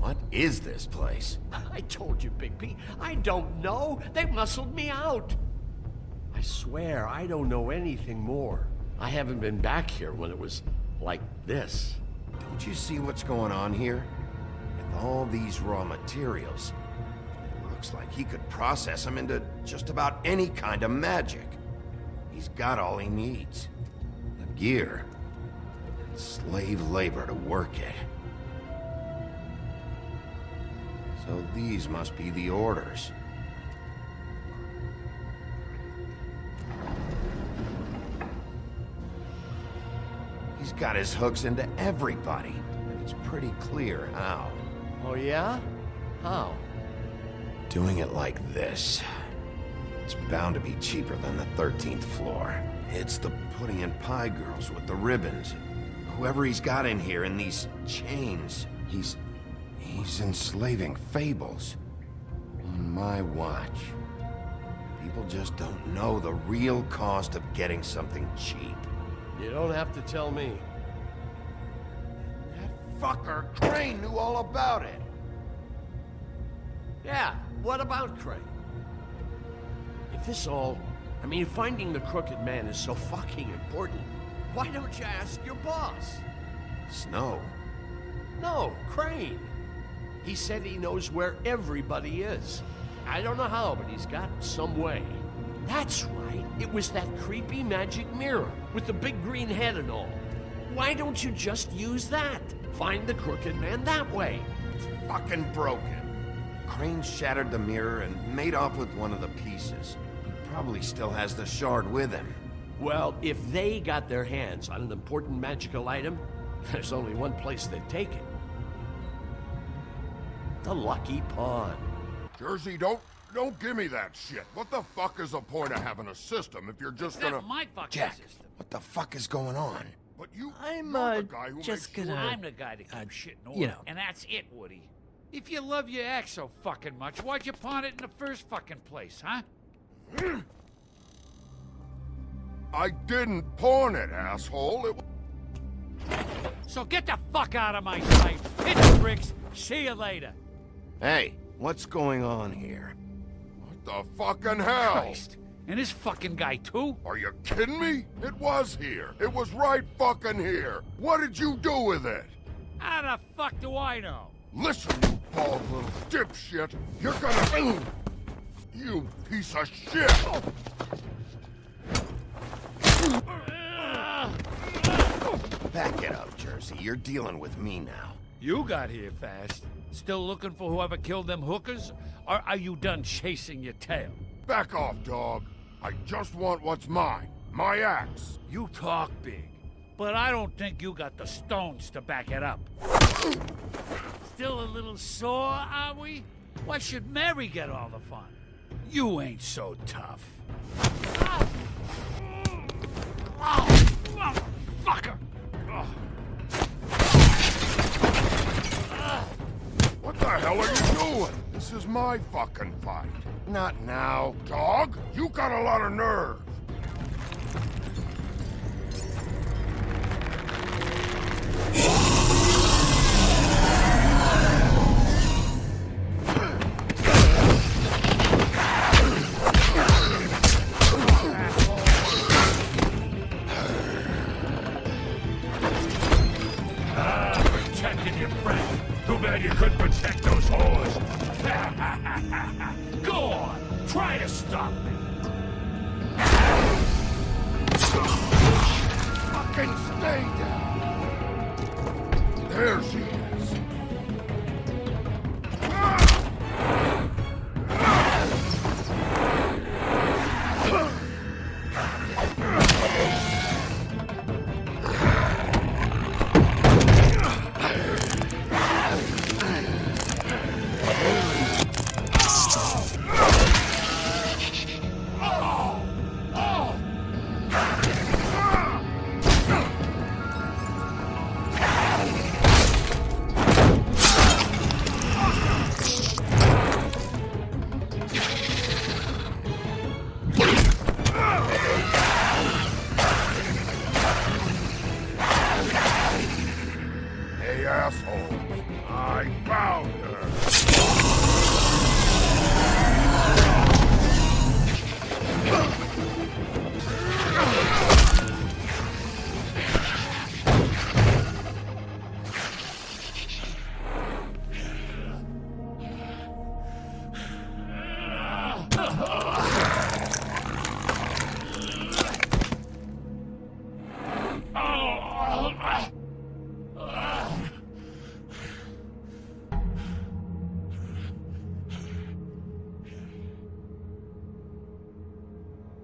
What is this place? I told you, Bigby. I don't know. They muscled me out. I swear, I don't know anything more. I haven't been back here when it was like this. Don't you see what's going on here? With all these raw materials, it looks like he could process them into just about any kind of magic. He's got all he needs. The gear, and slave labor to work it. So these must be the orders. He's got his hooks into everybody, and it's pretty clear how. Oh yeah? How? Doing it like this. It's bound to be cheaper than the 13th floor. It's the Pudding and Pie girls with the ribbons. Whoever he's got in here in these chains, he's enslaving fables. On my watch. People just don't know the real cost of getting something cheap. You don't have to tell me. That fucker Crane knew all about it. Yeah, what about Crane? If this all... I mean, finding the Crooked Man is so fucking important, why don't you ask your boss? Snow? No, Crane. He said he knows where everybody is. I don't know how, but he's got some way. That's right. It was that creepy magic mirror with the big green head and all. Why don't you just use that? Find the Crooked Man that way. It's fucking broken. Crane shattered the mirror and made off with one of the pieces. He probably still has the shard with him. Well, if they got their hands on an important magical item, there's only one place they'd take it. The Lucky Pawn. Jersey, don't give me that shit. What the fuck is the point of having a system if you're just gonna... That's my fucking Jack, system. what the fuck is going on? But you're the guy who just makes gonna... I'm the guy that keeps shit in order, you know. and that's it, Woody. If you love your ex so fucking much, why'd you pawn it in the first fucking place, huh? I didn't pawn it, asshole. It... So get the fuck out of my sight. Hit the bricks. See you later. Hey, what's going on here? What the fucking hell? Christ. And this fucking guy, too? Are you kidding me? It was here. It was right fucking here. What did you do with it? How the fuck do I know? Listen, you bald little dipshit. You're gonna... You piece of shit! Back it up, Jersey. You're dealing with me now. You got here fast. Still looking for whoever killed them hookers? Or are you done chasing your tail? Back off, dog. I just want what's mine. My axe. You talk big, but I don't think you got the stones to back it up. Still a little sore, are we? Why should Mary get all the fun? You ain't so tough. Oh, motherfucker! What the hell are you doing? This is my fucking fight. Not now. Dog, you got a lot of nerve. Protecting your friend. Too bad you couldn't protect those whores. Go on, try to stop me. Fucking stay down. There she is. Hey, asshole. I found her.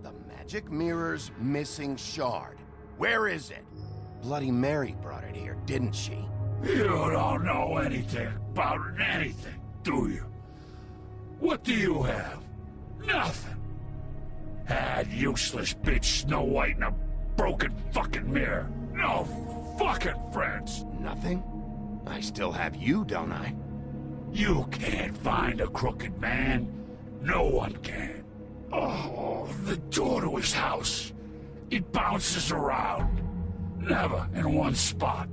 The Magic Mirror's missing shard. Where is it? Bloody Mary brought it here, didn't she? You don't know anything about anything, do you? What do you have? Nothing. Had useless bitch Snow White and a broken fucking mirror. No fucking friends. Nothing? I still have you, don't I? You can't find a crooked man. No one can. Oh, the door to his house. It bounces around. Never in one spot.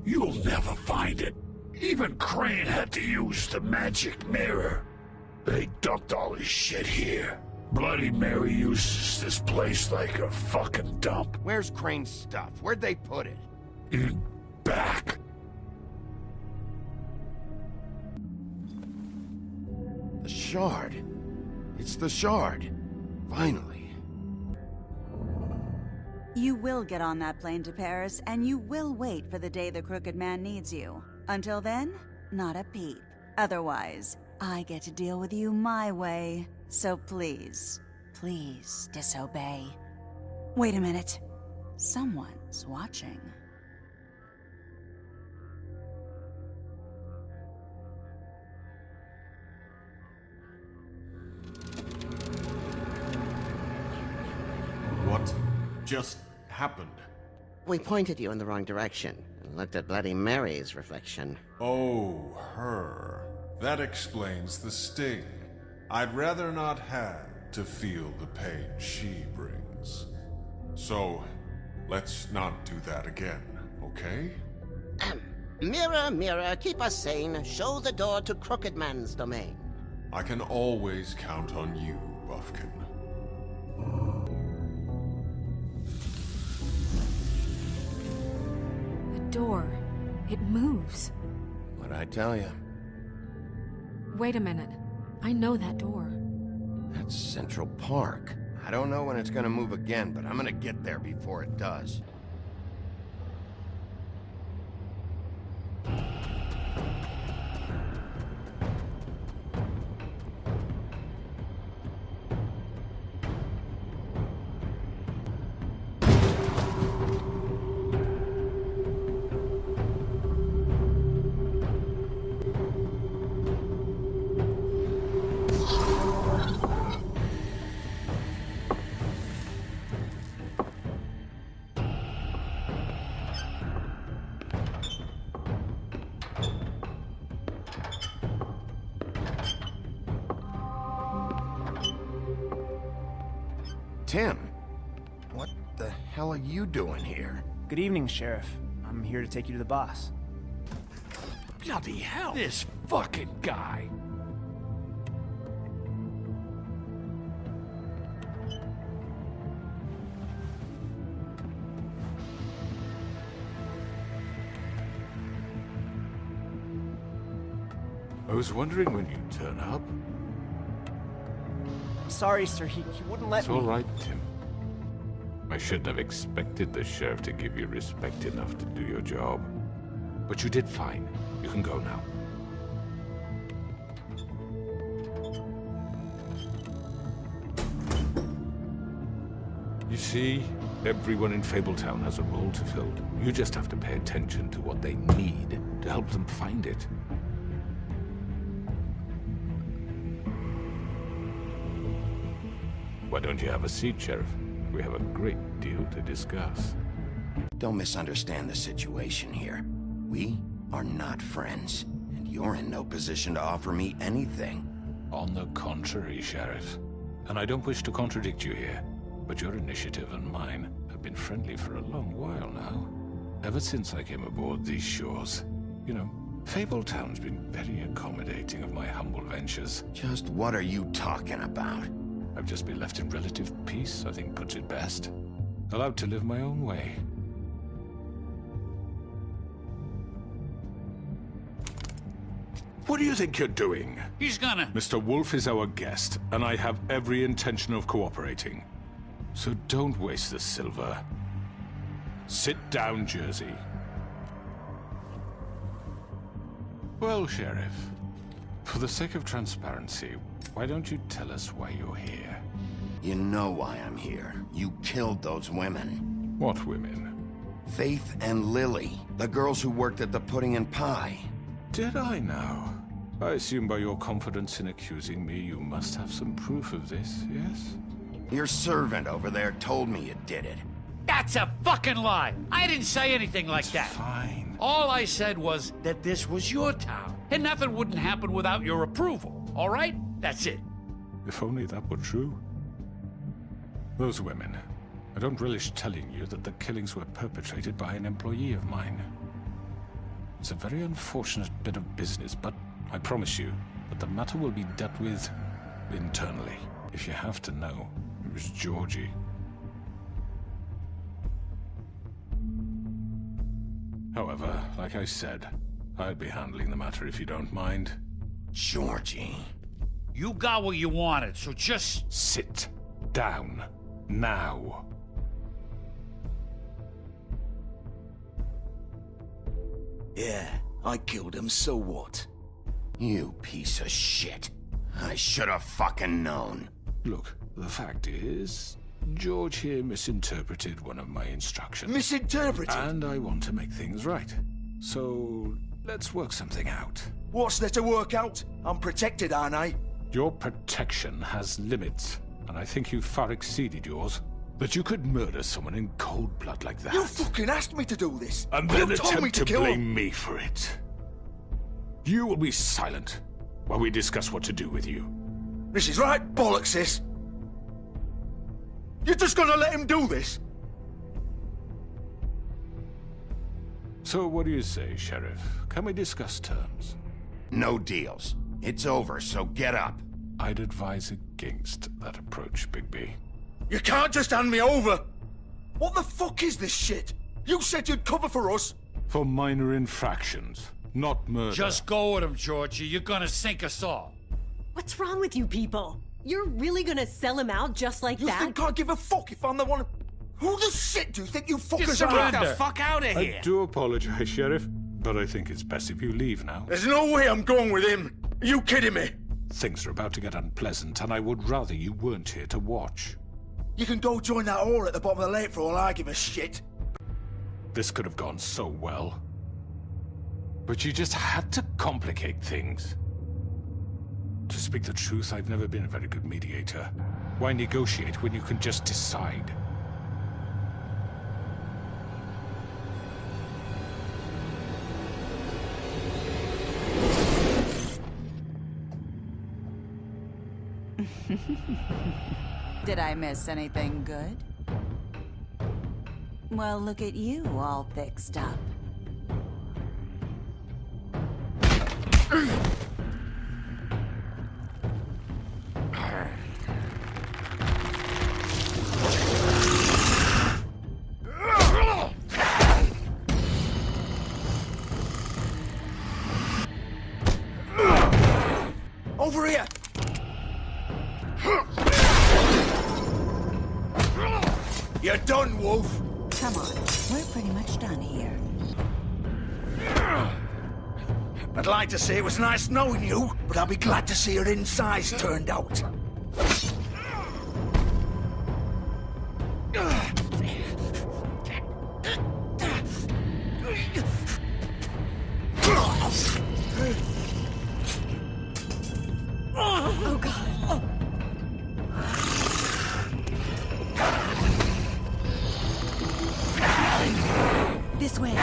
You'll never find it. Even Crane had to use the magic mirror. They dumped all his shit here. Bloody Mary uses this place like a fucking dump. Where's Crane's stuff? Where'd they put it? In back. The shard. It's the shard. Finally. You will get on that plane to Paris, and you will wait for the day the Crooked Man needs you. Until then, not a peep. Otherwise, I get to deal with you my way. So please, please disobey. Wait a minute. Someone's watching. What just happened? We pointed you in the wrong direction and looked at Bloody Mary's reflection. Oh, her. That explains the sting. I'd rather not have to feel the pain she brings. So, let's not do that again, okay? Mirror, mirror, keep us sane. Show the door to Crooked Man's domain. I can always count on you, Buffkin. The door. It moves. What'd I tell you? Wait a minute. I know that door. That's Central Park. I don't know when it's gonna move again, but I'm gonna get there before it does. Tim, what the hell are you doing here? Good evening, Sheriff. I'm here to take you to the boss. Bloody hell! This fucking guy! I was wondering when you'd turn up. I'm sorry, sir. He wouldn't let It's me. all right, Tim. I shouldn't have expected the sheriff to give you respect enough to do your job. But you did fine. You can go now. You see, everyone in Fabletown has a role to fill. You just have to pay attention to what they need to help them find it. Why don't you have a seat, Sheriff? We have a great deal to discuss. Don't misunderstand the situation here. We are not friends, and you're in no position to offer me anything. On the contrary, Sheriff. And I don't wish to contradict you here, but your initiative and mine have been friendly for a long while now. Ever since I came aboard these shores. You know, Fabletown's been very accommodating of my humble ventures. Just what are you talking about? I've just been left in relative peace, I think puts it best. Allowed to live my own way. What do you think you're doing? He's gonna... Mr. Wolf is our guest, and I have every intention of cooperating. So don't waste the silver. Sit down, Jersey. Well, Sheriff, for the sake of transparency, why don't you tell us why you're here? You know why I'm here. You killed those women. What women? Faith and Lily, the girls who worked at the Pudding and Pie. Did I now? I assume by your confidence in accusing me, you must have some proof of this, yes? Your servant over there told me you did it. That's a fucking lie! I didn't say anything like that. Fine. All I said was that this was your town, and nothing wouldn't happen without your approval, all right? That's it. If only that were true. Those women. I don't relish telling you that the killings were perpetrated by an employee of mine. It's a very unfortunate bit of business, but I promise you that the matter will be dealt with internally. If you have to know, it was Georgie. However, like I said, I'd be handling the matter if you don't mind. Georgie. You got what you wanted, so just... Sit down. Now. Yeah, I killed him, so what? You piece of shit. I should have fucking known. Look, the fact is, George here misinterpreted one of my instructions. Misinterpreted? And I want to make things right. So, let's work something out. What's there to work out? I'm protected, aren't I? Your protection has limits, and I think you've far exceeded yours. That you could murder someone in cold blood like that. You fucking asked me to do this! And You then told me attempt to kill blame him. me for it. You will be silent while we discuss what to do with you. This is right bollocks, this! You're just gonna let him do this? So what do you say, Sheriff? Can we discuss terms? No deals. It's over, so get up. I'd advise against that approach, Bigby. You can't just hand me over! What the fuck is this shit? You said you'd cover for us! For minor infractions, not murder. Just go with him, Georgie. You're gonna sink us all. What's wrong with you people? You're really gonna sell him out just like You that? think I give a fuck if I'm the one? Who the shit do you think you fuckers are? Get the fuck out of here! I do apologize, Sheriff, but I think it's best if you leave now. There's no way I'm going with him! Are you kidding me? Things are about to get unpleasant, and I would rather you weren't here to watch. You can go join that whore at the bottom of the lake for all I give a shit. This could have gone so well. But you just had to complicate things. To speak the truth, I've never been a very good mediator. Why negotiate when you can just decide? Did I miss anything good? Well, look at you, all fixed up. Over here! You're done, Wolf! Come on, we're pretty much done here. I'd like to say it was nice knowing you, but I'll be glad to see your insides turned out. Oh, God. This way.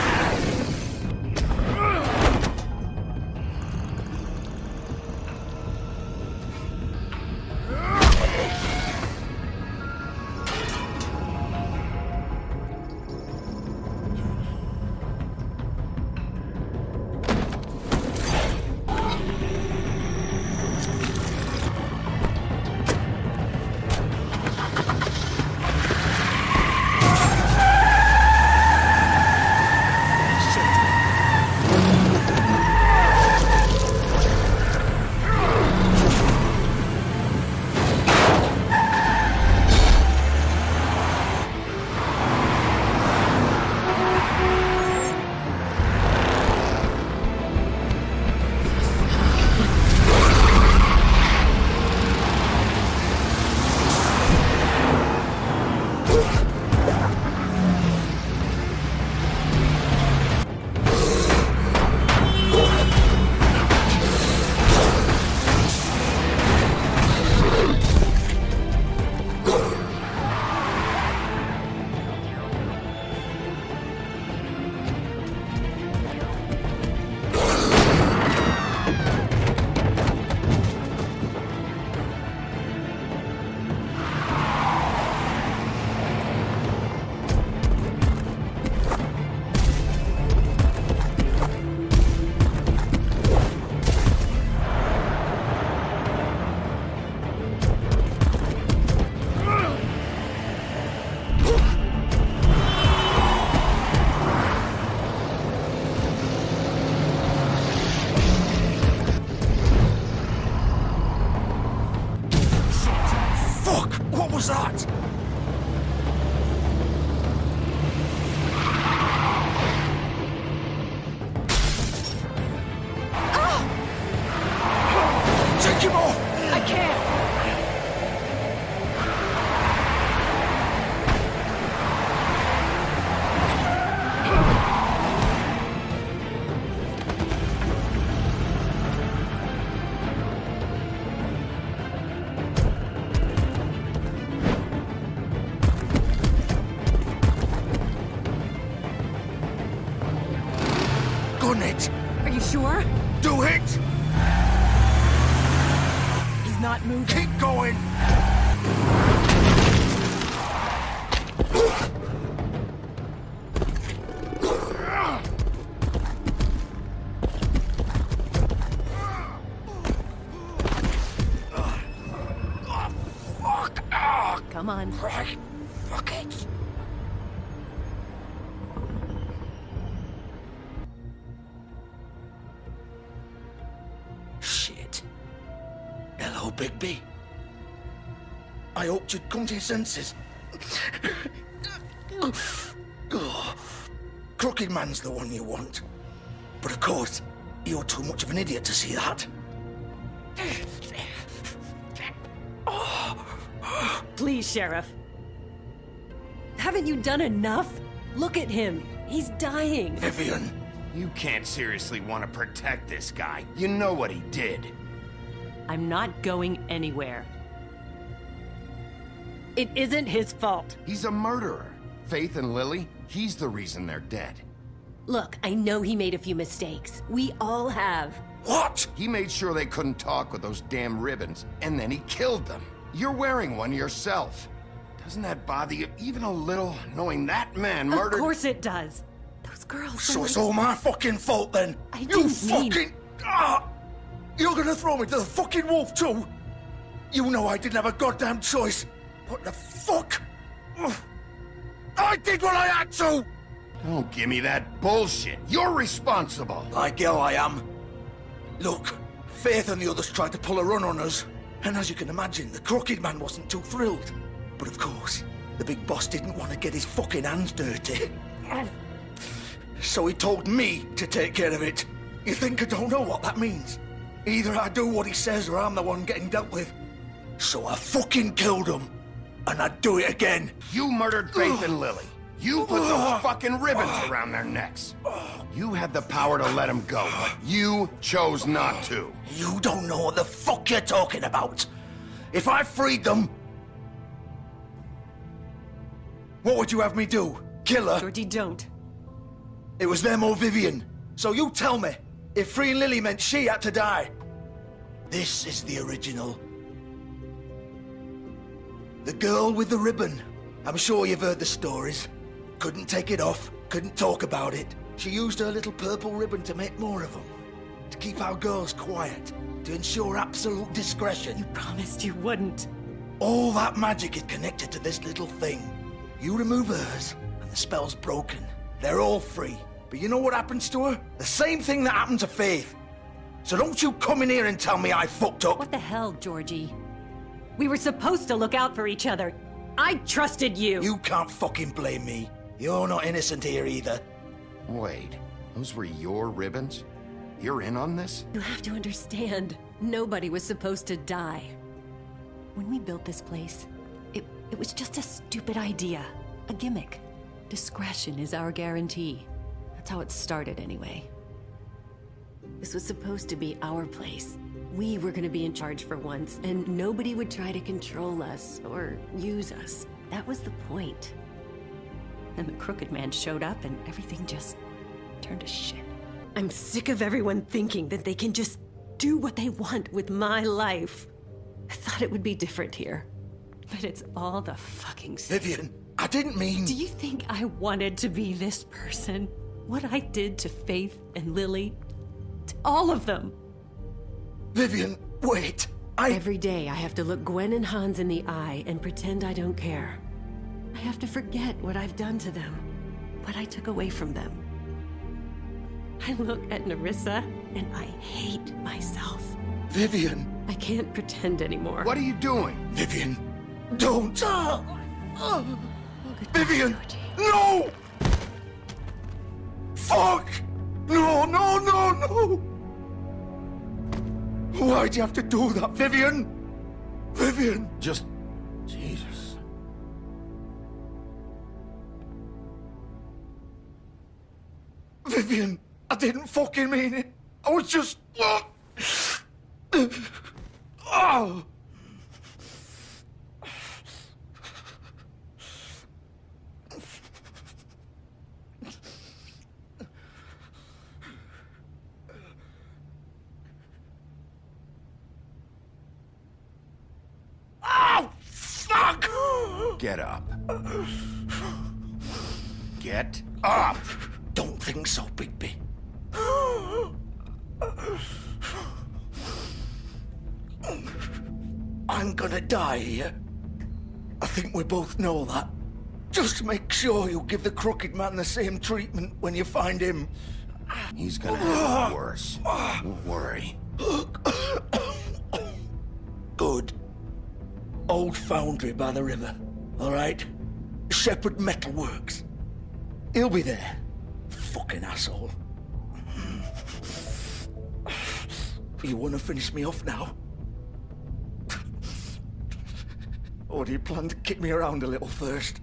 What was that? Take him off! I can't! Gun it! Are you sure? Do it! He's not moving. Keep going! Come on. Right. Fuck it. Shit. Hello, Bigby. I hoped you'd come to your senses. Crooked Man's the one you want. But of course, you're too much of an idiot to see that. Please, Sheriff. Haven't you done enough? Look at him. He's dying. Vivian. You can't seriously want to protect this guy. You know what he did. I'm not going anywhere. It isn't his fault. He's a murderer. Faith and Lily, he's the reason they're dead. Look, I know he made a few mistakes. We all have. What? He made sure they couldn't talk with those damn ribbons, and then he killed them. You're wearing one yourself. Doesn't that bother you even a little, knowing that man murdered... Of course it does. Those girls... So it's all my fucking fault then? I You didn't mean- fucking... You're gonna throw me to the fucking wolf too? You know I didn't have a goddamn choice. What the fuck? I did what I had to! Don't give me that bullshit. You're responsible. Like hell I am. Look, Faith and the others tried to pull a run on us. And as you can imagine, the Crooked Man wasn't too thrilled. But of course, the big boss didn't want to get his fucking hands dirty. So he told me to take care of it. You think I don't know what that means? Either I do what he says or I'm the one getting dealt with. So I fucking killed him. And I'd do it again. You murdered Faith and Lily. You put those fucking ribbons around their necks. You had the power to let them go, but you chose not to. You don't know what the fuck you're talking about. If I freed them... What would you have me do? Kill her? Georgie, don't. It was them or Vivian. So you tell me, if freeing Lily meant she had to die. This is the original. The girl with the ribbon. I'm sure you've heard the stories. Couldn't take it off, couldn't talk about it. She used her little purple ribbon to make more of them. To keep our girls quiet. To ensure absolute discretion. You promised you wouldn't. All that magic is connected to this little thing. You remove hers, and the spell's broken. They're all free. But you know what happens to her? The same thing that happened to Faith. So don't you come in here and tell me I fucked up. What the hell, Georgie? We were supposed to look out for each other. I trusted you. You can't fucking blame me. You're not innocent here either. Wait, those were your ribbons? You're in on this? You have to understand, nobody was supposed to die. When we built this place, it was just a stupid idea. A gimmick. Discretion is our guarantee. That's how it started anyway. This was supposed to be our place. We were gonna be in charge for once, and nobody would try to control us or use us. That was the point. Then the Crooked Man showed up and everything just turned to shit. I'm sick of everyone thinking that they can just do what they want with my life. I thought it would be different here. But it's all the fucking same. Vivian, I didn't mean... Do you think I wanted to be this person? What I did to Faith and Lily? To all of them? Vivian, wait. Every day I have to look Gwen and Hans in the eye and pretend I don't care. I have to forget what I've done to them. What I took away from them. I look at Nerissa and I hate myself. Vivian. I can't pretend anymore. What are you doing? Vivian, don't. Vivian, no! Fuck! No, no, no, no! Why'd you have to do that, Vivian? Vivian! Just... Jesus. Vivian, I didn't fucking mean it. I was just... Oh! Oh, fuck! Get up. Get up! Don't think so, Bigby. I'm gonna die here. I think we both know that. Just make sure you give the Crooked Man the same treatment when you find him. He's gonna have it worse. Don't worry. Good. Old foundry by the river, all right? Shepherd Metalworks. He'll be there. Fucking asshole. You want to finish me off now? Or do you plan to kick me around a little first?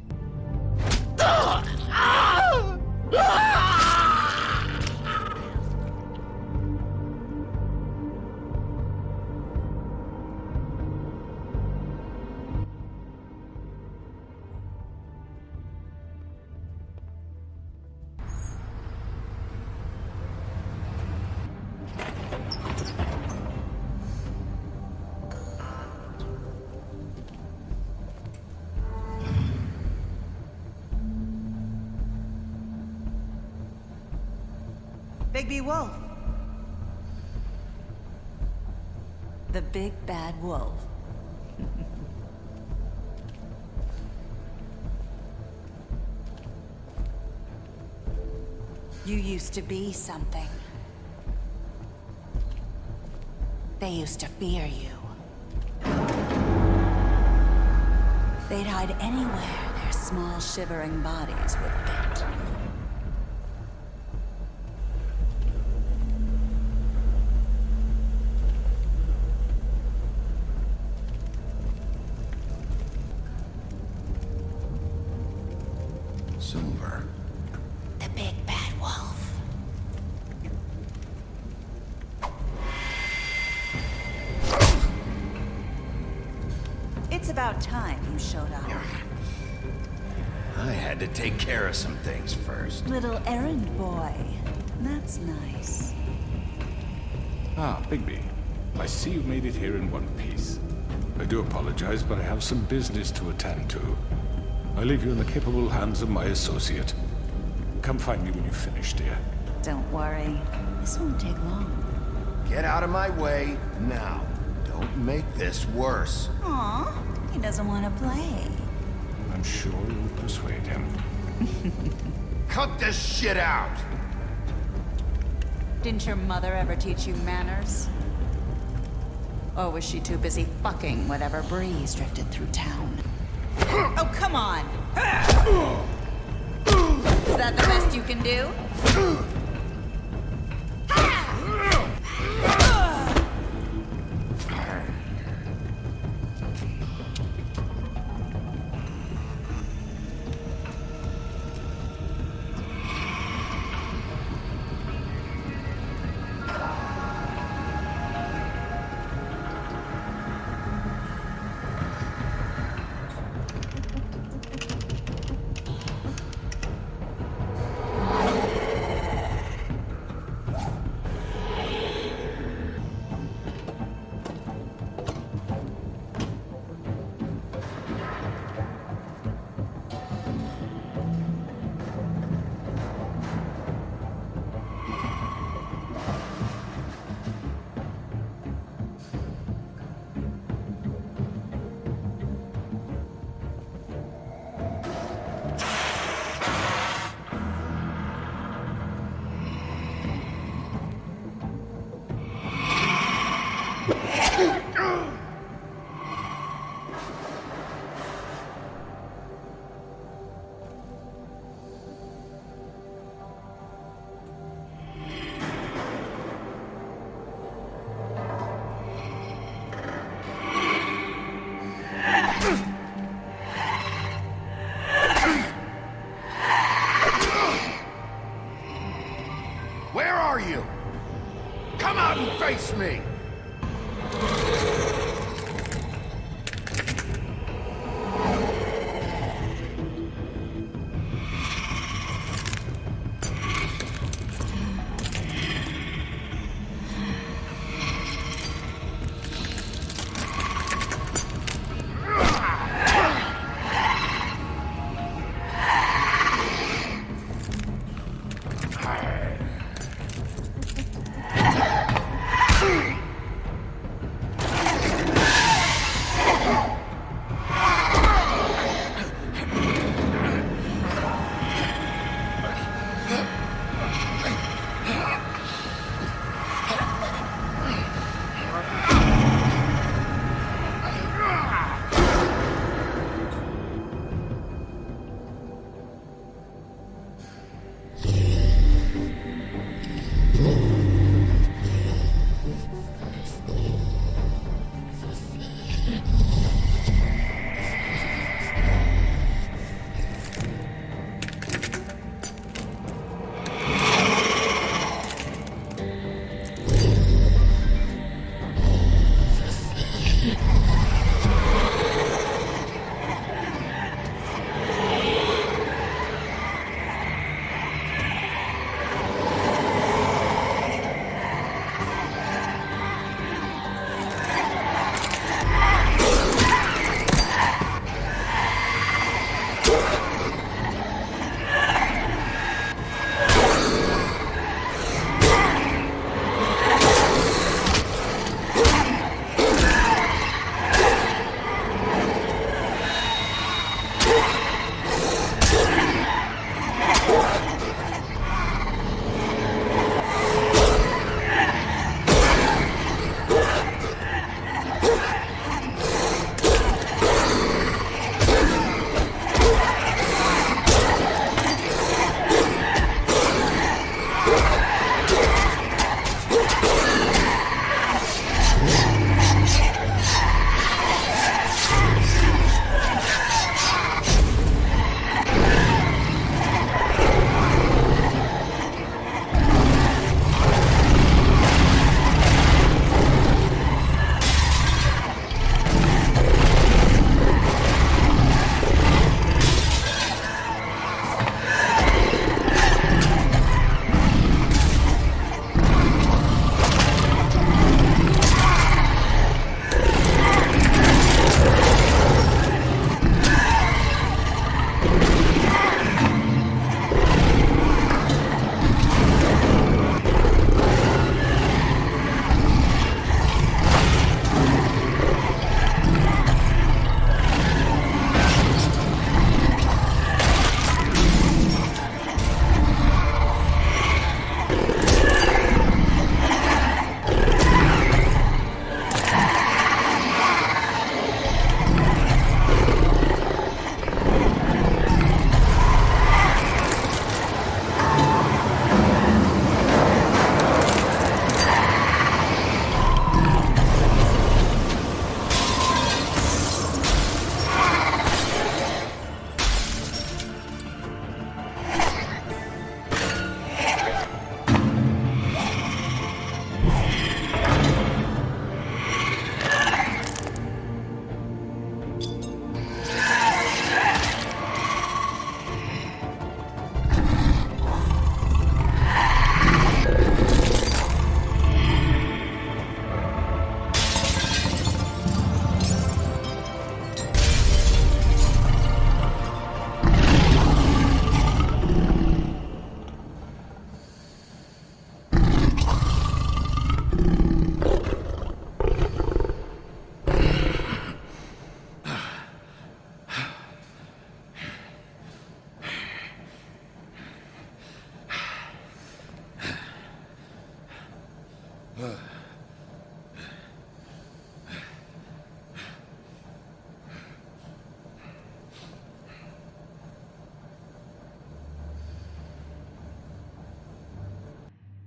Bigby Wolf. The big bad wolf. You used to be something. They used to fear you. They'd hide anywhere their small shivering bodies would fit. Silver. The big bad wolf. It's about time you showed up. I had to take care of some things first. Little errand boy. That's nice. Ah, Bigby. I see you made it here in one piece. I do apologize, but I have some business to attend to. I leave you in the capable hands of my associate. Come find me when you've finished, dear. Don't worry. This won't take long. Get out of my way now. Don't make this worse. Aw, he doesn't want to play. I'm sure you'll persuade him. Cut this shit out! Didn't your mother ever teach you manners? Or was she too busy fucking whatever breeze drifted through town? Oh, come on! Is that the best you can do? Where are you? Come out and face me!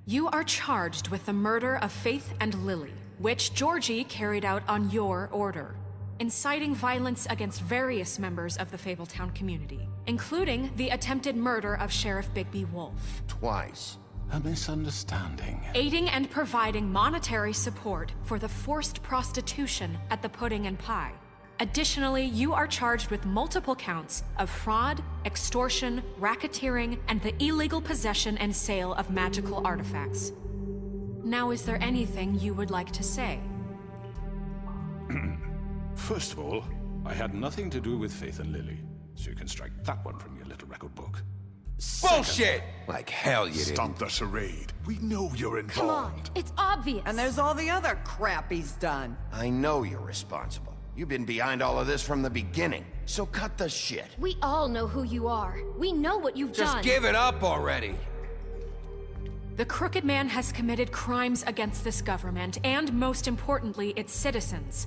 You are charged with the murder of Faith and Lily, which Georgie carried out on your order, inciting violence against various members of the Fabletown community, including the attempted murder of Sheriff Bigby Wolf. Twice. A misunderstanding. Aiding and providing monetary support for the forced prostitution at the Pudding and Pie. Additionally, you are charged with multiple counts of fraud, extortion, racketeering, and the illegal possession and sale of magical artifacts. Now, is there anything you would like to say? First of all, I had nothing to do with Faith and Lily, so you can strike that one from your little record book. Bullshit! Like hell you didn't. Stop the charade. We know you're involved. Come on, it's obvious. And there's all the other crap he's done. I know you're responsible. You've been behind all of this from the beginning, so cut the shit. We all know who you are. We know what you've done. Just give it up already. The Crooked Man has committed crimes against this government, and most importantly, its citizens.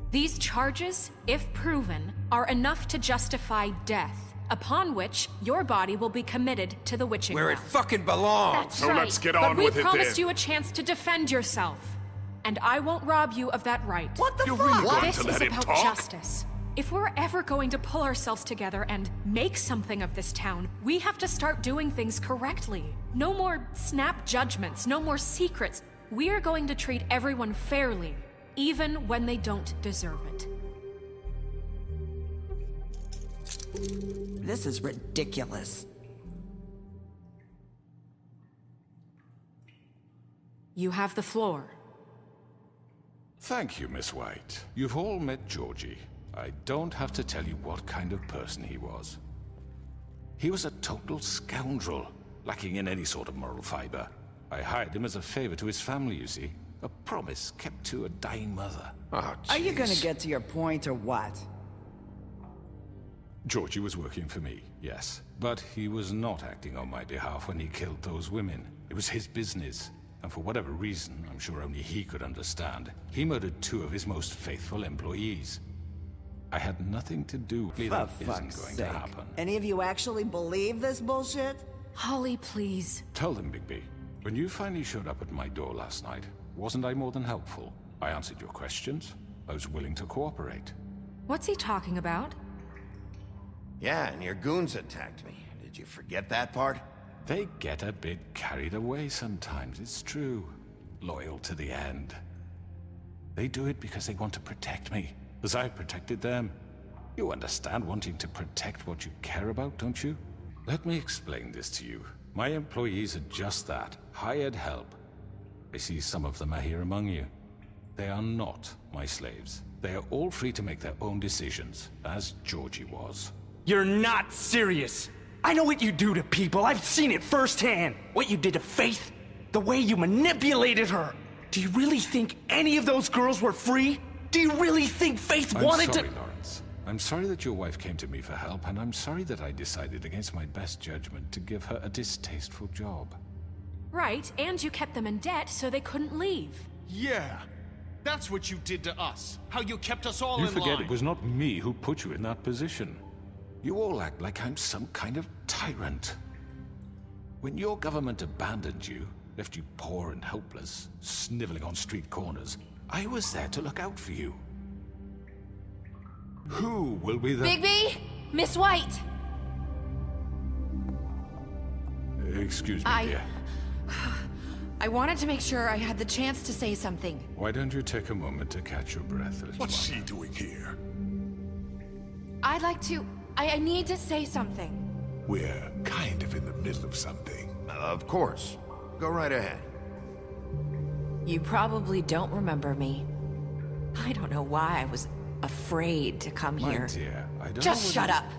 These charges, if proven, are enough to justify death, upon which your body will be committed to the witching Where it ground. fucking belongs. That's So right. let's get on But with we it promised then. you a chance to defend yourself, and I won't rob you of that right. What the You're fuck? really going This to is let him about talk? justice. If we're ever going to pull ourselves together and make something of this town, we have to start doing things correctly. No more snap judgments, no more secrets. We are going to treat everyone fairly, even when they don't deserve it. This is ridiculous. You have the floor. Thank you, Miss White. You've all met Georgie. I don't have to tell you what kind of person he was. He was a total scoundrel, lacking in any sort of moral fiber. I hired him as a favor to his family, you see. A promise kept to a dying mother. Oh, Are you gonna jeez. get to your point or what? Georgie was working for me, yes. But he was not acting on my behalf when he killed those women. It was his business. And for whatever reason, I'm sure only he could understand, he murdered 2 of his most faithful employees. I had nothing to do with it. For That isn't fuck's going sake. to happen. Any of you actually believe this bullshit? Holly, please. Tell them, Bigby. When you finally showed up at my door last night, wasn't I more than helpful? I answered your questions. I was willing to cooperate. What's he talking about? Yeah, and your goons attacked me. Did you forget that part? They get a bit carried away sometimes, it's true. Loyal to the end. They do it because they want to protect me, as I've protected them. You understand wanting to protect what you care about, don't you? Let me explain this to you. My employees are just that, hired help. I see some of them are here among you. They are not my slaves. They are all free to make their own decisions, as Georgie was. You're not serious. I know what you do to people. I've seen it firsthand. What you did to Faith. The way you manipulated her. Do you really think any of those girls were free? Do you really think Faith wanted I'm sorry, to— Lawrence. I'm sorry that your wife came to me for help, and I'm sorry that I decided against my best judgment to give her a distasteful job. Right, and you kept them in debt so they couldn't leave. Yeah. That's what you did to us. How you kept us all You in forget line. it was not me who put you in that position. You all act like I'm some kind of tyrant. When your government abandoned you, left you poor and helpless, sniveling on street corners, I was there to look out for you. Who will be the— Bigby! Miss White! Excuse me, dear. I wanted to make sure I had the chance to say something. Why don't you take a moment to catch your breath a little What's longer? she doing here? I'd like to... I need to say something. We're kind of in the middle of something. Of course. Go right ahead. You probably don't remember me. I don't know why I was afraid to come My here. dear, I don't Just know shut whether- up.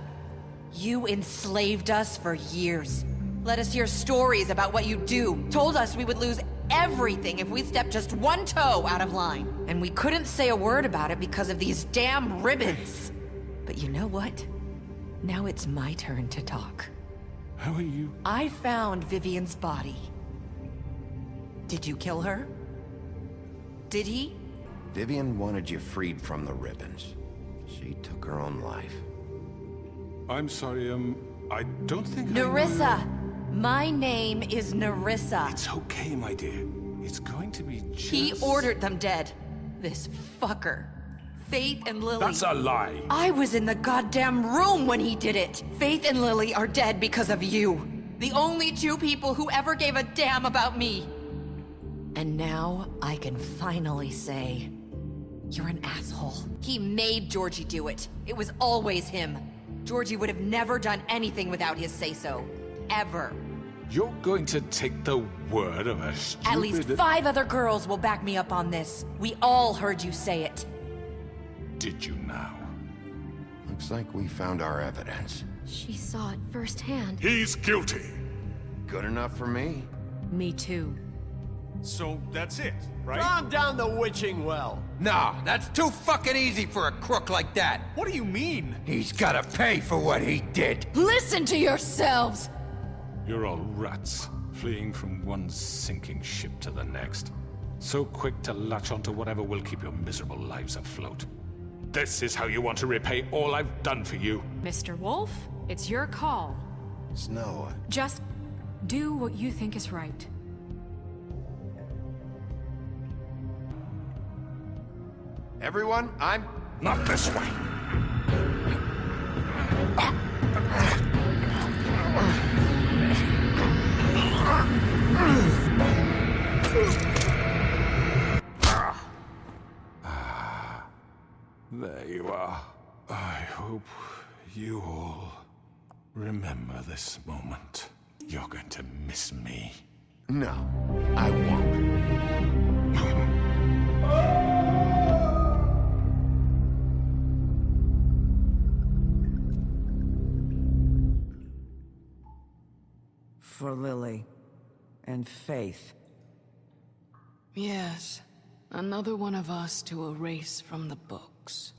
You enslaved us for years. Let us hear stories about what you do. Told us we would lose everything if we stepped just one toe out of line. And we couldn't say a word about it because of these damn ribbons. But you know what? Now it's my turn to talk. How are you? I found Vivian's body. Did you kill her? Did he? Vivian wanted you freed from the ribbons. She took her own life. I'm sorry, I don't think Nerissa! My name is Nerissa. It's okay, my dear. It's going to be just... He ordered them dead. This fucker. Faith and Lily. That's a lie. I was in the goddamn room when he did it. Faith and Lily are dead because of you. The only two people who ever gave a damn about me. And now I can finally say, you're an asshole. He made Georgie do it. It was always him. Georgie would have never done anything without his say-so. Ever. You're going to take the word of a stupid... At least 5 other girls will back me up on this. We all heard you say it. Did you now? Looks like we found our evidence. She saw it firsthand. He's guilty. Good enough for me. Me too. So that's it, right? Calm down the witching well. No, that's too fucking easy for a crook like that. What do you mean? He's gotta pay for what he did. Listen to yourselves! You're all rats, fleeing from one sinking ship to the next. So quick to latch onto whatever will keep your miserable lives afloat. This is how you want to repay all I've done for you. Mr. Wolf, it's your call. Snow. Just do what you think is right. Everyone, I'm... Not this way. There you are. I hope you all remember this moment. You're going to miss me. No, I won't. For Lily and Faith. Yes, another one of us to erase from the books.